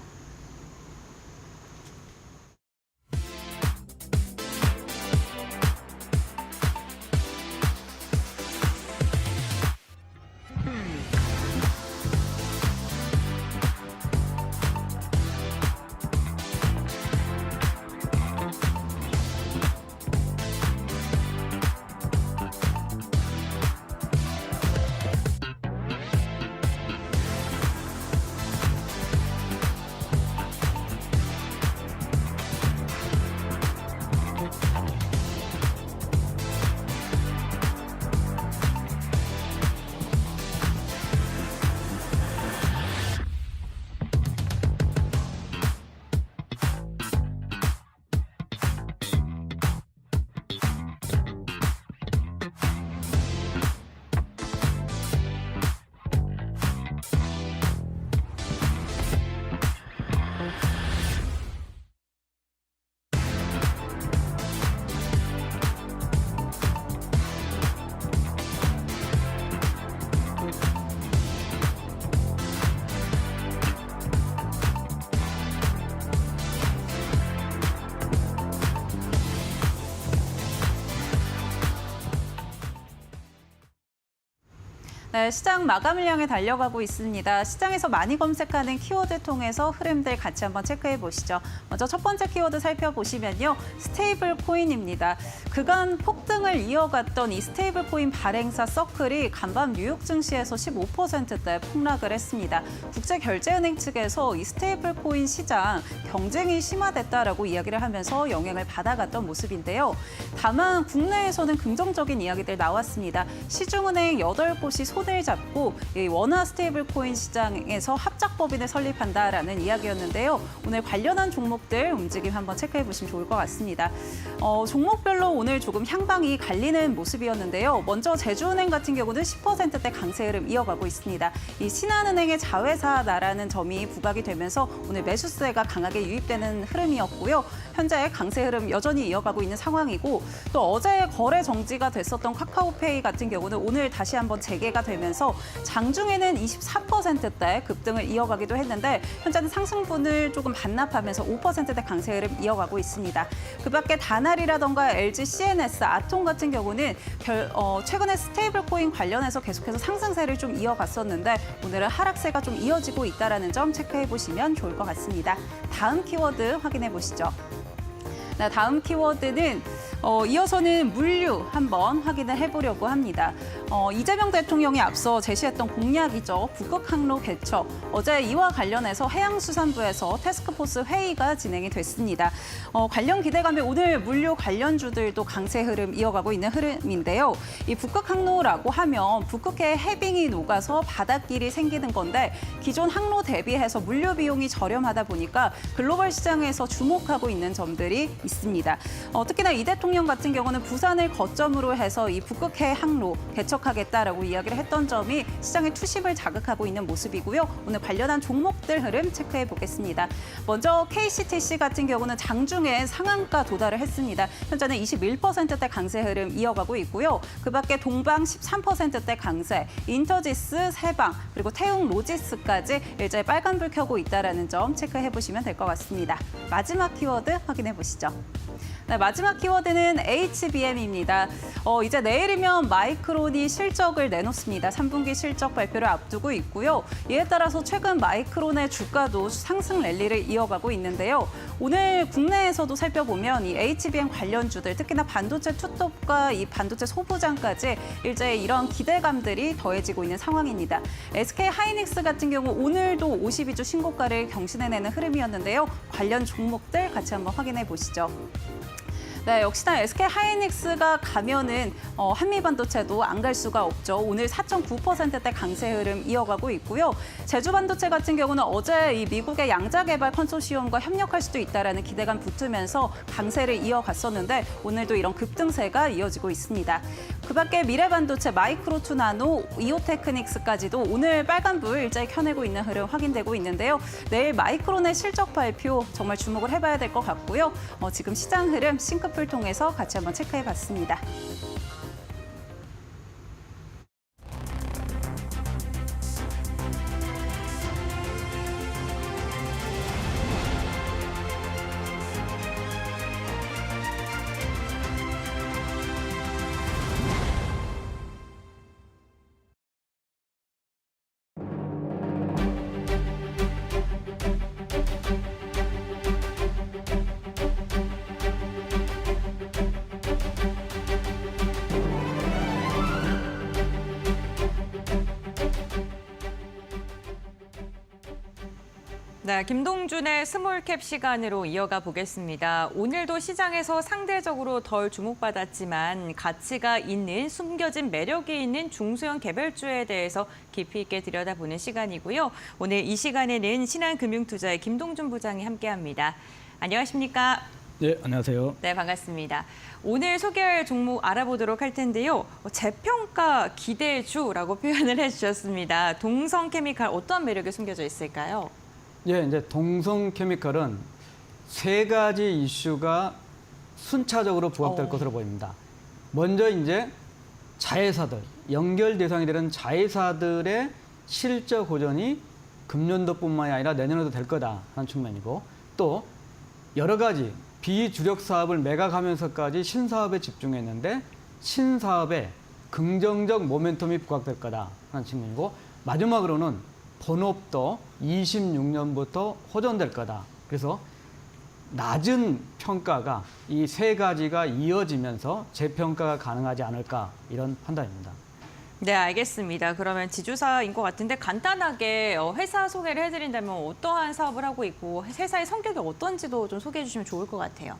네, 시장 마감을 향해 달려가고 있습니다. 시장에서 많이 검색하는 키워드 통해서 흐름들 같이 한번 체크해 보시죠. 먼저 첫 번째 키워드 살펴보시면요. 스테이블 코인입니다. 그간 폭등을 이어갔던 이 스테이블 코인 발행사 서클이 간밤 뉴욕 증시에서 15%대 폭락을 했습니다. 국제결제은행 측에서 이 스테이블 코인 시장 경쟁이 심화됐다라고 이야기를 하면서 영향을 받아갔던 모습인데요. 다만 국내에서는 긍정적인 이야기들 나왔습니다. 시중은행 8곳이 손을 잡고 이 원화 스테이블 코인 시장에서 합작법인을 설립한다라는 이야기였는데요. 오늘 관련한 종목들 움직임 한번 체크해 보시면 좋을 것 같습니다. 종목별로 오늘 조금 향방이 갈리는 모습이었는데요. 먼저 제주은행 같은 경우는 10%대 강세 흐름 이어가고 있습니다. 이 신한은행의 자회사다라는 점이 부각이 되면서 오늘 매수세가 강하게 유입되는 흐름이었고요. 현재 강세 흐름 여전히 이어가고 있는 상황이고, 또 어제 거래 정지가 됐었던 카카오페이 같은 경우는 오늘 다시 한번 재개가 되면서 장중에는 24%대 급등을 이어가기도 했는데 현재는 상승분을 조금 반납하면서 5%대 강세 흐름 이어가고 있습니다. 그 밖에 다날이라던가 LG CNS, 아톰 같은 경우는 최근에 스테이블 코인 관련해서 계속해서 상승세를 좀 이어갔었는데 오늘은 하락세가 좀 이어지고 있다는 점 체크해 보시면 좋을 것 같습니다. 다음 키워드 확인해 보시죠. 네, 다음 키워드는 이어서는 물류 한번 확인을 해보려고 합니다. 이재명 대통령이 앞서 제시했던 공약이죠. 북극 항로 개척. 어제 이와 관련해서 해양수산부에서 태스크포스 회의가 진행이 됐습니다. 관련 기대감에 오늘 물류 관련주들도 강세 흐름 이어가고 있는 흐름인데요. 이 북극 항로라고 하면 북극해 해빙이 녹아서 바닷길이 생기는 건데 기존 항로 대비해서 물류 비용이 저렴하다 보니까 글로벌 시장에서 주목하고 있는 점들이 있습니다. 특히나 이 대통령 같은 경우는 부산을 거점으로 해서 이 북극해 항로 개척하겠다라고 이야기를 했던 점이 시장의 투심을 자극하고 있는 모습이고요. 오늘 관련한 종목들 흐름 체크해 보겠습니다. 먼저 KCTC 같은 경우는 장중에 상한가 도달을 했습니다. 현재는 21%대 강세 흐름 이어가고 있고요. 그 밖에 동방 13%대 강세, 인터지스, 세방, 그리고 태웅 로지스까지 일자에 빨간불 켜고 있다는 점 체크해 보시면 될 것 같습니다. 마지막 키워드 확인해 보시죠. 네, 마지막 키워드는 HBM입니다. 이제 내일이면 마이크론이 실적을 내놓습니다. 3분기 실적 발표를 앞두고 있고요. 이에 따라서 최근 마이크론의 주가도 상승 랠리를 이어가고 있는데요. 오늘 국내에서도 살펴보면 이 HBM 관련주들, 특히나 반도체 투톱과 이 반도체 소부장까지 일제히 이런 기대감들이 더해지고 있는 상황입니다. SK 하이닉스 같은 경우 오늘도 52주 신고가를 경신해내는 흐름이었는데요. 관련 종목들 같이 한번 확인해 보시죠. 네, 역시나 SK 하이닉스가 가면은 한미반도체도 안 갈 수가 없죠. 오늘 4.9%대 강세 흐름 이어가고 있고요. 제주반도체 같은 경우는 어제 이 미국의 양자개발 컨소시엄과 협력할 수도 있다라는 기대감 붙으면서 강세를 이어갔었는데 오늘도 이런 급등세가 이어지고 있습니다. 그 밖에 미래반도체, 마이크로투나노, 이오테크닉스까지도 오늘 빨간불 일자히 켜내고 있는 흐름 확인되고 있는데요. 내일 마이크론의 실적 발표 정말 주목을 해봐야 될 것 같고요. 지금 시장 흐름 싱크풀 통해서 같이 한번 체크해봤습니다. 네, 김동준의 스몰캡 시간으로 이어가 보겠습니다. 오늘도 시장에서 상대적으로 덜 주목받았지만 가치가 있는 숨겨진 매력이 있는 중소형 개별주에 대해서 깊이 있게 들여다보는 시간이고요. 오늘 이 시간에는 신한금융투자의 김동준 부장이 함께합니다. 안녕하십니까? 네, 안녕하세요. 네, 반갑습니다. 오늘 소개할 종목 알아보도록 할 텐데요. 재평가 기대주라고 표현을 해주셨습니다. 동성케미칼 어떤 매력이 숨겨져 있을까요? 예, 이제 동성케미칼은 세 가지 이슈가 순차적으로 부각될 것으로 보입니다. 먼저 이제 자회사들, 연결 대상이 되는 자회사들의 실적 호전이 금년도뿐만이 아니라 내년에도 될 거다라는 측면이고, 또 여러 가지 비주력 사업을 매각하면서까지 신사업에 집중했는데 신사업에 긍정적 모멘텀이 부각될 거다라는 측면이고, 마지막으로는 본업도 26년부터 호전될 거다. 그래서 낮은 평가가 이 세 가지가 이어지면서 재평가가 가능하지 않을까, 이런 판단입니다. 네, 알겠습니다. 그러면 지주사인 것 같은데 간단하게 회사 소개를 해드린다면 어떠한 사업을 하고 있고 회사의 성격이 어떤지도 좀 소개해 주시면 좋을 것 같아요.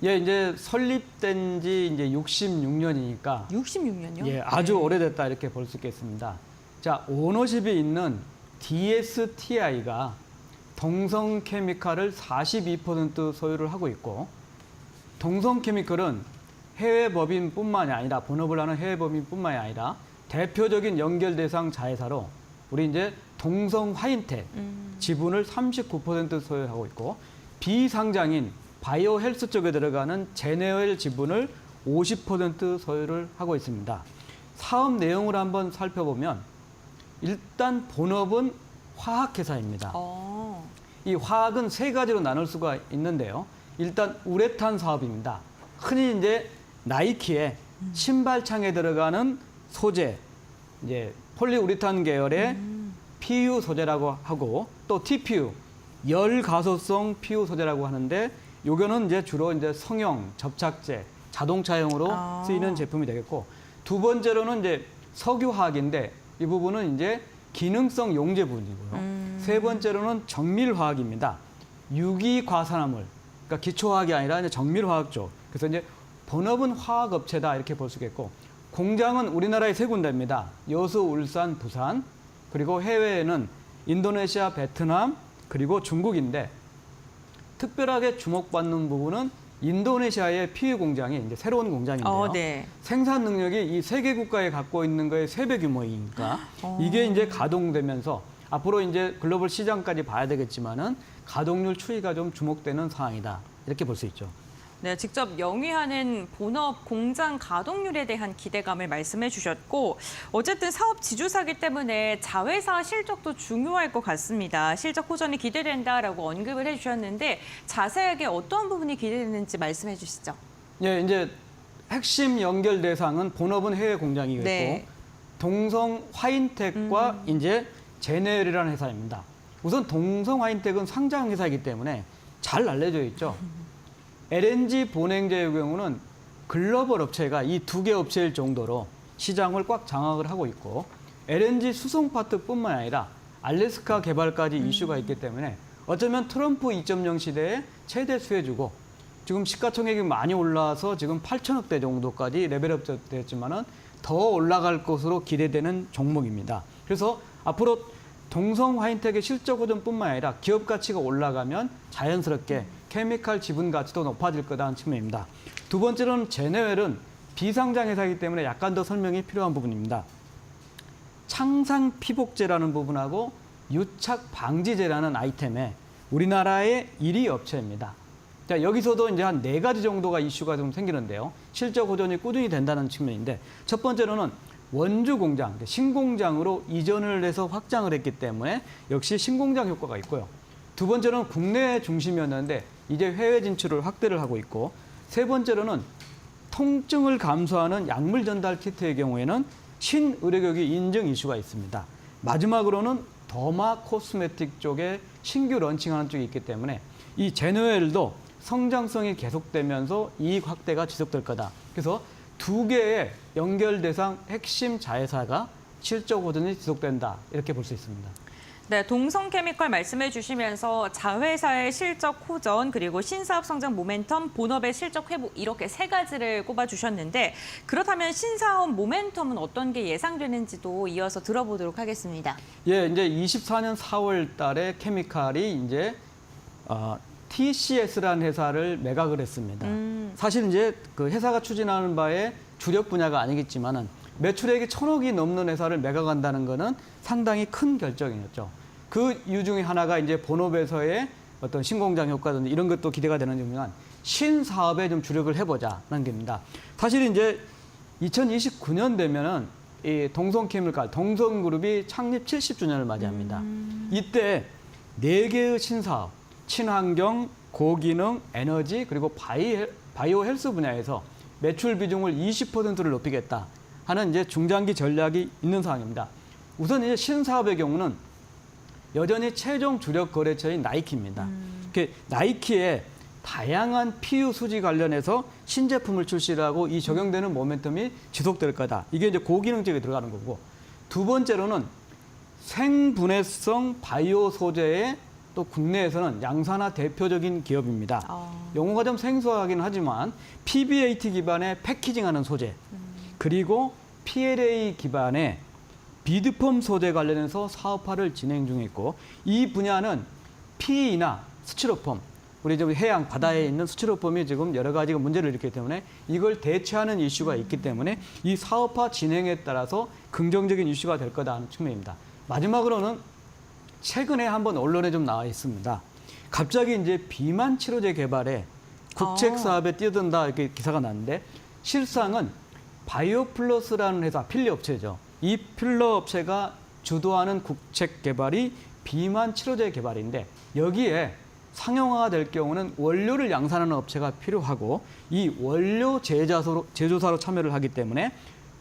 예, 이제 설립된 지 이제 66년이니까 66년요? 예, 아주 오래됐다 이렇게 볼 수 있겠습니다. 자, 오너십이 있는 DSTI가 동성케미칼을 42% 소유를 하고 있고, 동성케미칼은 해외 법인뿐만이 아니라 본업을 하는 해외 법인뿐만이 아니라 대표적인 연결 대상 자회사로 우리 이제 동성화인텍 지분을 39% 소유하고 있고, 비상장인 바이오 헬스 쪽에 들어가는 제네웰 지분을 50% 소유를 하고 있습니다. 사업 내용을 한번 살펴보면 일단 본업은 화학회사입니다. 이 화학은 세 가지로 나눌 수가 있는데요. 일단 우레탄 사업입니다. 흔히 이제 나이키의 신발창에 들어가는 소재, 이제 폴리우레탄 계열의 PU 소재라고 하고 또 TPU, 열가소성 PU 소재라고 하는데 요거는 이제 주로 이제 성형, 접착제, 자동차용으로 쓰이는 제품이 되겠고 두 번째로는 이제 석유화학인데 이 부분은 이제 기능성 용재 부분이고요. 세 번째로는 정밀화학입니다. 유기과산화물, 그러니까 기초화학이 아니라 이제 정밀화학 쪽. 그래서 이제 본업은 화학업체다 이렇게 볼 수 있겠고 공장은 우리나라에 세 군데입니다. 여수, 울산, 부산. 그리고 해외에는 인도네시아, 베트남, 그리고 중국인데 특별하게 주목받는 부분은 인도네시아의 PU 공장이 이제 새로운 공장인데요. 네. 생산 능력이 이 세 개 국가에 갖고 있는 거의 3배 규모이니까 이게 이제 가동되면서 앞으로 이제 글로벌 시장까지 봐야 되겠지만은 가동률 추이가 좀 주목되는 상황이다. 이렇게 볼 수 있죠. 네, 직접 영위하는 본업 공장 가동률에 대한 기대감을 말씀해 주셨고 어쨌든 사업 지주사기 때문에 자회사 실적도 중요할 것 같습니다. 실적 호전이 기대된다라고 언급을 해주셨는데 자세하게 어떤 부분이 기대되는지 말씀해 주시죠. 예, 이제 핵심 연결 대상은 본업은 해외 공장이겠고 네. 동성 화인텍과 이제 제네웰이라는 회사입니다. 우선 동성 화인텍은 상장 회사이기 때문에 잘 알려져 있죠. LNG 본행제의 경우는 글로벌 업체가 이 2개 업체일 정도로 시장을 꽉 장악을 하고 있고 LNG 수송 파트뿐만 아니라 알래스카 개발까지 이슈가 있기 때문에 어쩌면 트럼프 2.0 시대의 최대 수혜주고 지금 시가총액이 많이 올라와서 지금 8천억 대 정도까지 레벨업 됐지만은 더 올라갈 것으로 기대되는 종목입니다. 그래서 앞으로 동성 화인텍의 실적 호전뿐만 아니라 기업 가치가 올라가면 자연스럽게 케미칼 지분 가치도 높아질 거다는 측면입니다. 두 번째로는 제네웰은 비상장 회사이기 때문에 약간 더 설명이 필요한 부분입니다. 창상 피복제라는 부분하고 유착 방지제라는 아이템에 우리나라의 1위 업체입니다. 자, 여기서도 이제 한 4가지 정도가 이슈가 좀 생기는데요. 실적 호전이 꾸준히 된다는 측면인데 첫 번째로는 원주 공장, 신공장으로 이전을 해서 확장을 했기 때문에 역시 신공장 효과가 있고요. 두 번째로는 국내 중심이었는데 이제 해외 진출을 확대를 하고 있고 세 번째로는 통증을 감소하는 약물 전달 키트의 경우에는 신의료교육이 인증 이슈가 있습니다. 마지막으로는 더마 코스메틱 쪽에 신규 런칭하는 쪽이 있기 때문에 이 제네웰도 성장성이 계속되면서 이익 확대가 지속될 거다. 그래서 2개의 연결 대상 핵심 자회사가 실적 호전이 지속된다. 이렇게 볼 수 있습니다. 네, 동성케미컬 말씀해 주시면서 자회사의 실적 호전 그리고 신사업 성장 모멘텀, 본업의 실적 회복 이렇게 3가지를 꼽아주셨는데 그렇다면 신사업 모멘텀은 어떤 게 예상되는지도 이어서 들어보도록 하겠습니다. 예, 이제 24년 4월 달에 케미칼이 이제 TCS라는 회사를 매각을 했습니다. 사실 이제 그 회사가 추진하는 바에 주력 분야가 아니겠지만은 매출액이 1,000억이 넘는 회사를 매각한다는 거는 상당히 큰 결정이었죠. 그 이유 중에 하나가 이제 본업에서의 어떤 신공장 효과든지 이런 것도 기대가 되는 점이지만 신사업에 좀 주력을 해보자는 겁니다. 사실 이제 2029년 되면은 이 동성케미칼, 동성그룹이 창립 70주년을 맞이합니다. 이때 4개의 신사업, 친환경, 고기능, 에너지, 그리고 바이오 헬스 분야에서 매출 비중을 20%를 높이겠다 하는 이제 중장기 전략이 있는 상황입니다. 우선 이제 신사업의 경우는 여전히 최종 주력 거래처인 나이키입니다. 나이키의 다양한 PU 수지 관련해서 신제품을 출시를 하고 이 적용되는 모멘텀이 지속될 거다. 이게 이제 고기능 쪽에 들어가는 거고 두 번째로는 생분해성 바이오 소재의 또 국내에서는 양산화 대표적인 기업입니다. 용어가 좀 생소하긴 하지만 PBAT 기반의 패키징하는 소재 그리고 PLA 기반의 비드폼 소재 관련해서 사업화를 진행 중에 있고 이 분야는 PE나 스티로폼 우리 저 해양 바다에 있는 스티로폼이 지금 여러 가지가 문제를 일으키기 때문에 이걸 대체하는 이슈가 있기 때문에 이 사업화 진행에 따라서 긍정적인 이슈가 될 거다 하는 측면입니다. 마지막으로는 최근에 한번 언론에 좀 나와 있습니다. 갑자기 이제 비만 치료제 개발에 국책 사업에 뛰어든다 이렇게 기사가 났는데 실상은 바이오플러스라는 회사, 필러 업체죠. 이 필러 업체가 주도하는 국책 개발이 비만 치료제 개발인데 여기에 상용화가 될 경우는 원료를 양산하는 업체가 필요하고 이 원료 제조사로 참여를 하기 때문에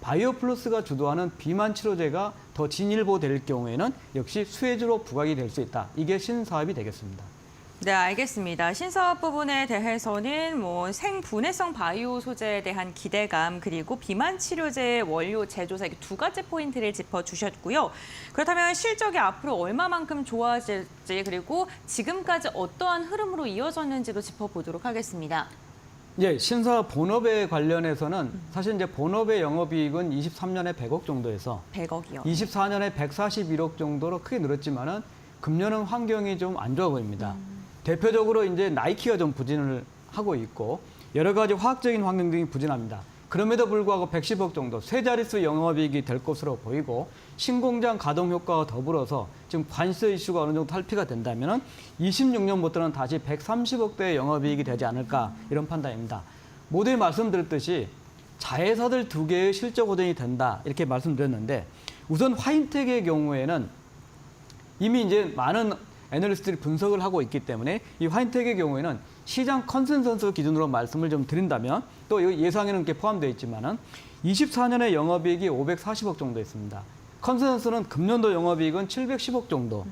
바이오플러스가 주도하는 비만 치료제가 더 진일보될 경우에는 역시 수혜주로 부각이 될 수 있다. 이게 신사업이 되겠습니다. 네, 알겠습니다. 신사업 부분에 대해서는 생분해성 바이오 소재에 대한 기대감 그리고 비만 치료제 원료 제조사 이렇게 두 가지 포인트를 짚어주셨고요. 그렇다면 실적이 앞으로 얼마만큼 좋아질지 그리고 지금까지 어떠한 흐름으로 이어졌는지도 짚어보도록 하겠습니다. 예, 신사업 본업에 관련해서는 사실 이제 본업의 영업이익은 23년에 100억 정도에서 100억이요. 24년에 141억 정도로 크게 늘었지만은 금년은 환경이 좀 안 좋아 보입니다. 대표적으로 이제 나이키가 좀 부진을 하고 있고 여러 가지 화학적인 환경 등이 부진합니다. 그럼에도 불구하고 110억 정도 세 자릿수 영업이익이 될 것으로 보이고 신공장 가동 효과와 더불어서 지금 관세 이슈가 어느 정도 탈피가 된다면 26년부터는 다시 130억대의 영업이익이 되지 않을까 이런 판단입니다. 모두에 말씀드렸듯이 자회사들 두 개의 실적 호전이 된다 이렇게 말씀드렸는데 우선 화인텍의 경우에는 이미 이제 많은 애널리스트들이 분석을 하고 있기 때문에 이 화인텍의 경우에는 시장 컨센서스 기준으로 말씀을 좀 드린다면 또 예상에는 이렇게 포함되어 있지만은 24년에 영업이익이 540억 정도 있습니다. 컨센서스는 금년도 영업이익은 710억 정도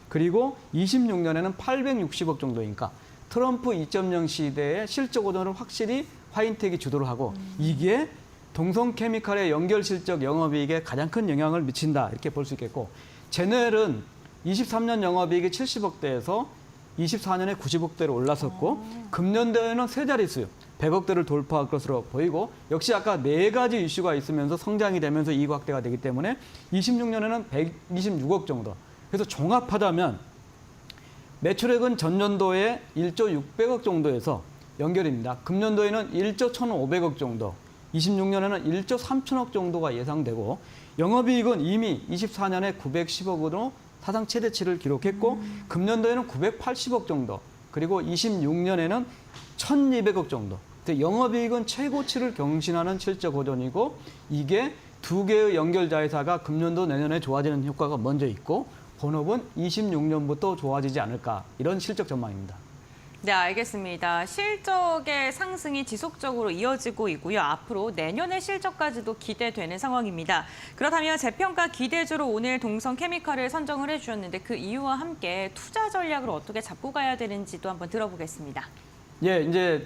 그리고 26년에는 860억 정도니까 트럼프 2.0 시대의 실적 호전을 확실히 화인텍이 주도를 하고 이게 동성케미칼의 연결 실적 영업이익에 가장 큰 영향을 미친다 이렇게 볼 수 있겠고 제넬은 23년 영업이익이 70억대에서 24년에 90억대로 올랐었고 금년도에는 세 자릿수 100억대를 돌파할 것으로 보이고 역시 아까 네 가지 이슈가 있으면서 성장이 되면서 이익 확대가 되기 때문에 26년에는 126억 정도. 그래서 종합하자면 매출액은 전년도에 1조 600억 정도에서 연결입니다. 금년도에는 1조 1,500억 정도, 26년에는 1조 3천억 정도가 예상되고 영업이익은 이미 24년에 910억으로 사상 최대치를 기록했고 금년도에는 980억 정도 그리고 26년에는 1,200억 정도 영업이익은 최고치를 경신하는 실적 호전이고 이게 두 개의 연결 자회사가 금년도 내년에 좋아지는 효과가 먼저 있고 본업은 26년부터 좋아지지 않을까 이런 실적 전망입니다. 네, 알겠습니다. 실적의 상승이 지속적으로 이어지고 있고요. 앞으로 내년의 실적까지도 기대되는 상황입니다. 그렇다면 재평가 기대주로 오늘 동성케미칼을 선정을 해주셨는데 그 이유와 함께 투자 전략을 어떻게 잡고 가야 되는지도 한번 들어보겠습니다. 예, 이제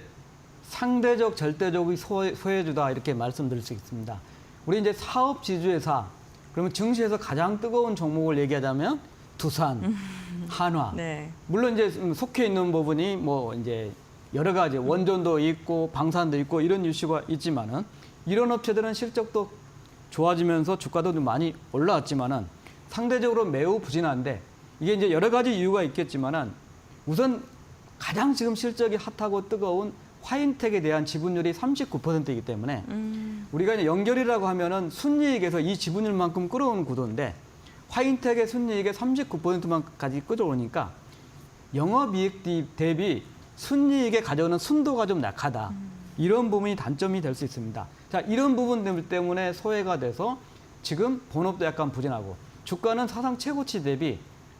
상대적, 절대적의 소외주다 이렇게 말씀드릴 수 있습니다. 우리 이제 사업 지주회사 그러면 증시에서 가장 뜨거운 종목을 얘기하자면 두산, 한화. 네. 물론 이제 속해 있는 부분이 뭐 이제 여러 가지 원전도 있고 방산도 있고 이런 이슈가 있지만은 이런 업체들은 실적도 좋아지면서 주가도 좀 많이 올라왔지만은 상대적으로 매우 부진한데 이게 이제 여러 가지 이유가 있겠지만은 우선 가장 지금 실적이 핫하고 뜨거운 화인텍에 대한 지분율이 39%이기 때문에 우리가 이제 연결이라고 하면은 순이익에서 이 지분율만큼 끌어오는 구도인데 화인텍의 순이익의 39%만까지 끌어오니까 영업이익 대비 순이익에 가져오는 순도가 좀 약하다. 이런 부분이 단점이 될 수 있습니다. 자, 이런 부분들 때문에 소외가 돼서 지금 본업도 약간 부진하고 주가는 사상 최고치 대비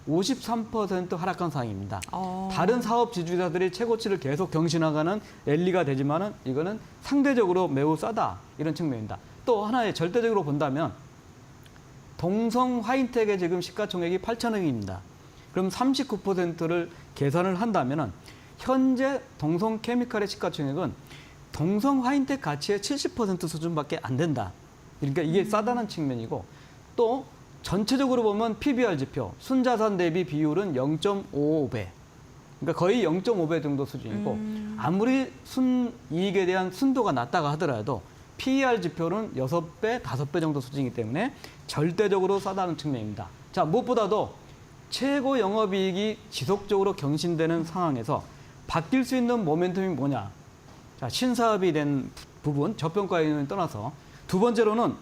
53% 하락한 상황입니다. 다른 사업 지주사들이 최고치를 계속 경신하가는 랠리가 되지만은 이거는 상대적으로 매우 싸다. 이런 측면입니다. 또 하나의 절대적으로 본다면 동성 화인텍의 지금 시가총액이 8천억입니다. 그럼 39%를 계산을 한다면 현재 동성 케미칼의 시가총액은 동성 화인텍 가치의 70% 수준밖에 안 된다. 그러니까 이게 싸다는 측면이고 또 전체적으로 보면 PBR 지표, 순자산 대비 비율은 0.55배. 그러니까 거의 0.5배 정도 수준이고 아무리 순이익에 대한 순도가 낮다가 하더라도 PER 지표는 6배, 5배 정도 수준이기 때문에 절대적으로 싸다는 측면입니다. 자, 무엇보다도 최고 영업이익이 지속적으로 경신되는 상황에서 바뀔 수 있는 모멘텀이 뭐냐. 자, 신사업이 된 부분, 저평가에는 떠나서 두 번째로는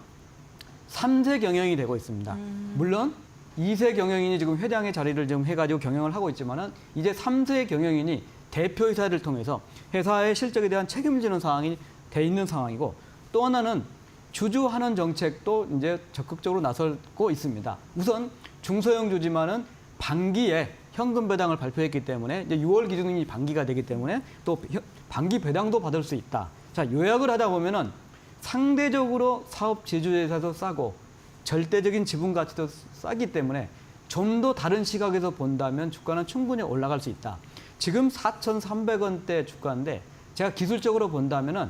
3세 경영이 되고 있습니다. 물론 2세 경영인이 지금 회장의 자리를 좀 해가지고 경영을 하고 있지만은 이제 3세 경영인이 대표이사를 통해서 회사의 실적에 대한 책임을 지는 상황이 돼 있는 상황이고 또 하나는 주주하는 정책도 이제 적극적으로 나서고 있습니다. 우선 중소형 주지만은 반기에 현금 배당을 발표했기 때문에 이제 6월 기준이 반기가 되기 때문에 또 반기 배당도 받을 수 있다. 자, 요약을 하다 보면은 상대적으로 사업 지주에서도 싸고 절대적인 지분 가치도 싸기 때문에 좀 더 다른 시각에서 본다면 주가는 충분히 올라갈 수 있다. 지금 4,300원대 주가인데 제가 기술적으로 본다면은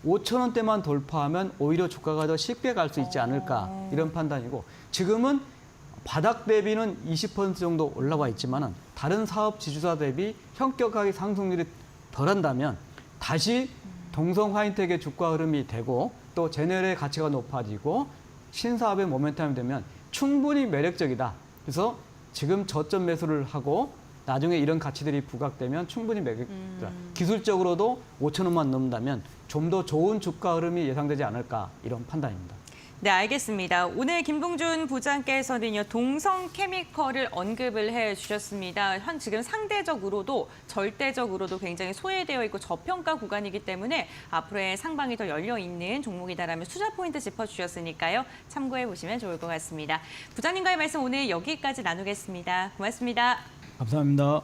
5,000원대만 돌파하면 오히려 주가가 더 쉽게 갈 수 있지 않을까 이런 판단이고 지금은 바닥 대비는 20% 정도 올라와 있지만은 다른 사업 지주사 대비 현격하게 상승률이 덜한다면 다시 동성 화인텍의 주가 흐름이 되고 또 제네럴의 가치가 높아지고 신사업의 모멘텀이 되면 충분히 매력적이다. 그래서 지금 저점 매수를 하고 나중에 이런 가치들이 부각되면 충분히 매력적이다. 기술적으로도 5,000원만 넘는다면 좀 더 좋은 주가 흐름이 예상되지 않을까 이런 판단입니다. 네, 알겠습니다. 오늘 김봉준 부장께서는요, 동성케미컬을 언급을 해주셨습니다. 지금 상대적으로도 절대적으로도 굉장히 소외되어 있고 저평가 구간이기 때문에 앞으로의 상방이 더 열려있는 종목이다라며 투자 포인트 짚어주셨으니까요. 참고해 보시면 좋을 것 같습니다. 부장님과의 말씀 오늘 여기까지 나누겠습니다. 고맙습니다. 감사합니다.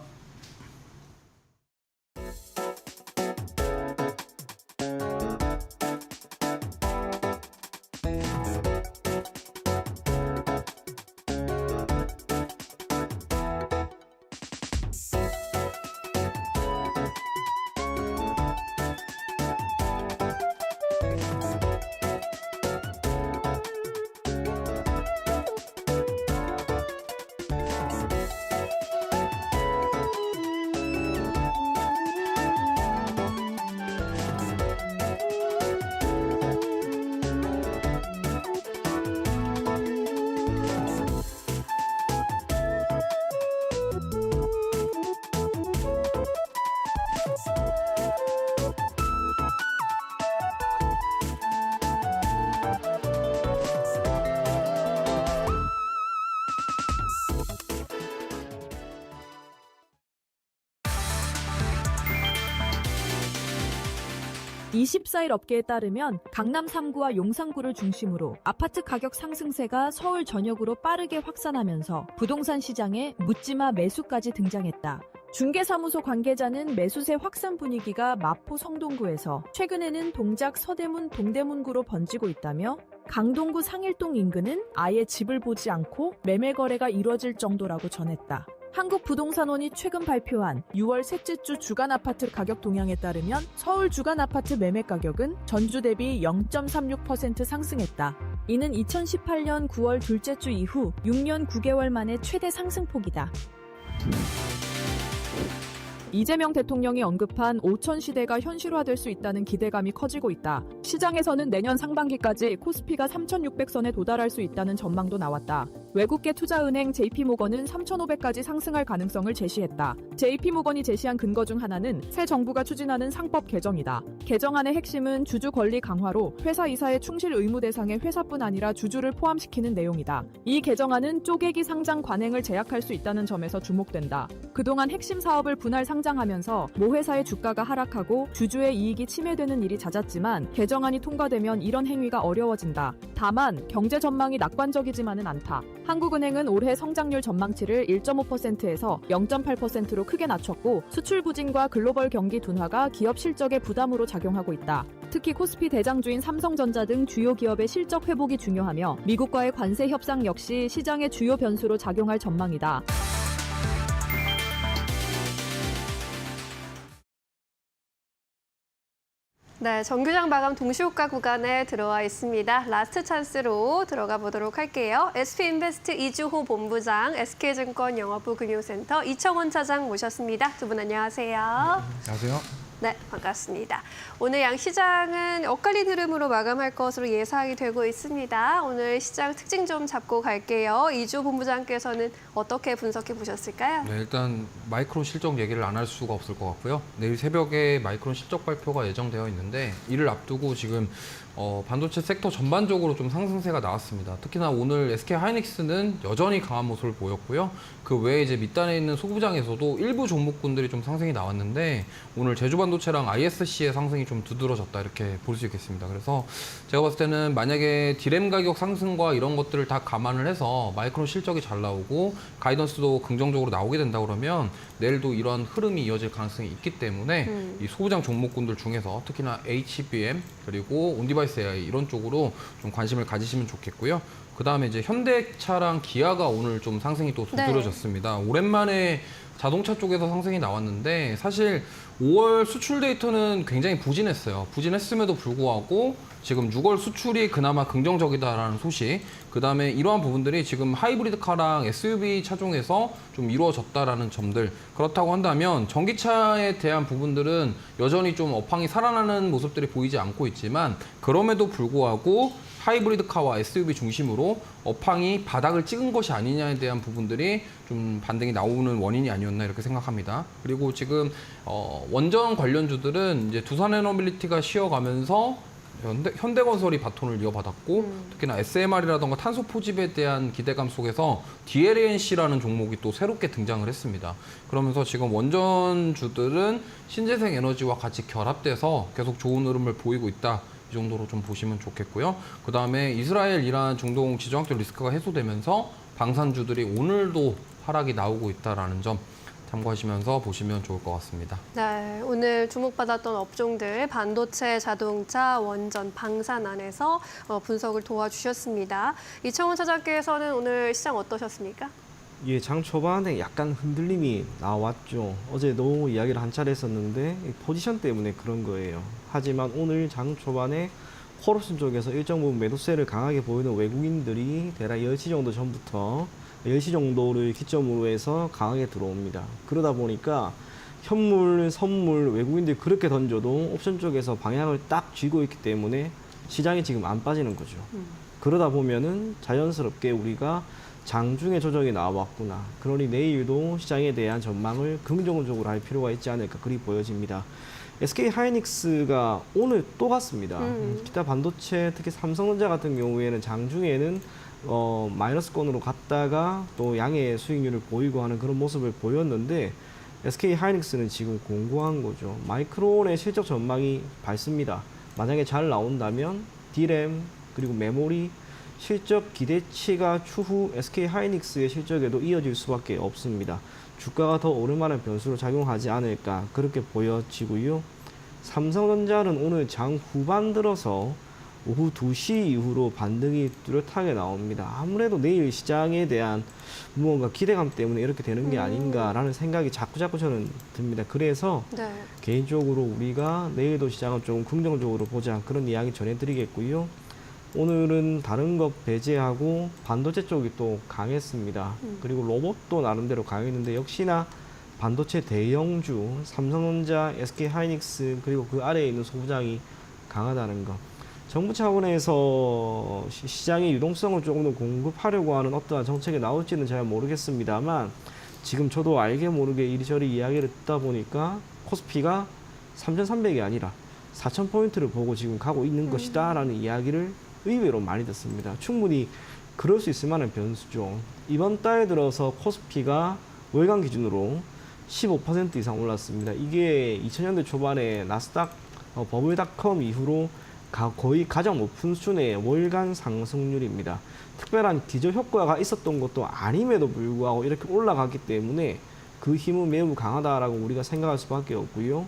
(24일) 업계에 따르면 강남 3구와 용산구를 중심으로 아파트 가격 상승세가 서울 전역으로 빠르게 확산하면서 부동산 시장에 묻지마 매수까지 등장했다. 중개사무소 관계자는 매수세 확산 분위기가 마포 성동구에서 최근에는 동작 서대문 동대문구로 번지고 있다며 강동구 상일동 인근은 아예 집을 보지 않고 매매 거래가 이뤄질 정도라고 전했다. 한국부동산원이 최근 발표한 6월 셋째 주 주간 아파트 가격 동향에 따르면 서울 주간 아파트 매매 가격은 전주 대비 0.36% 상승했다. 이는 2018년 9월 둘째 주 이후 6년 9개월 만의 최대 상승폭이다. 이재명 대통령이 언급한 5천 시대가 현실화될 수 있다는 기대감이 커지고 있다. 시장에서는 내년 상반기까지 코스피가 3,600선에 도달할 수 있다는 전망도 나왔다. 외국계 투자은행 JP모건은 3,500까지 상승할 가능성을 제시했다. JP모건이 제시한 근거 중 하나는 새 정부가 추진하는 상법 개정이다. 개정안의 핵심은 주주 권리 강화로 회사 이사의 충실 의무 대상에 회사뿐 아니라 주주를 포함시키는 내용이다. 이 개정안은 쪼개기 상장 관행을 제약할 수 있다는 점에서 주목된다. 그동안 핵심 사업을 분할 상장하면서 모 회사의 주가가 하락하고 주주의 이익이 침해되는 일이 잦았지만 개정안이 통과되면 이런 행위가 어려워진다. 다만 경제 전망이 낙관적이지만은 않다. 한국은행은 올해 성장률 전망치를 1.5%에서 0.8%로 크게 낮췄고 수출 부진과 글로벌 경기 둔화가 기업 실적에 부담으로 작용하고 있다. 특히 코스피 대장주인 삼성전자 등 주요 기업의 실적 회복이 중요하며 미국과의 관세 협상 역시 시장의 주요 변수로 작용할 전망이다. 네, 정규장 마감 동시호가 구간에 들어와 있습니다. 라스트 찬스로 들어가 보도록 할게요. SP인베스트 이주호 본부장, SK증권 영업부 금융센터 이청원 차장 모셨습니다. 두 분 안녕하세요. 안녕하세요. 네, 반갑습니다. 오늘 양 시장은 엇갈린 흐름으로 마감할 것으로 예상이 되고 있습니다. 오늘 시장 특징 좀 잡고 갈게요. 이주호 본부장께서는 어떻게 분석해 보셨을까요? 네, 일단 마이크론 실적 얘기를 안 할 수가 없을 것 같고요. 내일 새벽에 마이크론 실적 발표가 예정되어 있는데 이를 앞두고 지금 반도체 섹터 전반적으로 좀 상승세가 나왔습니다. 특히나 오늘 SK 하이닉스는 여전히 강한 모습을 보였고요. 그 외에 이제 밑단에 있는 소부장에서도 일부 종목군들이 좀 상승이 나왔는데 오늘 제주반도체랑 ISC의 상승이 좀 두드러졌다 이렇게 볼 수 있겠습니다. 그래서 제가 봤을 때는 만약에 디램 가격 상승과 이런 것들을 다 감안을 해서 마이크론 실적이 잘 나오고 가이던스도 긍정적으로 나오게 된다 그러면 내일도 이러한 흐름이 이어질 가능성이 있기 때문에 이 소부장 종목군들 중에서 특히나 HBM 그리고 온디바이스 AI 이런 쪽으로 좀 관심을 가지시면 좋겠고요. 그 다음에 이제 현대차랑 기아가 오늘 좀 상승이 또 두드러졌습니다. 오랜만에 자동차 쪽에서 상승이 나왔는데 사실 5월 수출 데이터는 굉장히 부진했어요. 부진했음에도 불구하고 지금 6월 수출이 그나마 긍정적이다라는 소식, 그 다음에 이러한 부분들이 지금 하이브리드 카랑 SUV 차종에서 좀 이루어졌다라는 점들, 그렇다고 한다면 전기차에 대한 부분들은 여전히 좀 업황이 살아나는 모습들이 보이지 않고 있지만 그럼에도 불구하고 하이브리드 카와 SUV 중심으로 업황이 바닥을 찍은 것이 아니냐에 대한 부분들이 좀 반등이 나오는 원인이 아니었나 이렇게 생각합니다. 그리고 지금 원전 관련주들은 이제 두산에너빌리티가 쉬어가면서 현대건설이 바톤을 이어받았고 특히나 SMR이라던가 탄소 포집에 대한 기대감 속에서 DLNC라는 종목이 또 새롭게 등장을 했습니다. 그러면서 지금 원전주들은 신재생 에너지와 같이 결합돼서 계속 좋은 흐름을 보이고 있다. 이 정도로 좀 보시면 좋겠고요. 그 다음에 이스라엘, 이란, 중동 지정학적 리스크가 해소되면서 방산주들이 오늘도 하락이 나오고 있다는 점 참고하시면서 보시면 좋을 것 같습니다. 네, 오늘 주목받았던 업종들 반도체, 자동차, 원전, 방산 안에서 분석을 도와주셨습니다. 이청훈 차장께서는 오늘 시장 어떠셨습니까? 예, 장 초반에 약간 흔들림이 나왔죠. 어제도 이야기를 한 차례 했었는데 포지션 때문에 그런 거예요. 하지만 오늘 장 초반에 코르슨 쪽에서 일정 부분 매도세를 강하게 보이는 외국인들이 대략 10시 정도 전부터 10시 정도를 기점으로 해서 강하게 들어옵니다. 그러다 보니까 현물, 선물, 외국인들이 그렇게 던져도 옵션 쪽에서 방향을 딱 쥐고 있기 때문에 시장이 지금 안 빠지는 거죠. 그러다 보면은 자연스럽게 우리가 장중에 조정이 나왔구나. 그러니 내일도 시장에 대한 전망을 긍정적으로 할 필요가 있지 않을까 그리 보여집니다. SK 하이닉스가 오늘 또 갔습니다. 기타 반도체, 특히 삼성전자 같은 경우에는 장중에는 마이너스권으로 갔다가 또 양의 수익률을 보이고 하는 그런 모습을 보였는데 SK 하이닉스는 지금 공고한 거죠. 마이크론의 실적 전망이 밝습니다. 만약에 잘 나온다면 D램 그리고 메모리 실적 기대치가 추후 SK 하이닉스의 실적에도 이어질 수밖에 없습니다. 주가가 더 오를 만한 변수로 작용하지 않을까 그렇게 보여지고요. 삼성전자는 오늘 장 후반 들어서 오후 2시 이후로 반등이 뚜렷하게 나옵니다. 아무래도 내일 시장에 대한 무언가 기대감 때문에 이렇게 되는 게 아닌가라는 생각이 자꾸 저는 듭니다. 그래서 개인적으로 우리가 내일도 시장을 좀 긍정적으로 보자 그런 이야기 전해드리겠고요. 오늘은 다른 것 배제하고 반도체 쪽이 또 강했습니다. 그리고 로봇도 나름대로 강했는데 역시나 반도체 대형주, 삼성전자, SK 하이닉스 그리고 그 아래에 있는 소부장이 강하다는 것. 정부 차원에서 시장의 유동성을 조금 더 공급하려고 하는 어떠한 정책이 나올지는 잘 모르겠습니다만 지금 저도 알게 모르게 이리저리 이야기를 듣다 보니까 코스피가 3,300이 아니라 4,000포인트를 보고 지금 가고 있는 것이다라는 이야기를 의외로 많이 듣습니다. 충분히 그럴 수 있을 만한 변수죠. 이번 달 들어서 코스피가 월간 기준으로 15% 이상 올랐습니다. 이게 2000년대 초반에 나스닥 버블닷컴 이후로 거의 가장 높은 수준의 월간 상승률입니다. 특별한 기저 효과가 있었던 것도 아님에도 불구하고 이렇게 올라갔기 때문에 그 힘은 매우 강하다라고 우리가 생각할 수밖에 없고요.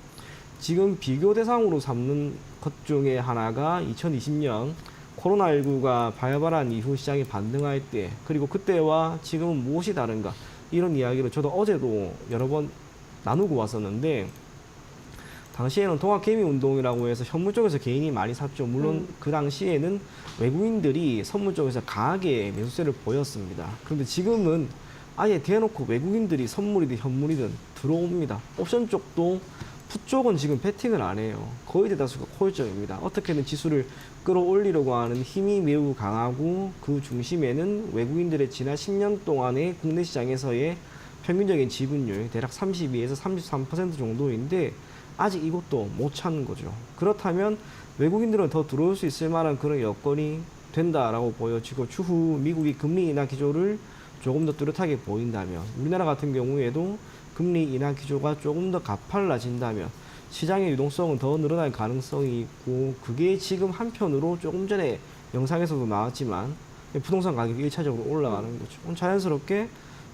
지금 비교 대상으로 삼는 것 중에 하나가 2020년 코로나19가 발발한 이후 시장이 반등할 때 그리고 그때와 지금은 무엇이 다른가 이런 이야기를 저도 어제도 여러 번 나누고 왔었는데 당시에는 동학개미운동이라고 해서 현물 쪽에서 개인이 많이 샀죠. 물론 그 당시에는 외국인들이 선물 쪽에서 강하게 매수세를 보였습니다. 그런데 지금은 아예 대놓고 외국인들이 선물이든 현물이든 들어옵니다. 옵션 쪽도 풋 쪽은 지금 배팅을 안 해요. 거의 대다수가 콜점입니다. 어떻게든 지수를 끌어올리려고 하는 힘이 매우 강하고 그 중심에는 외국인들의 지난 10년 동안의 국내 시장에서의 평균적인 지분율 대략 32에서 33% 정도인데 아직 이것도 못 찾는 거죠. 그렇다면 외국인들은 더 들어올 수 있을 만한 그런 여건이 된다라고 보여지고 추후 미국이 금리 인하 기조를 조금 더 뚜렷하게 보인다면 우리나라 같은 경우에도 금리 인하 기조가 조금 더 가팔라진다면 시장의 유동성은 더 늘어날 가능성이 있고 그게 지금 한편으로 조금 전에 영상에서도 나왔지만 부동산 가격이 1차적으로 올라가는 거죠. 자연스럽게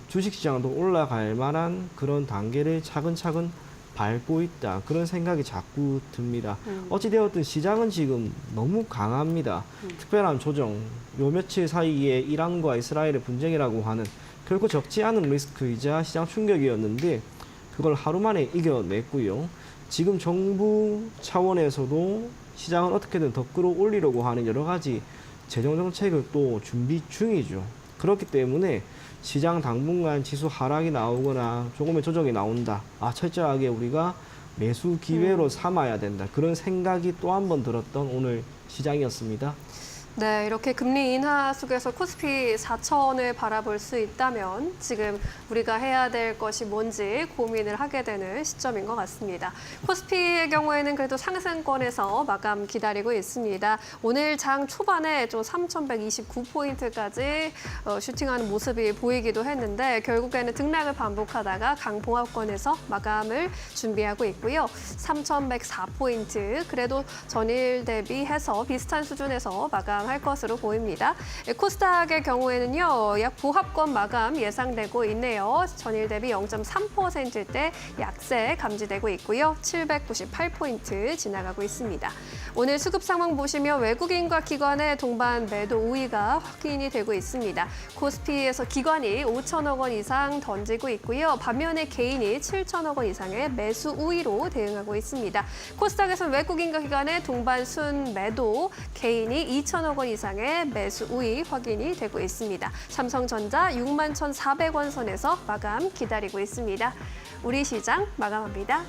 주식시장도 올라갈 만한 그런 단계를 차근차근 밟고 있다. 그런 생각이 자꾸 듭니다. 어찌되었든 시장은 지금 너무 강합니다. 특별한 조정, 요 며칠 사이에 이란과 이스라엘의 분쟁이라고 하는 결코 적지 않은 리스크이자 시장 충격이었는데 그걸 하루 만에 이겨냈고요. 지금 정부 차원에서도 시장을 어떻게든 더 끌어올리려고 하는 여러 가지 재정 정책을 또 준비 중이죠. 그렇기 때문에 시장 당분간 지수 하락이 나오거나 조금의 조정이 나온다. 철저하게 우리가 매수 기회로 삼아야 된다. 그런 생각이 또 한 번 들었던 오늘 시장이었습니다. 네, 이렇게 금리 인하 속에서 코스피 4천을 바라볼 수 있다면 지금 우리가 해야 될 것이 뭔지 고민을 하게 되는 시점인 것 같습니다. 코스피의 경우에는 그래도 상승권에서 마감 기다리고 있습니다. 오늘 장 초반에 좀 3,129포인트까지 슈팅하는 모습이 보이기도 했는데 결국에는 등락을 반복하다가 강봉합권에서 마감을 준비하고 있고요. 3,104포인트, 그래도 전일 대비해서 비슷한 수준에서 마감할 것으로 보입니다. 코스닥의 경우에는요, 약 보합권 마감 예상되고 있네요. 전일 대비 0.3%대 약세 감지되고 있고요. 798포인트 지나가고 있습니다. 오늘 수급 상황 보시면 외국인과 기관의 동반 매도 우위가 확인이 되고 있습니다. 코스피에서 기관이 5천억 원 이상 던지고 있고요. 반면에 개인이 7천억 원 이상의 매수 우위로 대응하고 있습니다. 코스닥에서는 외국인과 기관의 동반 순 매도, 개인이 2천억 원 이상의 매수 우위 확인이 되고 있습니다. 삼성전자 61,400원 선에서 마감 기다리고 있습니다. 우리 시장 마감합니다.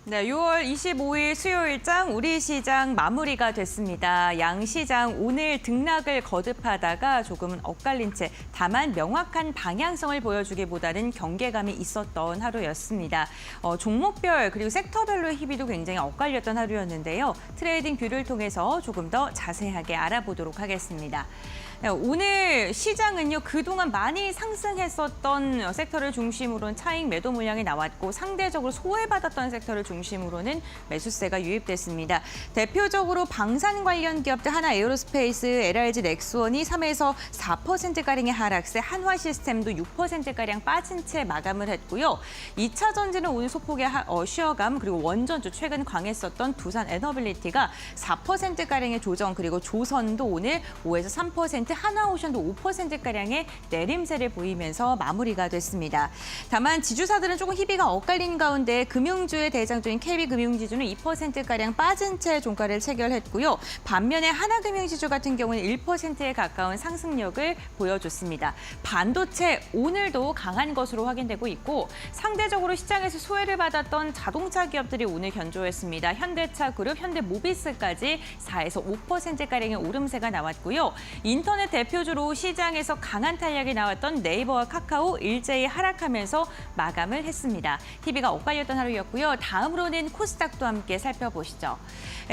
네, 6월 25일 수요일장 우리 시장 마무리가 됐습니다. 양시장 오늘 등락을 거듭하다가 조금은 엇갈린 채 다만 명확한 방향성을 보여주기보다는 경계감이 있었던 하루였습니다. 종목별 그리고 섹터별로의 희비도 굉장히 엇갈렸던 하루였는데요. 트레이딩 뷰를 통해서 조금 더 자세하게 알아보도록 하겠습니다. 오늘 시장은요, 그동안 많이 상승했었던 섹터를 중심으로는 차익 매도 물량이 나왔고 상대적으로 소외받았던 섹터를 중심으로는 매수세가 유입됐습니다. 대표적으로 방산 관련 기업들 하나 에어로스페이스, LRG, 넥스원이 3에서 4%가량의 하락세, 한화 시스템도 6%가량 빠진 채 마감을 했고요. 2차 전지는 오늘 소폭의 쉬어감, 그리고 원전주 최근 강했었던 두산 에너빌리티가 4%가량의 조정, 그리고 조선도 오늘 5에서 3%, 하나오션도 5%가량의 내림세를 보이면서 마무리가 됐습니다. 다만 지주사들은 조금 희비가 엇갈린 가운데 금융주의 대장주인 KB금융지주는 2%가량 빠진 채 종가를 체결했고요. 반면에 하나금융지주 같은 경우는 1%에 가까운 상승력을 보여줬습니다. 반도체 오늘도 강한 것으로 확인되고 있고 상대적으로 시장에서 수혜를 받았던 자동차 기업들이 오늘 견조했습니다. 현대차 그룹, 현대모비스까지 4에서 5%가량의 오름세가 나왔고요. 인터넷 대표주로 시장에서 강한 탄력이 나왔던 네이버와 카카오 일제히 하락하면서 마감을 했습니다. 희비가 엇갈렸던 하루였고요. 다음으로는 코스닥도 함께 살펴보시죠.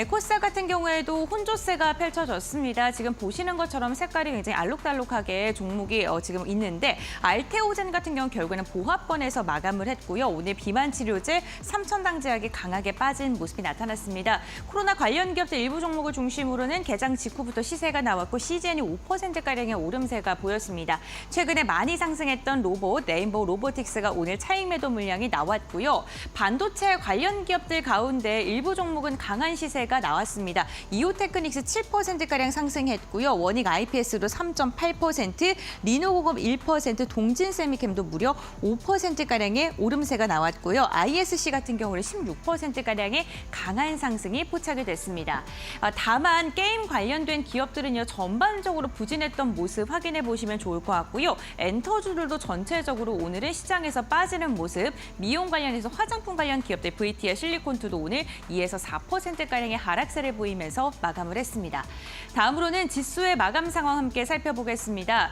코스닥 같은 경우에도 혼조세가 펼쳐졌습니다. 지금 보시는 것처럼 색깔이 굉장히 알록달록하게 종목이 지금 있는데 알테오젠 같은 경우 결국에는 보합권에서 마감을 했고요. 오늘 비만 치료제, 삼천당제약이 강하게 빠진 모습이 나타났습니다. 코로나 관련 기업들 일부 종목을 중심으로는 개장 직후부터 시세가 나왔고 CGN이 5%가량의 오름세가 보였습니다. 최근에 많이 상승했던 로봇, 레인보우 로보틱스가 오늘 차익 매도 물량이 나왔고요. 반도체 관련 기업들 가운데 일부 종목은 강한 시세가 나왔습니다. 이오테크닉스 7%가량 상승했고요. 원익 IPS도 3.8%, 리노공업 1%, 동진세미캠도 무려 5%가량의 오름세가 나왔고요. ISC 같은 경우는 16%가량의 강한 상승이 포착이 됐습니다. 다만 게임 관련된 기업들은요, 전반적으로 부진했던 모습 확인해 보시면 좋을 것 같고요. 엔터주들도 전체적으로 오늘은 시장에서 빠지는 모습, 미용 관련해서 화장품 관련 기업들 VT와 실리콘투도 오늘 2에서 4%가량의 하락세를 보이면서 마감을 했습니다. 다음으로는 지수의 마감 상황 함께 살펴보겠습니다.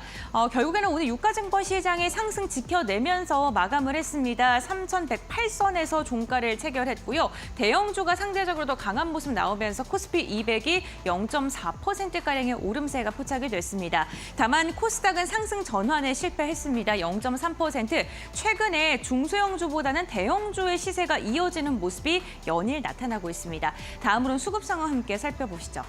결국에는 오늘 유가증권 시장의 상승 지켜내면서 마감을 했습니다. 3,108선에서 종가를 체결했고요. 대형주가 상대적으로 더 강한 모습 나오면서 코스피 200이 0.4%가량의 오름세가 포착이 됐습니다. 다만 코스닥은 상승 전환에 실패했습니다. 0.3%. 최근에 중소형주보다는 대형주의 시세가 이어지는 모습이 연일 나타나고 있습니다. 다음으로는 수급 상황 함께 살펴보시죠.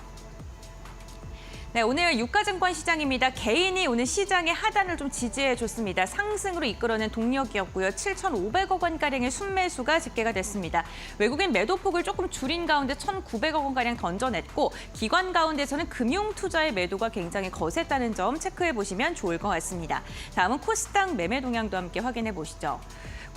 네, 오늘 유가증권 시장입니다. 개인이 오늘 시장의 하단을 좀 지지해줬습니다. 상승으로 이끌어낸 동력이었고요. 7,500억 원가량의 순매수가 집계가 됐습니다. 외국인 매도폭을 조금 줄인 가운데 1,900억 원가량 던져냈고 기관 가운데서는 금융투자의 매도가 굉장히 거셌다는 점 체크해보시면 좋을 것 같습니다. 다음은 코스닥 매매 동향도 함께 확인해 보시죠.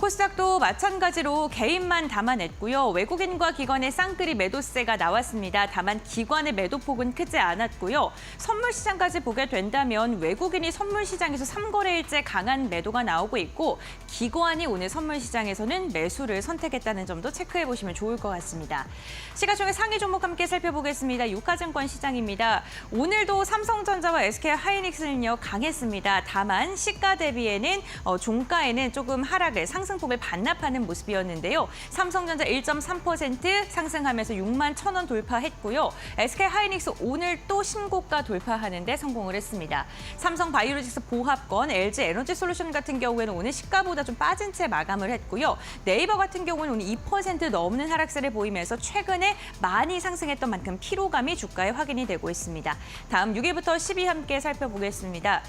코스닥도 마찬가지로 개인만 담아냈고요. 외국인과 기관의 쌍끌이 매도세가 나왔습니다. 다만 기관의 매도폭은 크지 않았고요. 선물 시장까지 보게 된다면 외국인이 선물 시장에서 3거래일째 강한 매도가 나오고 있고 기관이 오늘 선물 시장에서는 매수를 선택했다는 점도 체크해 보시면 좋을 것 같습니다. 시가총액 상위 종목 함께 살펴보겠습니다. 유가증권 시장입니다. 오늘도 삼성전자와 SK하이닉스는요 강했습니다. 다만 시가 대비에는 종가에는 조금 하락을 상승폭을 반납하는 모습이었는데요. 삼성전자 1.3% 상승하면서 6만 1,000원 돌파했고요. SK하이닉스 오늘 또 신고가 돌파하는 데 성공을 했습니다. 삼성바이오로직스 보합권, LG에너지솔루션 같은 경우에는 오늘 시가보다 좀 빠진 채 마감을 했고요. 네이버 같은 경우는 오늘 2% 넘는 하락세를 보이면서 최근에 많이 상승했던 만큼 피로감이 주가에 확인이 되고 있습니다. 다음 6위부터 10위 함께 살펴보겠습니다.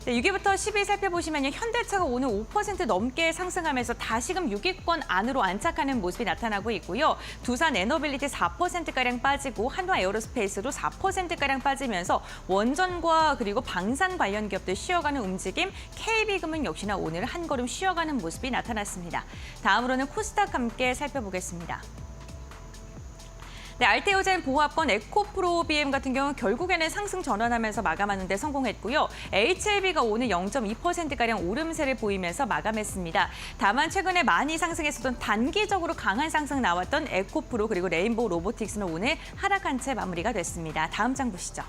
네, 6위부터 10위 살펴보시면 현대차가 오늘 5% 넘게 상승하면서 다시금 6위권 안으로 안착하는 모습이 나타나고 있고요. 두산 에너빌리티 4%가량 빠지고 한화 에어로스페이스도 4%가량 빠지면서 원전과 그리고 방산 관련 기업들 쉬어가는 움직임, KB금은 역시나 오늘 한 걸음 쉬어가는 모습이 나타났습니다. 다음으로는 코스닥 함께 살펴보겠습니다. 네, 알테오젠 보합권 에코프로비엠 같은 경우는 결국에는 상승 전환하면서 마감하는 데 성공했고요. HLB가 오늘 0.2%가량 오름세를 보이면서 마감했습니다. 다만 최근에 많이 상승했었던 단기적으로 강한 상승 나왔던 에코프로 그리고 레인보우 로보틱스는 오늘 하락한 채 마무리가 됐습니다. 다음 장 보시죠.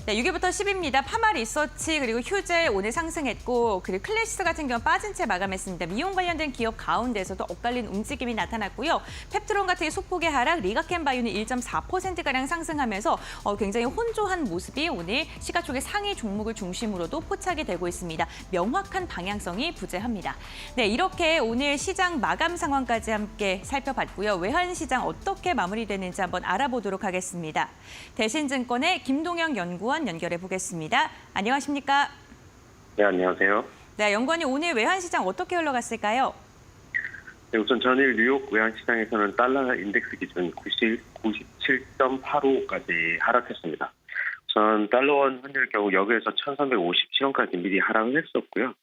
네, 6위부터 10위입니다. 파마 리서치 그리고 휴젤 오늘 상승했고 그리고 클래시스 같은 경우 빠진 채 마감했습니다. 미용 관련된 기업 가운데서도 엇갈린 움직임이 나타났고요. 펩트론 같은 소폭의 하락, 리가켄바이오는 1.4%가량 상승하면서 굉장히 혼조한 모습이 오늘 시가총액 상위 종목을 중심으로도 포착이 되고 있습니다. 명확한 방향성이 부재합니다. 네, 이렇게 오늘 시장 마감 상황까지 함께 살펴봤고요. 외환시장 어떻게 마무리되는지 한번 알아보도록 하겠습니다. 대신증권의 김동영 연구원 연결해 보겠습니다. 안녕하십니까? 네, 안녕하세요. 네, 연구원님 오늘 외환시장 어떻게 흘러갔을까요? 네, 우선 전일 뉴욕 외환시장에서는 달러 인덱스 기준 97.85까지 하락했습니다. 우선 달러원 환율 경우 여기에서 1,357원까지 미리 하락을 했었고요.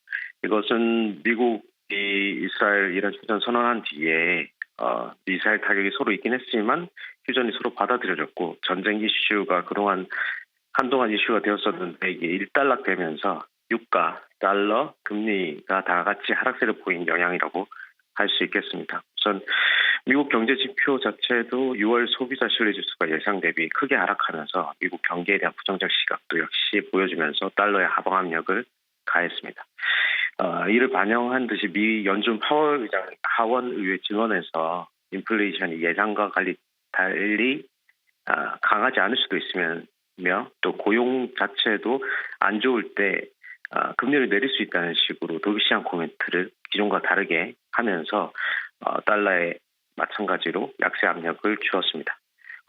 이것은 미국이 이스라엘 이란 휴전 선언한 뒤에 미사일 타격이 서로 있긴 했지만 휴전이 서로 받아들여졌고 전쟁 이슈가 그동안 한동안 이슈가 되었었는데 이게 일단락되면서 유가, 달러, 금리가 다 같이 하락세를 보인 영향이라고 할 수 있겠습니다. 우선 미국 경제 지표 자체도 6월 소비자 신뢰 지수가 예상 대비 크게 하락하면서 미국 경기에 대한 부정적 시각도 역시 보여주면서 달러의 하방 압력을 가했습니다. 이를 반영한 듯이 미 연준 파월 의장 하원 의회 증언에서 인플레이션이 예상과 달리 강하지 않을 수도 있으며 또 고용 자체도 안 좋을 때 금리를 내릴 수 있다는 식으로 도비시장 코멘트를 기존과 다르게 하면서 달러에 마찬가지로 약세 압력을 주었습니다.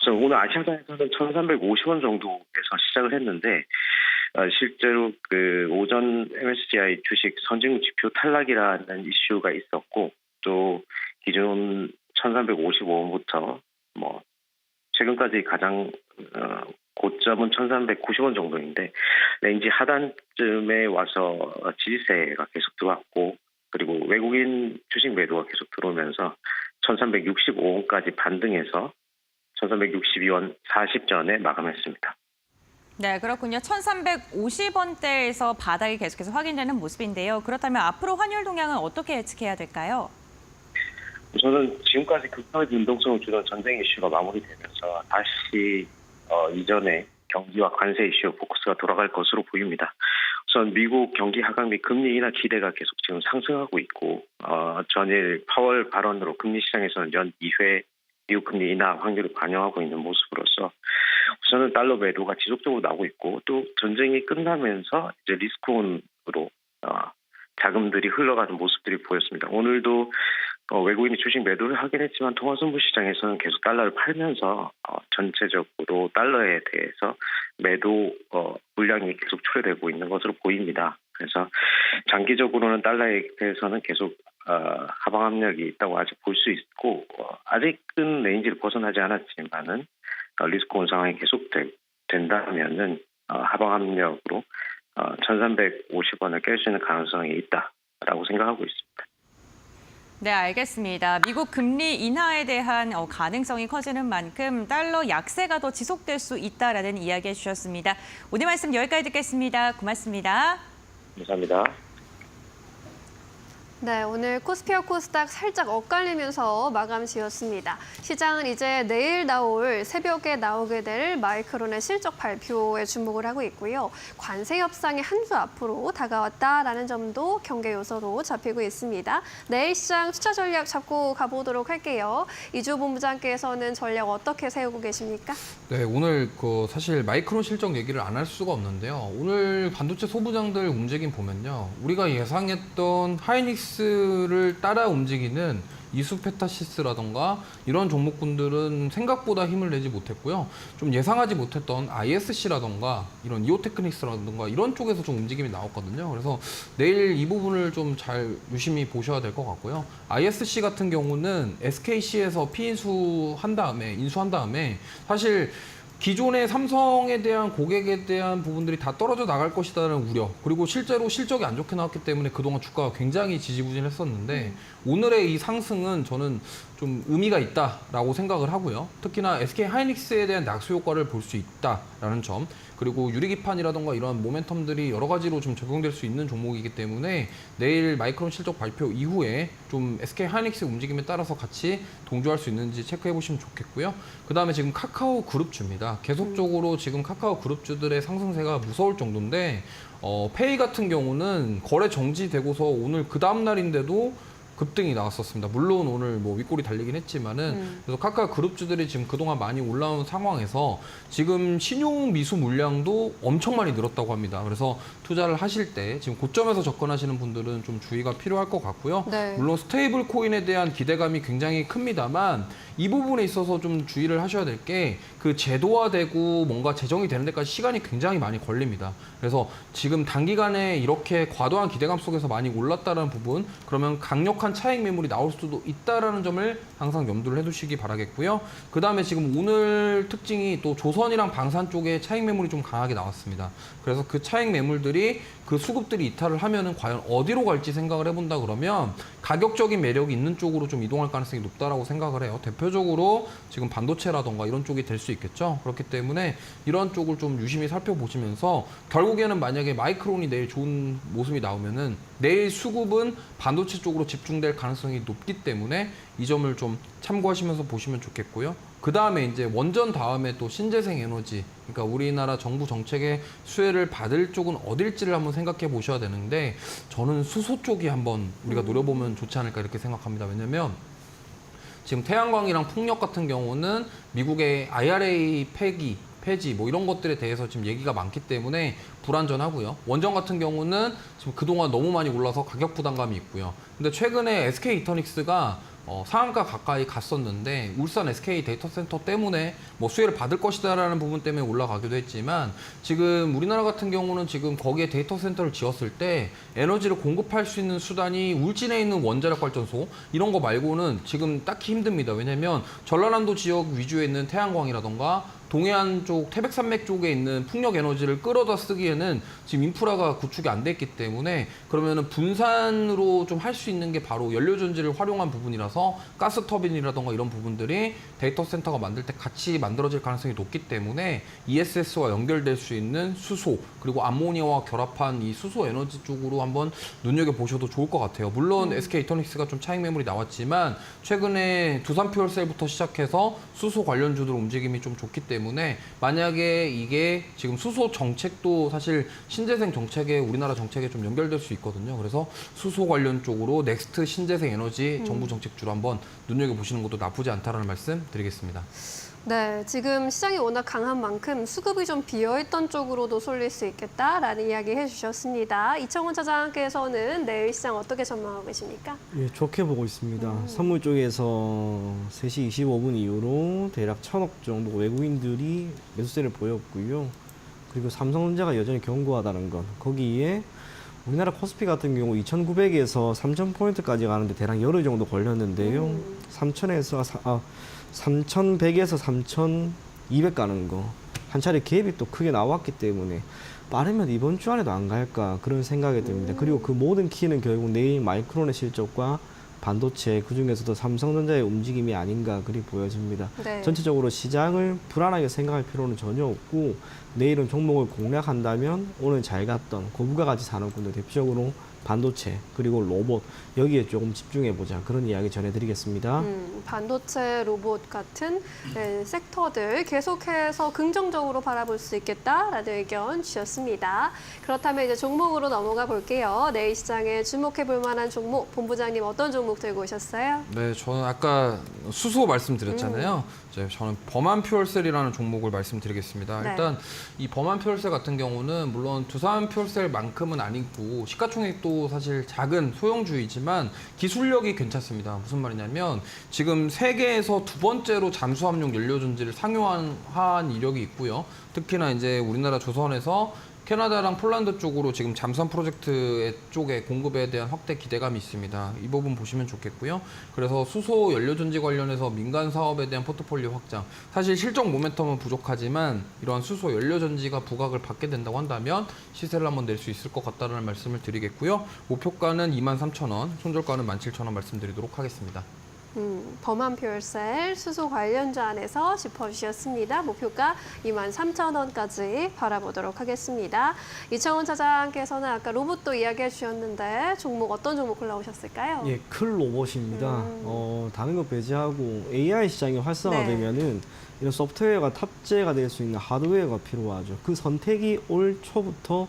우선 오늘 아시아장에서는 1,350원 정도에서 시작을 했는데 실제로 그 오전 MSCI 주식 선진국 지표 탈락이라는 이슈가 있었고 또 기존 1,355원부터 최근까지 가장 고점은 1,390원 정도인데 렌지 하단쯤에 와서 지지세가 계속 들어왔고 그리고 외국인 주식 매도가 계속 들어오면서 1,365원까지 반등해서 1,362원 40전에 마감했습니다. 네, 그렇군요. 1,350원대에서 바닥이 계속해서 확인되는 모습인데요. 그렇다면 앞으로 환율 동향은 어떻게 예측해야 될까요? 우선은 지금까지 극단적 운동성을 주던 전쟁 이슈가 마무리되면서 다시 이전에 경기와 관세 이슈 포커스가 돌아갈 것으로 보입니다. 우선 미국 경기 하강 및 금리 인하 기대가 계속 지금 상승하고 있고 전일 파월 발언으로 금리 시장에서는 연 2회 미국 금리 인하 확률을 반영하고 있는 모습으로서 우선은 달러 매도가 지속적으로 나오고 있고 또 전쟁이 끝나면서 이제 리스크온으로 자금들이 흘러가는 모습들이 보였습니다. 오늘도 외국인이 주식 매도를 하긴 했지만 통화선물 시장에서는 계속 달러를 팔면서 전체적으로 달러에 대해서 매도 물량이 계속 초래되고 있는 것으로 보입니다. 그래서 장기적으로는 달러에 대해서는 계속 하방 압력이 있다고 아직 볼 수 있고 아직은 레인지를 벗어나지 않았지만은 리스크온 상황이 계속 된다면은 하방 압력으로 1,350원을 깰 수 있는 가능성이 있다라고 생각하고 있습니다. 네, 알겠습니다. 미국 금리 인하에 대한 가능성이 커지는 만큼 달러 약세가 더 지속될 수 있다라는 이야기 해주셨습니다. 오늘 말씀 여기까지 듣겠습니다. 고맙습니다. 감사합니다. 네, 오늘 코스피와 코스닥 살짝 엇갈리면서 마감 지었습니다. 시장은 이제 내일 새벽에 나오게 될 마이크론의 실적 발표에 주목을 하고 있고요. 관세 협상이 한 주 앞으로 다가왔다라는 점도 경계 요소로 잡히고 있습니다. 내일 시장 투자 전략 잡고 가보도록 할게요. 이주 본부장께서는 전략 어떻게 세우고 계십니까? 네, 오늘 사실 마이크론 실적 얘기를 안 할 수가 없는데요. 오늘 반도체 소부장들 움직임 보면요. 우리가 예상했던 하이닉스를 따라 움직이는 이수페타시스라던가 이런 종목군들은 생각보다 힘을 내지 못했고요. 좀 예상하지 못했던 ISC라던가 이런 이오테크닉스라던가 이런 쪽에서 좀 움직임이 나왔거든요. 그래서 내일 이 부분을 좀 잘 유심히 보셔야 될 것 같고요. ISC 같은 경우는 SKC에서 인수한 다음에 사실 기존의 삼성에 대한 고객에 대한 부분들이 다 떨어져 나갈 것이라는 우려, 그리고 실제로 실적이 안 좋게 나왔기 때문에 그동안 주가가 굉장히 지지부진했었는데 오늘의 이 상승은 저는 좀 의미가 있다라고 생각을 하고요. 특히나 SK 하이닉스에 대한 낙수 효과를 볼 수 있다라는 점, 그리고 유리기판이라던가 이런 모멘텀들이 여러 가지로 좀 적용될 수 있는 종목이기 때문에 내일 마이크론 실적 발표 이후에 좀 SK 하이닉스 움직임에 따라서 같이 동조할 수 있는지 체크해 보시면 좋겠고요. 그 다음에 지금 카카오 그룹주입니다. 계속적으로 지금 카카오 그룹주들의 상승세가 무서울 정도인데 페이 같은 경우는 거래 정지되고서 오늘 그 다음 날인데도 급등이 나왔었습니다. 물론 오늘 뭐 윗골이 달리긴 했지만은 그래서 카카오 그룹주들이 지금 그동안 많이 올라온 상황에서 지금 신용 미수 물량도 엄청 많이 늘었다고 합니다. 그래서 투자를 하실 때 지금 고점에서 접근하시는 분들은 좀 주의가 필요할 것 같고요. 네. 물론 스테이블 코인에 대한 기대감이 굉장히 큽니다만 이 부분에 있어서 좀 주의를 하셔야 될 게 그 제도화되고 뭔가 제정이 되는 데까지 시간이 굉장히 많이 걸립니다. 그래서 지금 단기간에 이렇게 과도한 기대감 속에서 많이 올랐다는 부분, 그러면 강력한 차익 매물이 나올 수도 있다는 점을 항상 염두를 해두시기 바라겠고요. 그 다음에 지금 오늘 특징이 또 조선이랑 방산 쪽에 차익 매물이 좀 강하게 나왔습니다. 그래서 그 차익 매물들이 그 수급들이 이탈을 하면은 과연 어디로 갈지 생각을 해본다 그러면 가격적인 매력이 있는 쪽으로 좀 이동할 가능성이 높다라고 생각을 해요. 대표적으로 지금 반도체라던가 이런 쪽이 될 수 있겠죠. 그렇기 때문에 이런 쪽을 좀 유심히 살펴보시면서 결국에는 만약에 마이크론이 내일 좋은 모습이 나오면은 내일 수급은 반도체 쪽으로 집중될 가능성이 높기 때문에 이 점을 좀 참고하시면서 보시면 좋겠고요. 그 다음에 이제 원전 다음에 또 신재생 에너지, 그러니까 우리나라 정부 정책의 수혜를 받을 쪽은 어딜지를 한번 생각해 보셔야 되는데 저는 수소 쪽이 한번 우리가 노려보면 좋지 않을까 이렇게 생각합니다. 왜냐면 지금 태양광이랑 풍력 같은 경우는 미국의 IRA 폐지 뭐 이런 것들에 대해서 지금 얘기가 많기 때문에 불안전하고요. 원전 같은 경우는 지금 그동안 너무 많이 올라서 가격 부담감이 있고요. 근데 최근에 SK 이터닉스가 상한가 가까이 갔었는데 울산 SK 데이터 센터 때문에 뭐 수혜를 받을 것이다라는 부분 때문에 올라가기도 했지만 지금 우리나라 같은 경우는 지금 거기에 데이터 센터를 지었을 때 에너지를 공급할 수 있는 수단이 울진에 있는 원자력 발전소 이런 거 말고는 지금 딱히 힘듭니다. 왜냐면 전라남도 지역 위주에 있는 태양광이라던가 동해안 쪽 태백산맥 쪽에 있는 풍력 에너지를 끌어다 쓰기에는 지금 인프라가 구축이 안 됐기 때문에 그러면은 분산으로 좀 할 수 있는 게 바로 연료전지를 활용한 부분이라서 가스 터빈이라던가 이런 부분들이 데이터 센터가 만들 때 같이 만들어질 가능성이 높기 때문에 ESS와 연결될 수 있는 수소 그리고 암모니아와 결합한 이 수소 에너지 쪽으로 한번 눈여겨보셔도 좋을 것 같아요. 물론 SK이터닉스가 좀 차익 매물이 나왔지만 최근에 두산퓨얼셀부터 시작해서 수소 관련주들 움직임이 좀 좋기 때문에 만약에 이게 지금 수소 정책도 사실 신재생 정책에 우리나라 정책에 좀 연결될 수 있거든요. 그래서 수소 관련 쪽으로 넥스트 신재생 에너지 정부 정책주로 한번 눈여겨보시는 것도 나쁘지 않다라는 말씀 드리겠습니다. 네, 지금 시장이 워낙 강한 만큼 수급이 좀 비어있던 쪽으로도 쏠릴 수 있겠다라는 이야기 해주셨습니다. 이청훈 차장께서는 내일 시장 어떻게 전망하고 계십니까? 예, 좋게 보고 있습니다. 선물 쪽에서 3시 25분 이후로 대략 1,000억 정도 외국인들이 매수세를 보였고요. 그리고 삼성전자가 여전히 견고하다는 것. 거기에 우리나라 코스피 같은 경우 2,900에서 3,000포인트까지 가는데 대략 열흘 정도 걸렸는데요. 3,100에서 3,200 가는 거. 한 차례 갭이 또 크게 나왔기 때문에 빠르면 이번 주 안에도 안 갈까 그런 생각이 듭니다. 그리고 그 모든 키는 결국 내일 마이크론의 실적과 반도체 그중에서도 삼성전자의 움직임이 아닌가 그리 보여집니다. 네. 전체적으로 시장을 불안하게 생각할 필요는 전혀 없고 내일은 종목을 공략한다면 오늘 잘 갔던 고부가가치 산업군들 대표적으로 반도체 그리고 로봇 여기에 조금 집중해보자 그런 이야기 전해드리겠습니다. 반도체, 로봇 같은 섹터들 계속해서 긍정적으로 바라볼 수 있겠다라는 의견 주셨습니다. 그렇다면 이제 종목으로 넘어가 볼게요. 내일 시장에 주목해볼 만한 종목, 본부장님 어떤 종목 들고 오셨어요? 네, 저는 아까 수소 말씀드렸잖아요. 이제 저는 범한퓨얼셀이라는 종목을 말씀드리겠습니다. 네. 일단 이 범한퓨얼셀 같은 경우는 물론 두산퓨얼셀만큼은 아니고 시가총액도 사실 작은 소형주이지만 기술력이 괜찮습니다. 무슨 말이냐면 지금 세계에서 두 번째로 잠수함용 연료전지를 상용한 이력이 있고요. 특히나 이제 우리나라 조선에서 캐나다랑 폴란드 쪽으로 지금 잠수함 프로젝트 쪽에 공급에 대한 확대 기대감이 있습니다. 이 부분 보시면 좋겠고요. 그래서 수소 연료전지 관련해서 민간 사업에 대한 포트폴리오 확장. 사실 실적 모멘텀은 부족하지만 이러한 수소 연료전지가 부각을 받게 된다고 한다면 시세를 한번 낼 수 있을 것 같다는 말씀을 드리겠고요. 목표가는 23,000원, 손절가는 17,000원 말씀드리도록 하겠습니다. 범한퓨얼셀 수소 관련주 안에서 짚어주셨습니다. 목표가 23,000원까지 바라보도록 하겠습니다. 이청훈 차장께서는 아까 로봇도 이야기해 주셨는데 종목 어떤 종목 골라오셨을까요? 예, 클 로봇입니다. 다른 거 배제하고 AI 시장이 활성화되면은 이런 소프트웨어가 탑재가 될 수 있는 하드웨어가 필요하죠. 그 선택이 올 초부터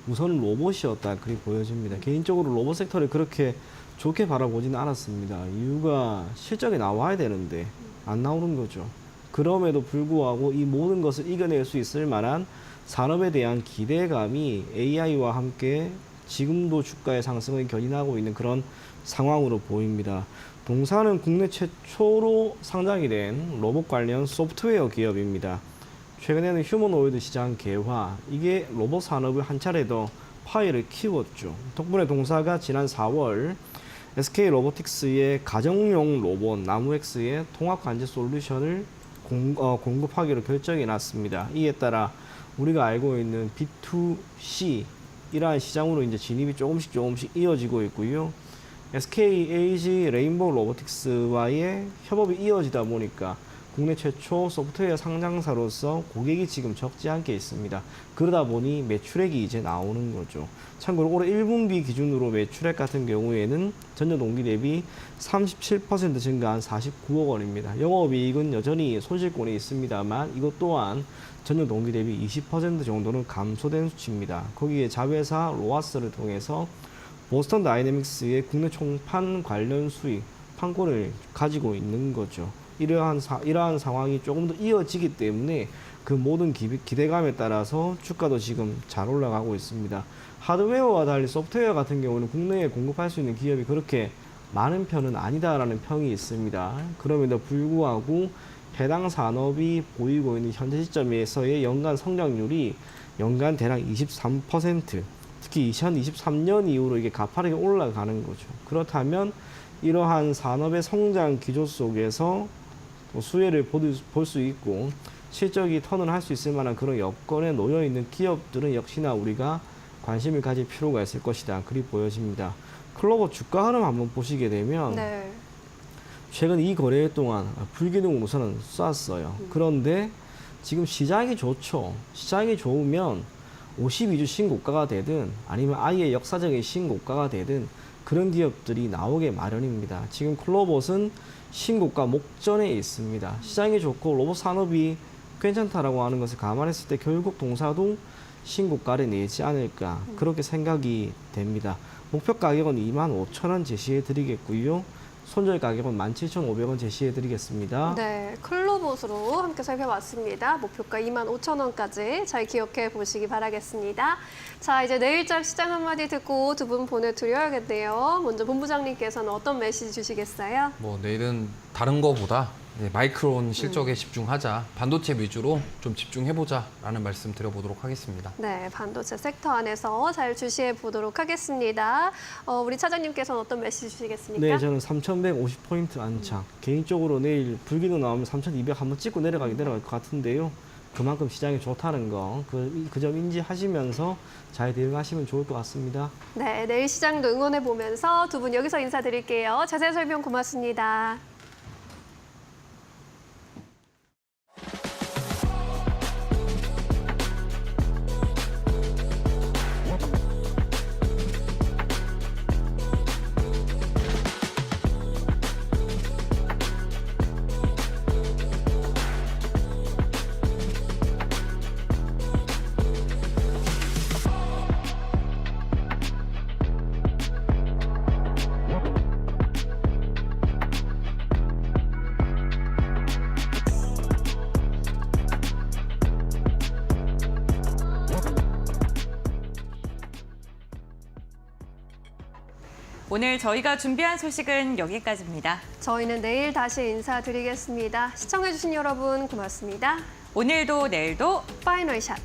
우선은 로봇이었다 그렇게 보여집니다. 개인적으로 로봇 섹터를 그렇게 좋게 바라보지는 않았습니다. 이유가 실적이 나와야 되는데 안 나오는 거죠. 그럼에도 불구하고 이 모든 것을 이겨낼 수 있을 만한 산업에 대한 기대감이 AI와 함께 지금도 주가의 상승을 견인하고 있는 그런 상황으로 보입니다. 동사는 국내 최초로 상장이 된 로봇 관련 소프트웨어 기업입니다. 최근에는 휴머노이드 시장 개화, 이게 로봇 산업을 한 차례 더 파이를 키웠죠. 덕분에 동사가 지난 4월 SK 로보틱스의 가정용 로봇 나무엑스의 통합 관제 솔루션을 공급하기로 결정이 났습니다. 이에 따라 우리가 알고 있는 B2C 이러한 시장으로 이제 진입이 조금씩 이어지고 있고요. SK AG 레인보우 로보틱스와의 협업이 이어지다 보니까 국내 최초 소프트웨어 상장사로서 고객이 지금 적지 않게 있습니다. 그러다 보니 매출액이 이제 나오는 거죠. 참고로 올해 1분기 기준으로 매출액 같은 경우에는 전년 동기 대비 37% 증가한 49억 원입니다. 영업이익은 여전히 손실권이 있습니다만 이것 또한 전년 동기 대비 20% 정도는 감소된 수치입니다. 거기에 자회사 로아스를 통해서 보스턴 다이내믹스의 국내 총판 관련 수익, 판권을 가지고 있는 거죠. 이러한 상황이 조금 더 이어지기 때문에 그 모든 기대감에 따라서 주가도 지금 잘 올라가고 있습니다. 하드웨어와 달리 소프트웨어 같은 경우는 국내에 공급할 수 있는 기업이 그렇게 많은 편은 아니다라는 평이 있습니다. 그럼에도 불구하고 해당 산업이 보이고 있는 현재 시점에서의 연간 성장률이 연간 대략 23%, 특히 2023년 이후로 이게 가파르게 올라가는 거죠. 그렇다면 이러한 산업의 성장 기조 속에서 수혜를 볼 수 있고 실적이 턴을 할 수 있을 만한 그런 여건에 놓여 있는 기업들은 역시나 우리가 관심을 가질 필요가 있을 것이다. 그리 보여집니다. 클로버 주가 흐름 한번 보시게 되면 네. 최근 이 거래일 동안 불기둥 우선은 쐈어요. 그런데 지금 시장이 좋죠. 시장이 좋으면 52주 신고가가 되든 아니면 아예 역사적인 신고가가 되든 그런 기업들이 나오게 마련입니다. 지금 클로봇은 신고가 목전에 있습니다. 시장이 좋고 로봇 산업이 괜찮다라고 하는 것을 감안했을 때 결국 동사도 신고가를 내지 않을까 그렇게 생각이 됩니다. 목표 가격은 25,000원 제시해 드리겠고요. 손절 가격은 17,500원 제시해 드리겠습니다. 네, 클로봇으로 함께 살펴봤습니다. 목표가 25,000원까지 잘 기억해 보시기 바라겠습니다. 자, 이제 내일장 시장 한마디 듣고 두 분 보내드려야겠네요. 먼저 본부장님께서는 어떤 메시지 주시겠어요? 뭐 내일은 다른 거보다 마이크론 실적에 집중하자, 반도체 위주로 좀 집중해보자라는 말씀 드려보도록 하겠습니다. 네, 반도체 섹터 안에서 잘 주시해 보도록 하겠습니다. 우리 차장님께서는 어떤 메시지 주시겠습니까? 네, 저는 3,150포인트 안착. 개인적으로 내일 불기둥 나오면 3,200 한번 찍고 내려갈 것 같은데요. 그만큼 시장이 좋다는 거, 그 점 인지하시면서 잘 대응하시면 좋을 것 같습니다. 네, 내일 시장도 응원해 보면서 두 분 여기서 인사드릴게요. 자세한 설명 고맙습니다. 오늘 저희가 준비한 소식은 여기까지입니다. 저희는 내일 다시 인사드리겠습니다. 시청해주신 여러분 고맙습니다. 오늘도 내일도 파이널 샷.